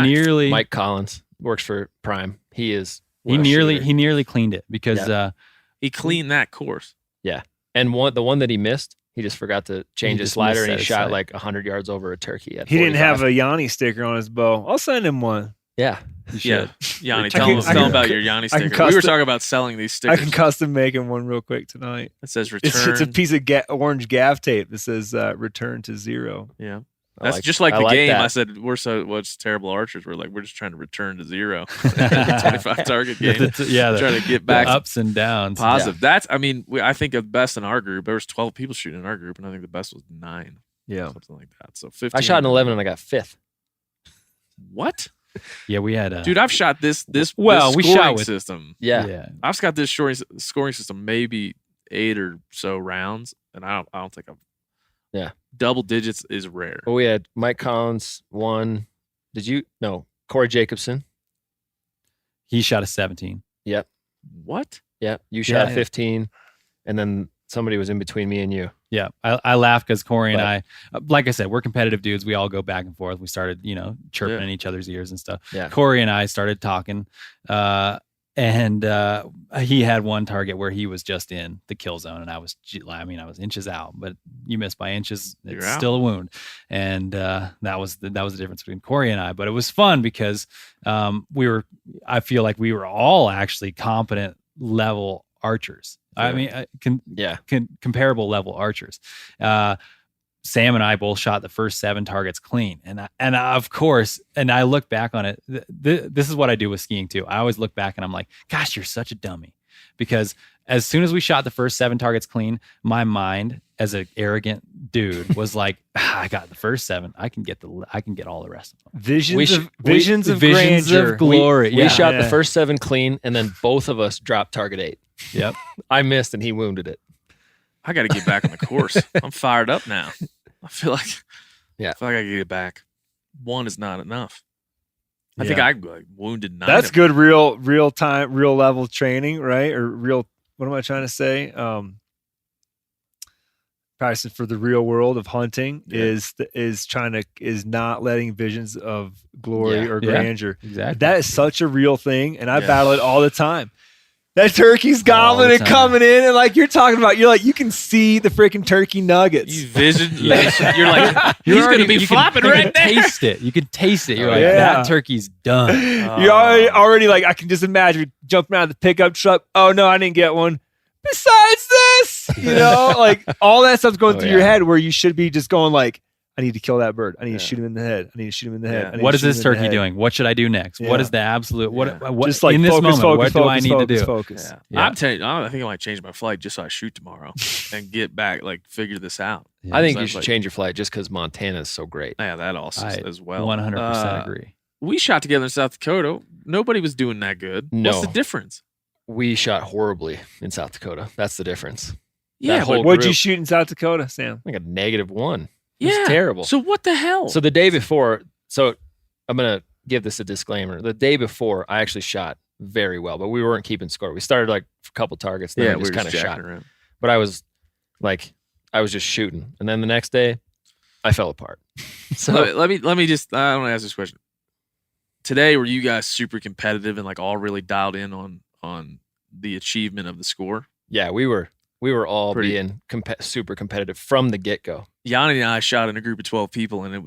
nearly Mike Collins works for Prime. He is. He nearly cleaned it, because he cleaned that course. Yeah. And the one that he missed, he just forgot to change his slider, and he shot sight. like 100 yards over a turkey. He didn't have a Yanni sticker on his bow. I'll send him one. Yeah. Yeah. Yanni, tell him about your Yanni sticker. We were talking about selling these stickers. I can custom make him one real quick tonight. It says return. It's a piece of orange gaff tape that says return to 0. Yeah. That's just like the game. I said, what's terrible archers? We're just trying to return to 0. 25 target game. Trying to get back the ups and downs. Positive. Yeah. I think the best in our group. There was 12 people shooting in our group, and I think the best was 9. Yeah. Something like that. So 15. I shot an 11 and I got 5th. What? Yeah, we had dude. I've shot this scoring system. Yeah. I've got this scoring system maybe 8 or so rounds, and I don't think I've. Yeah. Double digits is rare. Well, we had Mike Collins 1. Corey Jacobson. He shot a 17. Yep. What? Yeah. You shot a 15, and then somebody was in between me and you. Yeah, I laugh because Corey and I, like I said, we're competitive dudes. We all go back and forth. We started, chirping in each other's ears and stuff. Yeah. Corey and I started talking, and he had one target where he was just in the kill zone, and I was inches out, but you missed by inches. It's still a wound, and that was the difference between Corey and I. But it was fun because I feel like we were all actually competent level archers. I mean, comparable level archers. Sam and I both shot the first 7 targets clean, and of course, and I look back on it. This is what I do with skiing too. I always look back and I'm like, "Gosh, you're such a dummy," because as soon as we shot the first 7 targets clean, my mind, as an arrogant dude was like, I got the first 7. I can get all the rest of them. Visions of Visions grandeur. of glory. We shot Yeah. the first 7 clean, and then both of us dropped target 8. Yep. I missed, and he wounded it. I got to get back on the course. I'm fired up now. I feel like I got to get back. 1 is not enough. I think I wounded 9. That's good real time, real level training, right? Or real, what am I trying to say? Practicing for the real world of hunting is not letting visions of glory or grandeur. Exactly. That is such a real thing, and I battle it all the time. That turkey's gobbling and time. coming in, and like you're talking about, you're like, you can see the freaking turkey nuggets. You vision. You're like, he's going to be flopping right there. Taste it. You can taste it. You're like, Yeah. that turkey's done. You're already like, I can just imagine jumping out of the pickup truck. Oh no, I didn't get one. Besides this, like all that stuff's going through your head, where you should be just going like, I need to kill that bird. I need to shoot him in the head. I need to shoot him in the head. I need What to is shoot him this in the turkey head. doing? What should I do next? Yeah. What is the absolute? What Just like in this focus, moment? What do I need to do? Focus. Yeah. I'm telling you, I think I might change my flight just so I shoot tomorrow and get back, like figure this out. I think So you it's should like- change your flight just because Montana is so great. Yeah, that also as well. 100% agree. We shot together in South Dakota. Nobody was doing that good. No. What's the difference? We shot horribly in South Dakota. That's the difference. Yeah, whole but What'd you group. shoot in South Dakota, Sam? I think a -1. It yeah, was terrible. So what the hell? So the day before, so I'm going to give this a disclaimer. The day before, I actually shot very well, but we weren't keeping score. We started like a couple targets, then we just kind of shot. around. But I was just shooting. And then the next day, I fell apart. So let me just I want to ask this question. Today, were you guys super competitive and like all really dialed in on the achievement of the score? Yeah, we were all Pretty- being super competitive from the get-go. Yanni and I shot in a group of 12 people, and it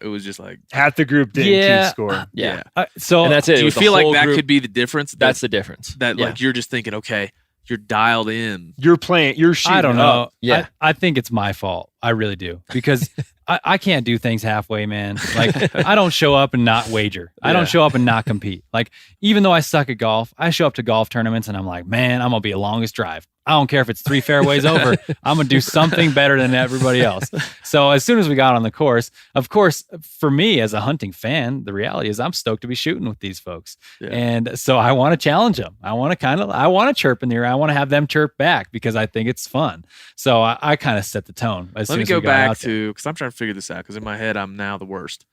was just like, Half the group didn't keep score. Yeah. So And that's it. do It you was the feel like whole that group. could be the difference? That's the difference. That Yeah. like you're just thinking, okay, you're dialed in. You're playing. You're shooting. I don't know. up. Yeah. I think it's my fault. I really do, because I can't do things halfway, man. Like, I don't show up and not wager. I don't show up and not compete. Like, even though I suck at golf, I show up to golf tournaments and I'm like, man, I'm gonna be a longest drive. I don't care if it's 3 fairways over. I'm gonna do something better than everybody else. So as soon as we got on the course, of course, for me as a hunting fan, the reality is I'm stoked to be shooting with these folks. Yeah. And so I want to challenge them. I want to chirp in the ear. I want to have them chirp back because I think it's fun. So I kind of set the tone. Let Let me go back to, because I'm trying to figure this out, because in my head, I'm now the worst.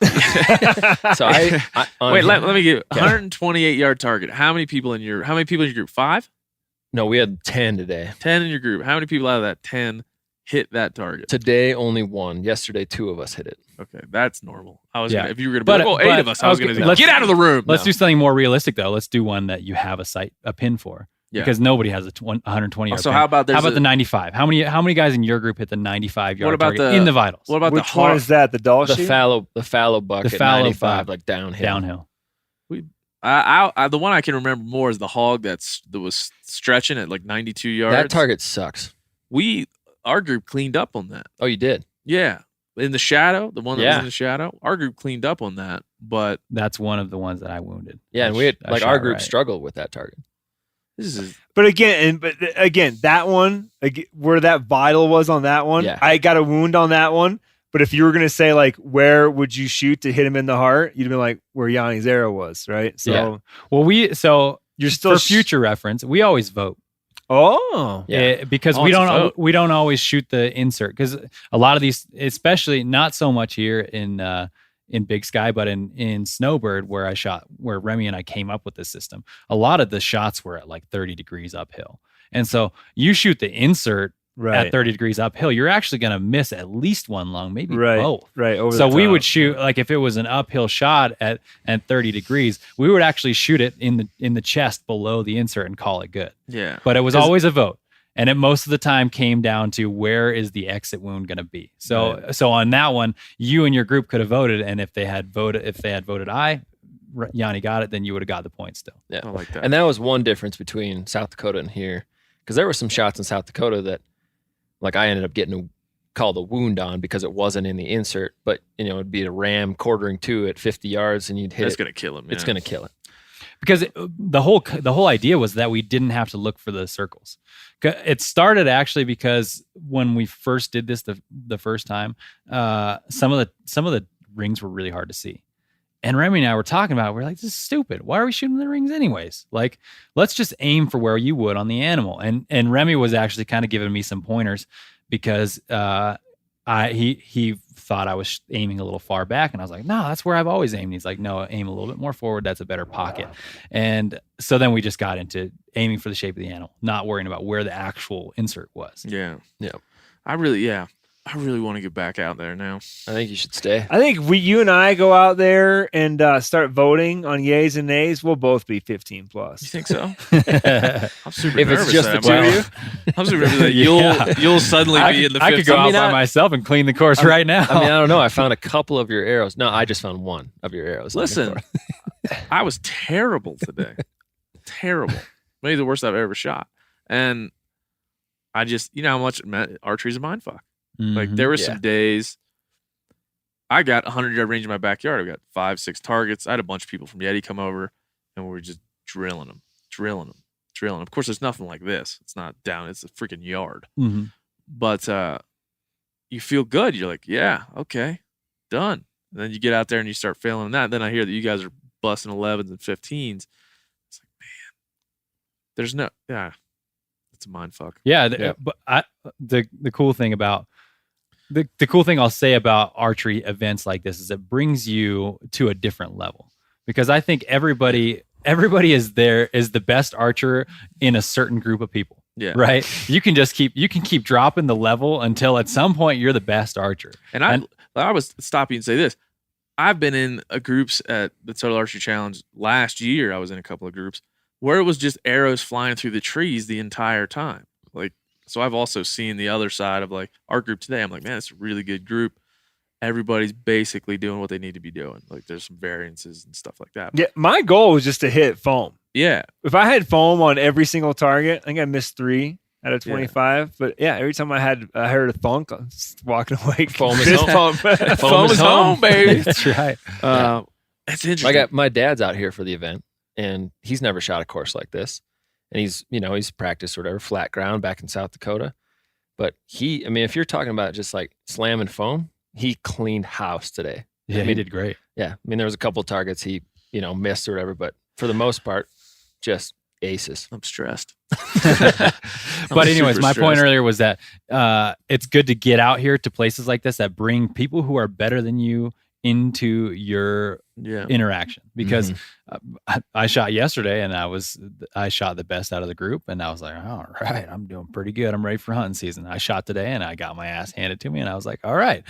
So Wait, let me get 128-yard target. How many people in your group? 5? No, we had 10 today. 10 in your group. How many people out of that 10 hit that target? Today, only 1. Yesterday, 2 of us hit it. Okay, that's normal. I was Yeah. gonna, if you were gonna be But- like, oh, 8 of us, I was okay, gonna say, let's- get out of the room. Let's No. do something more realistic though. Let's do one that you have a pin for. Yeah. Because nobody has a 120 yard So pin. how about how about the the 95? How many guys in your group hit the 95 yard What about target the- in the vitals? What about Which the one hog? is that? The doll The shoot? fallow buck The at fallow 95, buck. like downhill. Downhill. I the one I can remember more is the hog that was stretching at like 92 yards. That target sucks. Our group cleaned up on that. Oh, you did? Yeah, in the shadow, the one that was Yeah. in the shadow. Our group cleaned up on that, but That's one of the ones that I wounded. Yeah, and we had, I like, shot our group right. struggled with that target. this is But again, that one, where that vital was on that one, Yeah. I got a wound on that one. But if you were gonna say like, where would you shoot to hit him in the heart? You'd be like, where Yanni's arrow was, right? So Yeah. Well, you're still for future reference, we always vote. Oh, Yeah. Because Oh, we it's a don't vote. we don't always shoot the insert, because a lot of these, especially not so much here in Big Sky, but in Snowbird, where Remy and I came up with this system, a lot of the shots were at like 30 degrees uphill. And so you shoot the insert right, at 30 degrees uphill, you're actually going to miss at least one lung, maybe right, both. right. Over So the we top. would shoot, like, if it was an uphill shot at 30 degrees, we would actually shoot it in the chest below the insert and call it good. yeah. But it was 'Cause- always a vote. And it most of the time came down to where is the exit wound going to be. So so on that one, you and your group could have voted, and if they had voted aye, Yanni got it, then you would have got the point still. Yeah. I like that. And that was one difference between South Dakota and here. Because there were some shots in South Dakota that, like, I ended up getting called a wound on because it wasn't in the insert. But, it'd be a ram quartering 2 at 50 yards and you'd hit That's it. gonna kill him. It's yeah. going to kill it. because the whole idea was that we didn't have to look for the circles. It started actually because when we first did this the first time, some of the rings were really hard to see. And Remy and I were talking about it. We're like, this is stupid. Why are we shooting the rings anyways? Like, let's just aim for where you would on the animal. And Remy was actually kind of giving me some pointers because he thought I was aiming a little far back. And I was like, no, that's where I've always aimed. He's like, no, aim a little bit more forward. That's a better pocket. And so then we just got into aiming for the shape of the animal, not worrying about where the actual insert was. Yeah. I really want to get back out there now. I think you should stay. I think you and I go out there and start voting on yays and nays. We'll both be 15 plus. You think so? I'm super If nervous. it's just the two of you, I'm super nervous that you'll suddenly be in the 15. I could go out by myself and clean the course right now. I mean, I don't know. I found a couple of your arrows. No, I just found one of your arrows. Listen, I was terrible today. Terrible. Maybe the worst I've ever shot. And I just, how much archery's a mind fuck. Like there were some days I got 100-yard range in my backyard. I got 5-6 targets. I had a bunch of people from Yeti come over and we were just drilling them. Of course, there's nothing like this. It's not down. It's a freaking yard. Mm-hmm. But you feel good. You're like, yeah, okay, done. And then you get out there and you start failing that. And then I hear that you guys are busting 11s and 15s. It's like, man, there's no, it's a mind fuck. Yeah. But the cool thing about the cool thing I'll say about archery events like this is it brings you to a different level, because I think everybody is the best archer in a certain group of people. Yeah. Right. You can keep dropping the level until at some point you're the best archer. And I was stopping and say this. I've been in groups at the Total Archery Challenge last year. I was in a couple of groups where it was just arrows flying through the trees the entire time. Like, so I've also seen the other side of like our group today. I'm like, man, it's a really good group. Everybody's basically doing what they need to be doing. Like there's some variances and stuff like that. Yeah, my goal was just to hit foam. Yeah. If I had foam on every single target, I think I missed 3 out of 25. Yeah. But yeah, every time I heard a thunk, I was walking away. Foam is home. Foam is home, baby. That's right. It's interesting. My dad's out here for the event, and he's never shot a course like this. And he's practiced or whatever, flat ground back in South Dakota. But if you're talking about just like slamming foam, he cleaned house today. Yeah, he did great. Yeah. I mean, there was a couple of targets he, missed or whatever, but for the most part, just aces. I'm stressed. But anyways, my point earlier was that it's good to get out here to places like this that bring people who are better than you into your interaction, because I shot yesterday and I shot the best out of the group, and I was like, all right, I'm doing pretty good. I'm ready for hunting season. I shot today and I got my ass handed to me, and I was like, all right,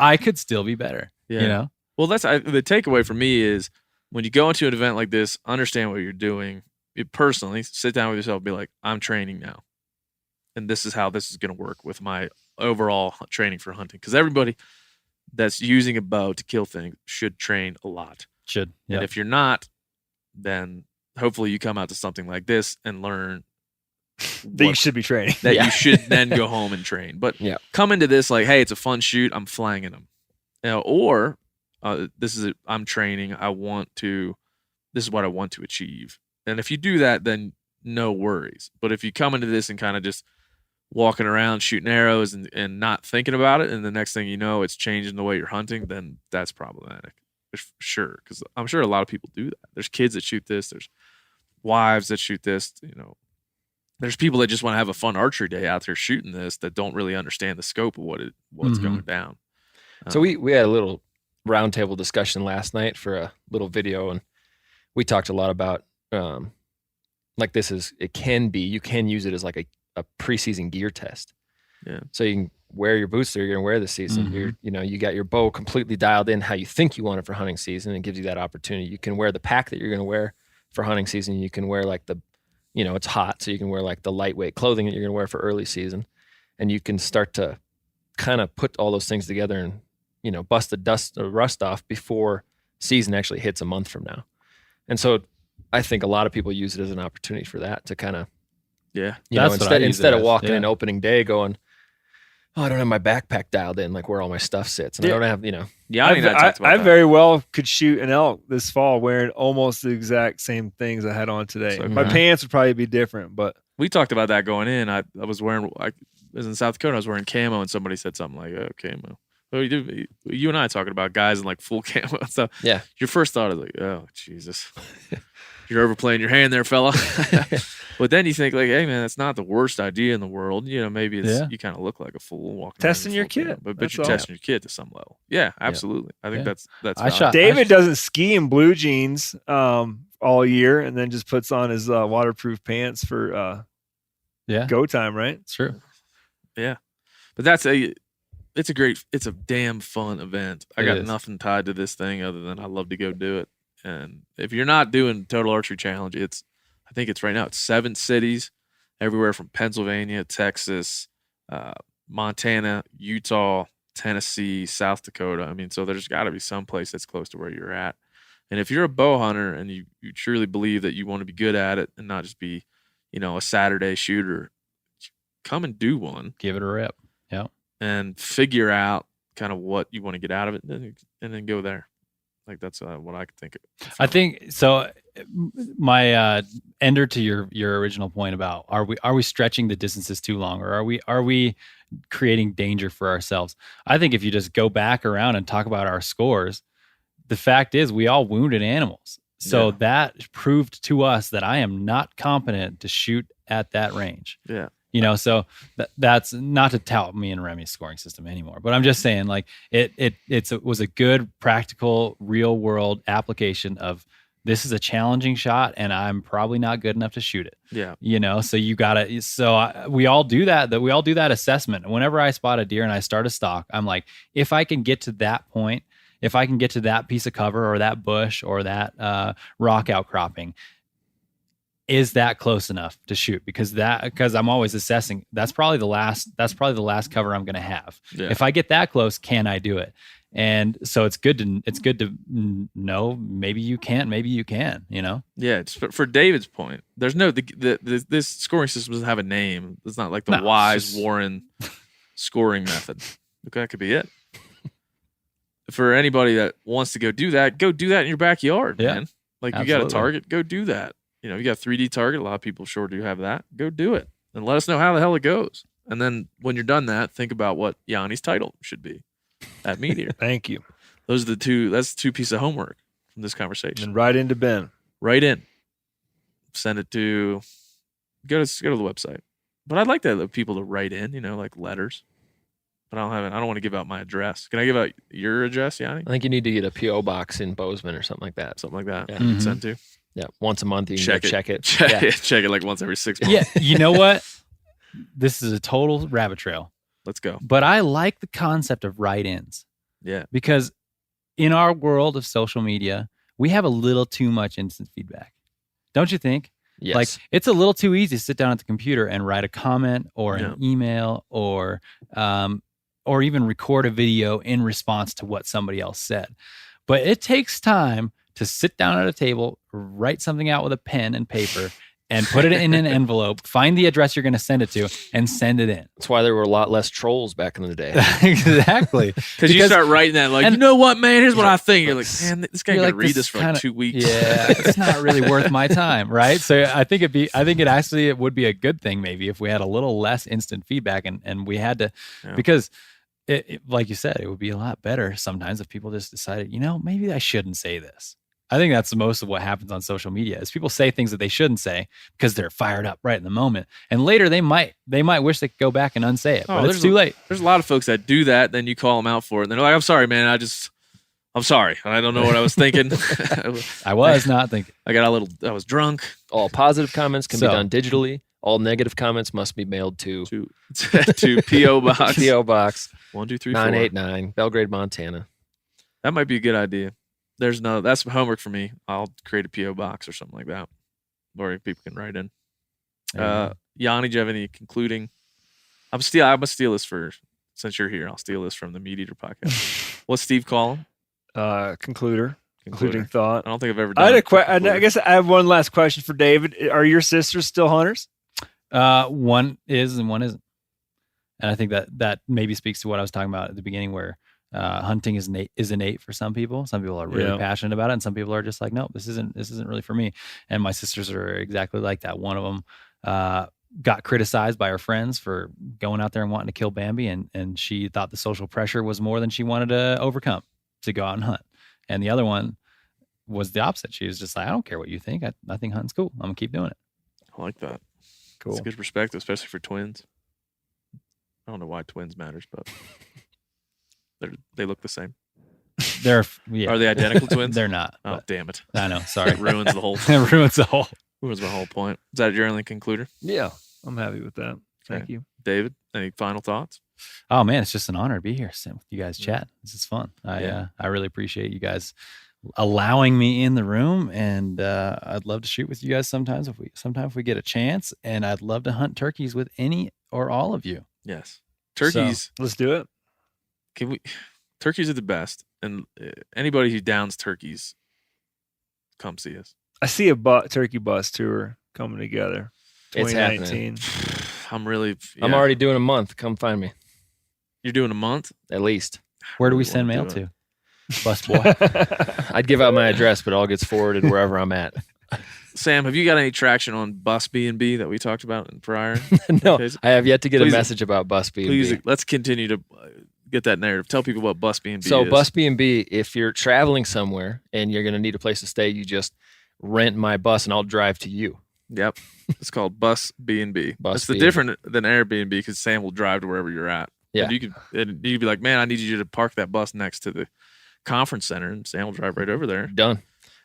I could still be better. Yeah. Well, that's the takeaway for me is when you go into an event like this, understand what you're doing. You personally sit down with yourself and be like, I'm training now. And this is how this is going to work with my overall training for hunting. Because everybody that's using a bow to kill things should train a lot. Yep. And if you're not, then hopefully you come out to something like this and learn that you should be training. That you should then go home and train. But come into this like, hey, it's a fun shoot. I'm flanging them. Or I'm training. This is what I want to achieve. And if you do that, then no worries. But if you come into this and kind of just walking around shooting arrows and not thinking about it, and the next thing you know, it's changing the way you're hunting, then that's problematic. For sure. Because I'm sure a lot of people do that. There's kids that shoot this. There's wives that shoot this. There's people that just want to have a fun archery day out there shooting this that don't really understand the scope of what's going down. So we had a little roundtable discussion last night for a little video, and we talked a lot about like you can use it as like a preseason gear test. Yeah. So you can wear your boots that you're going to wear this season. You got your bow completely dialed in how you think you want it for hunting season. It gives you that opportunity. You can wear the pack that you're going to wear for hunting season. You can wear like it's hot, so you can wear like the lightweight clothing that you're going to wear for early season, and you can start to kind of put all those things together and bust the rust off before season actually hits a month from now. And so I think a lot of people use it as an opportunity for that, to kind of, instead of walking in opening day going, oh, I don't have my backpack dialed in, like where all my stuff sits, and I don't have, Yanni and I talked about I that. very well could shoot an elk this fall wearing almost the exact same things I had on today. So, My pants would probably be different, but We talked about that going in. I was in South Dakota. I was wearing camo, and somebody said something like, "Oh, camo." Well, you and I talking about guys in like full camo and stuff. Yeah. Your first thought is like, "Oh, Jesus, you're overplaying your hand there, fella." But then you think like, "Hey, man, that's not the worst idea in the world." Maybe it's you kind of look like a fool walking around testing your full camo, kit. but That's you're all. testing your kit to some level. Yeah, absolutely. I think that's. David doesn't ski in blue jeans all year, and then just puts on his waterproof pants for go time. Right? It's true. Yeah, but it's a damn fun event. I got nothing tied to this thing other than I love to go do it. And if you're not doing Total Archery Challenge, I think it's right now, it's 7 cities, everywhere from Pennsylvania, Texas, Montana, Utah, Tennessee, South Dakota. I mean, so there's got to be some place that's close to where you're at. And if you're a bow hunter and you truly believe that you want to be good at it and not just be, a Saturday shooter, come and do one. Give it a rip. Yeah. And figure out kind of what you want to get out of it and then go there. Like that's what I could think of. I think so. My ender to your original point about are we stretching the distances too long, or are we creating danger for ourselves? I think if you just go back around and talk about our scores, the fact is we all wounded animals. So that proved to us that I am not competent to shoot at that range. Yeah. So that's not to tout me and Remy's scoring system anymore, but I'm just saying like it was a good, practical, real world application of this is a challenging shot and I'm probably not good enough to shoot it. Yeah. So you gotta, we all do that assessment. Whenever I spot a deer and I start a stalk, I'm like, if I can get to that point, if I can get to that piece of cover or that bush or that rock outcropping, is that close enough to shoot? Because I'm always assessing. That's probably the last cover I'm going to have. Yeah. If I get that close, can I do it? And so it's good to know. Maybe you can't. Maybe you can. Yeah. It's for David's point. There's no this scoring system doesn't have a name. It's not like the Wise Warren scoring method. Okay, that could be it. For anybody that wants to go do that in your backyard, man. Like you got a target, go do that. You got a 3D target. A lot of people sure do have that. Go do it and let us know how the hell it goes. And then when you're done that, think about what Yanni's title should be at Meteor. Thank you. Those are that's the 2 pieces of homework from this conversation. And right into Ben. Right in. Send it to go to the website. But I'd like people to write in, like letters. But I don't want to give out my address. Can I give out your address, Yanni? I think you need to get a P.O. box in Bozeman or something like that. Something like that. Yeah. Mm-hmm. Send to. Yeah, once a month you can check it. Check it like once every 6 months. Yeah, you know what? This is a total rabbit trail. Let's go. But I like the concept of write-ins. Yeah. Because in our world of social media, we have a little too much instant feedback. Don't you think? Yes. Like it's a little too easy to sit down at the computer and write a comment or an email or even record a video in response to what somebody else said. But it takes time to sit down at a table, write something out with a pen and paper, and put it in an envelope, find the address you're going to send it to, and send it in. That's why there were a lot less trolls back in the day. Exactly. Because you start writing that like, you know what, man, here's what I think. You're like, man, this guy going to read this for like 2 weeks. Yeah, it's not really worth my time, right? So I think it would be a good thing maybe if we had a little less instant feedback and we had to, because it, like you said, it would be a lot better sometimes if people just decided, maybe I shouldn't say this. I think that's most of what happens on social media is people say things that they shouldn't say because they're fired up right in the moment. And later they might wish they could go back and unsay it, but it's too late. There's a lot of folks that do that. Then you call them out for it. And they're like, I'm sorry, man. I'm sorry. I don't know what I was thinking. I was not thinking. I was drunk. All positive comments can be done digitally. All negative comments must be mailed to P.O. Box. P.O. Box 1234 989 Belgrade, Montana. That might be a good idea. That's homework for me. I'll create a P.O. box or something like that, or people can write in. Yanni, do you have any concluding? I'm gonna steal this since you're here. I'll steal this from the Meat Eater podcast. What's Steve call him? Concluding thought. I don't think I've ever done I guess I have one last question for David. Are your sisters still hunters? One is and one isn't. And I think that maybe speaks to what I was talking about at the beginning, where hunting is innate for some people. Some people are really passionate about it, and some people are just like, no, this isn't really for me. And my sisters are exactly like that. One of them got criticized by her friends for going out there and wanting to kill Bambi, and she thought the social pressure was more than she wanted to overcome to go out and hunt. And the other one was the opposite. She was just like, I don't care what you think. I think hunting's cool. I'm gonna keep doing it. I like that. Cool. It's a good perspective, especially for twins. I don't know why twins matters, but they look the same. Are they identical twins? They're not. Oh, damn it. I know. Sorry. It ruins the whole It ruins the whole. Ruins my whole point. Is that your only concluder? Yeah, I'm happy with that. Thank you. David, any final thoughts? Oh man, it's just an honor to be here sitting with you guys chatting. This is fun. Yeah. I really appreciate you guys allowing me in the room, and I'd love to shoot with you guys sometimes if we get a chance, and I'd love to hunt turkeys with any or all of you. Yes. Turkeys. Let's do it. Turkeys are the best, and anybody who downs turkeys, come see us. I see a turkey bus tour coming together. It's 2019. I'm already doing a month. Come find me. You're doing a month? At least. Where do we really send wanna mail do to? Bus boy. I'd give out my address, but it all gets forwarded wherever I'm at. Sam, have you got any traction on Bus B&B that we talked about in prior? No, Okay. I have yet to get Please- a message about Bus B&B. Please, let's continue to get that narrative. Tell people what Bus B&B So is. Bus B&B, if you're traveling somewhere and you're going to need a place to stay, you just rent my bus and I'll drive to you. Yep. It's called Bus B&B. Bus It's the B&B. different than Airbnb because Sam will drive to wherever you're at. Yeah. And you'd be like, man, I need you to park that bus next to the conference center, and Sam will drive right over there. Done.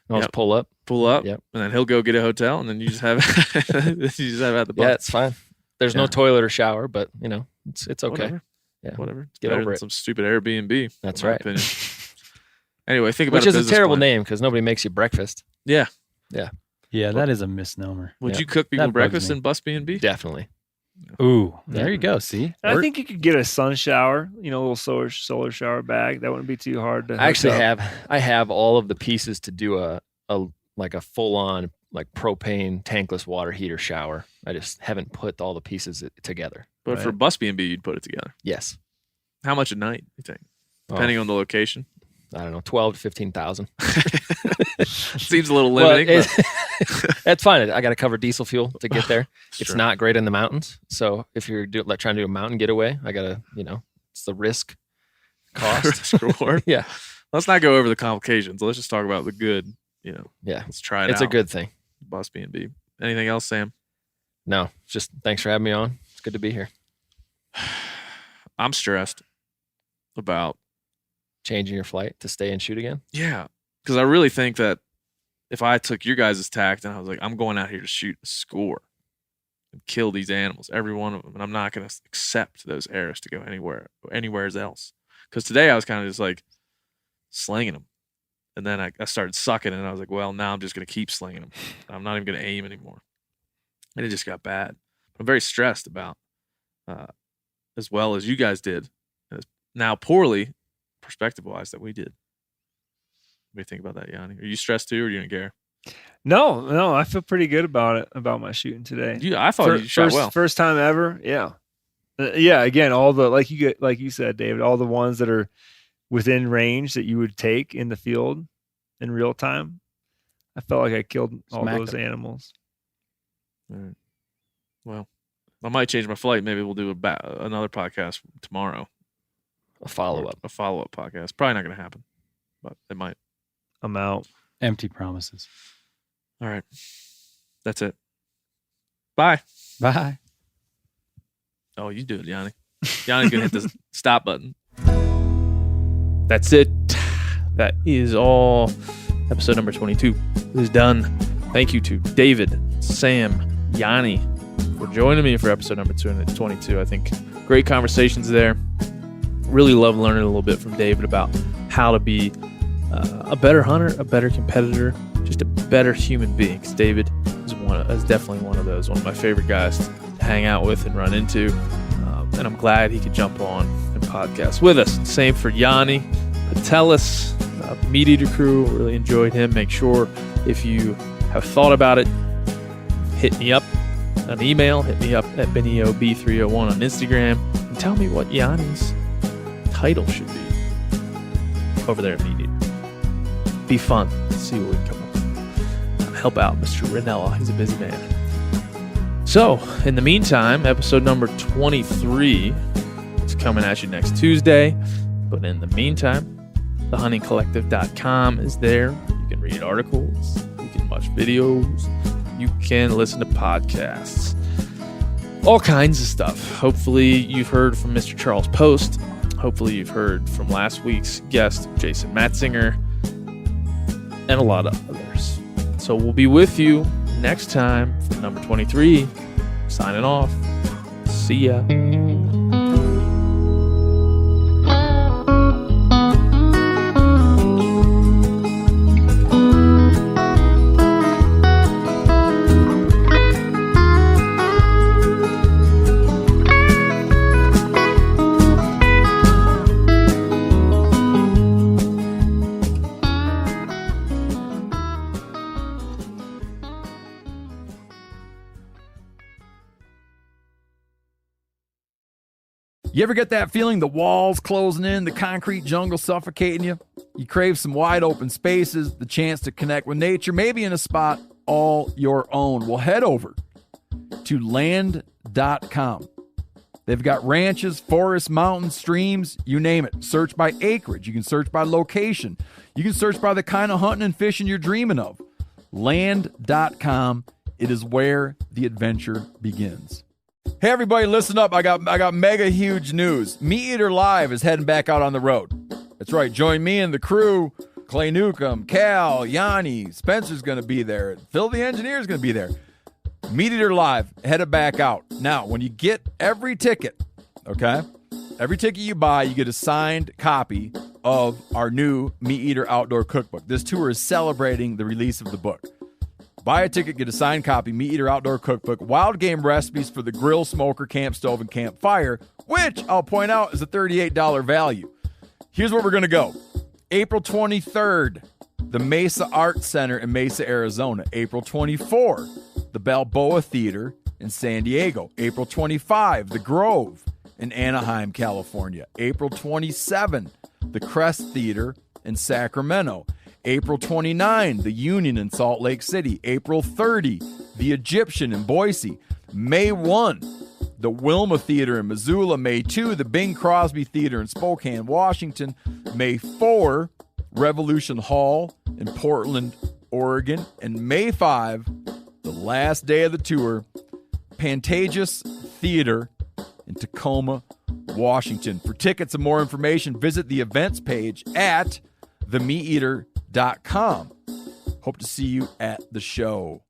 I'll Yep. just pull up. Pull up, Yep. and then he'll go get a hotel, and then you just have at the bus. Yeah, it's fine. There's no Yeah. toilet or shower, but it's okay. Whatever. Yeah. Whatever. It's Get better over than it. some stupid Airbnb. That's in my right. opinion. Anyway, think about Which is a business terrible plan. name because nobody makes you breakfast. Yeah. Yeah, that is a misnomer. Would Yeah. you cook people That bugs breakfast me. in Bus B&B? Definitely. Ooh, there you go. See, I think you could get a sun shower, a little solar shower bag. That wouldn't be too hard to. I actually hook up. have all of the pieces to do a full on propane tankless water heater shower. I just haven't put all the pieces together. But for Right. Bus B&B, you'd put it together. Yes. How much a night, you think? Oh, Depending on the location? I don't know, 12 to 15,000. Seems a little Well, limiting. that's fine. I got to cover diesel fuel to get there. It's Sure. not great in the mountains. So if you're trying to do a mountain getaway, I got to, it's the risk cost. Risk reward. Yeah. Let's not go over the complications. Let's just talk about the good. Yeah. Let's try it It's out. a good thing. Bus B&B. Anything else, Sam? No, just thanks for having me on. It's good to be here. I'm stressed about. Changing your flight to stay and shoot again. Yeah, because I really think that if I took your guys' tact and I was like, I'm going out here to shoot a score and kill these animals, every one of them, and I'm not going to accept those arrows to go anywhere else. Because today I was kind of just like slinging them, and then I started sucking, and I was like, well, now I'm just going to keep slinging them. I'm not even going to aim anymore, and it just got bad. I'm very stressed about, as well as you guys did, now poorly. Perspective-wise, that we did. What do you think about that, Yanni? Are you stressed too, or you don't care? No, I feel pretty good about it, about my shooting today. I thought you shot well. First time ever. Yeah. Yeah. Again, all the, like you said, David, all the ones that are within range that you would take in the field in real time. I felt like I killed all Smacked those them. animals. All right. Well, I might change my flight. Maybe we'll do another podcast tomorrow. A follow-up. A follow-up podcast. Probably not going to happen, but it might. I'm out. empty promises. All right. That's it. Bye. Bye. Oh, you do it, Yanni. Yanni's going to hit the stop button. That's it. That is all. Episode number 22 is done. Thank you to David, Sam, Yanni for joining me for episode number 22. I think great conversations there. Really love learning a little bit from David about how to be a better hunter, a better competitor, just a better human being. 'Cause David is definitely one of those, one of my favorite guys to hang out with and run into. And I'm glad he could jump on and podcast with us. Same for Yanni, Putelis, Meat Eater Crew. Really enjoyed him. Make sure if you have thought about it, hit me up. an email, hit me up at BennyOB301 on Instagram and tell me what Janis' title should be over there at Meat Eater. Be fun. Let's see what we can come up with. Help out Mr. Ranella. He's a busy man. So, in the meantime, episode number 23 is coming at you next Tuesday. But in the meantime, thehuntingcollective.com is there. You can read articles, you can watch videos, you can listen to podcasts, all kinds of stuff. Hopefully you've heard from Mr. Charles Post. Hopefully you've heard from last week's guest, Jason Matzinger, and a lot of others. So we'll be with you next time for number 23. Signing off. See ya. You ever get that feeling the walls closing in, the concrete jungle suffocating you? You crave some wide open spaces, the chance to connect with nature, maybe in a spot all your own. Well, head over to land.com. They've got ranches, forests, mountains, streams, you name it. Search by acreage. You can search by location. You can search by the kind of hunting and fishing you're dreaming of. Land.com. It is where the adventure begins. Hey everybody, listen up. I got mega huge news. Meat Eater Live is heading back out on the road. That's right. Join me and the crew. Clay Newcomb, Cal, Yanni, Spencer's going to be there. Phil the engineer's going to be there. Meat Eater Live headed back out. Now, when you get every ticket, okay? Every ticket you buy, you get a signed copy of our new Meat Eater Outdoor Cookbook. This tour is celebrating the release of the book. Buy a ticket, get a signed copy, Meat Eater Outdoor Cookbook, wild game recipes for the grill, smoker, camp stove, and campfire, which I'll point out is a $38 value. Here's where we're going to go. April 23rd, the Mesa Art Center in Mesa, Arizona. April 24, the Balboa Theater in San Diego. April 25, the Grove in Anaheim, California. April 27, the Crest Theater in Sacramento. April 29, the Union in Salt Lake City. April 30, the Egyptian in Boise. May 1, the Wilma Theater in Missoula. May 2, the Bing Crosby Theater in Spokane, Washington. May 4, Revolution Hall in Portland, Oregon. And May 5, the last day of the tour, Pantages Theater in Tacoma, Washington. For tickets and more information, visit the events page at themeateater.com. Hope to see you at the show.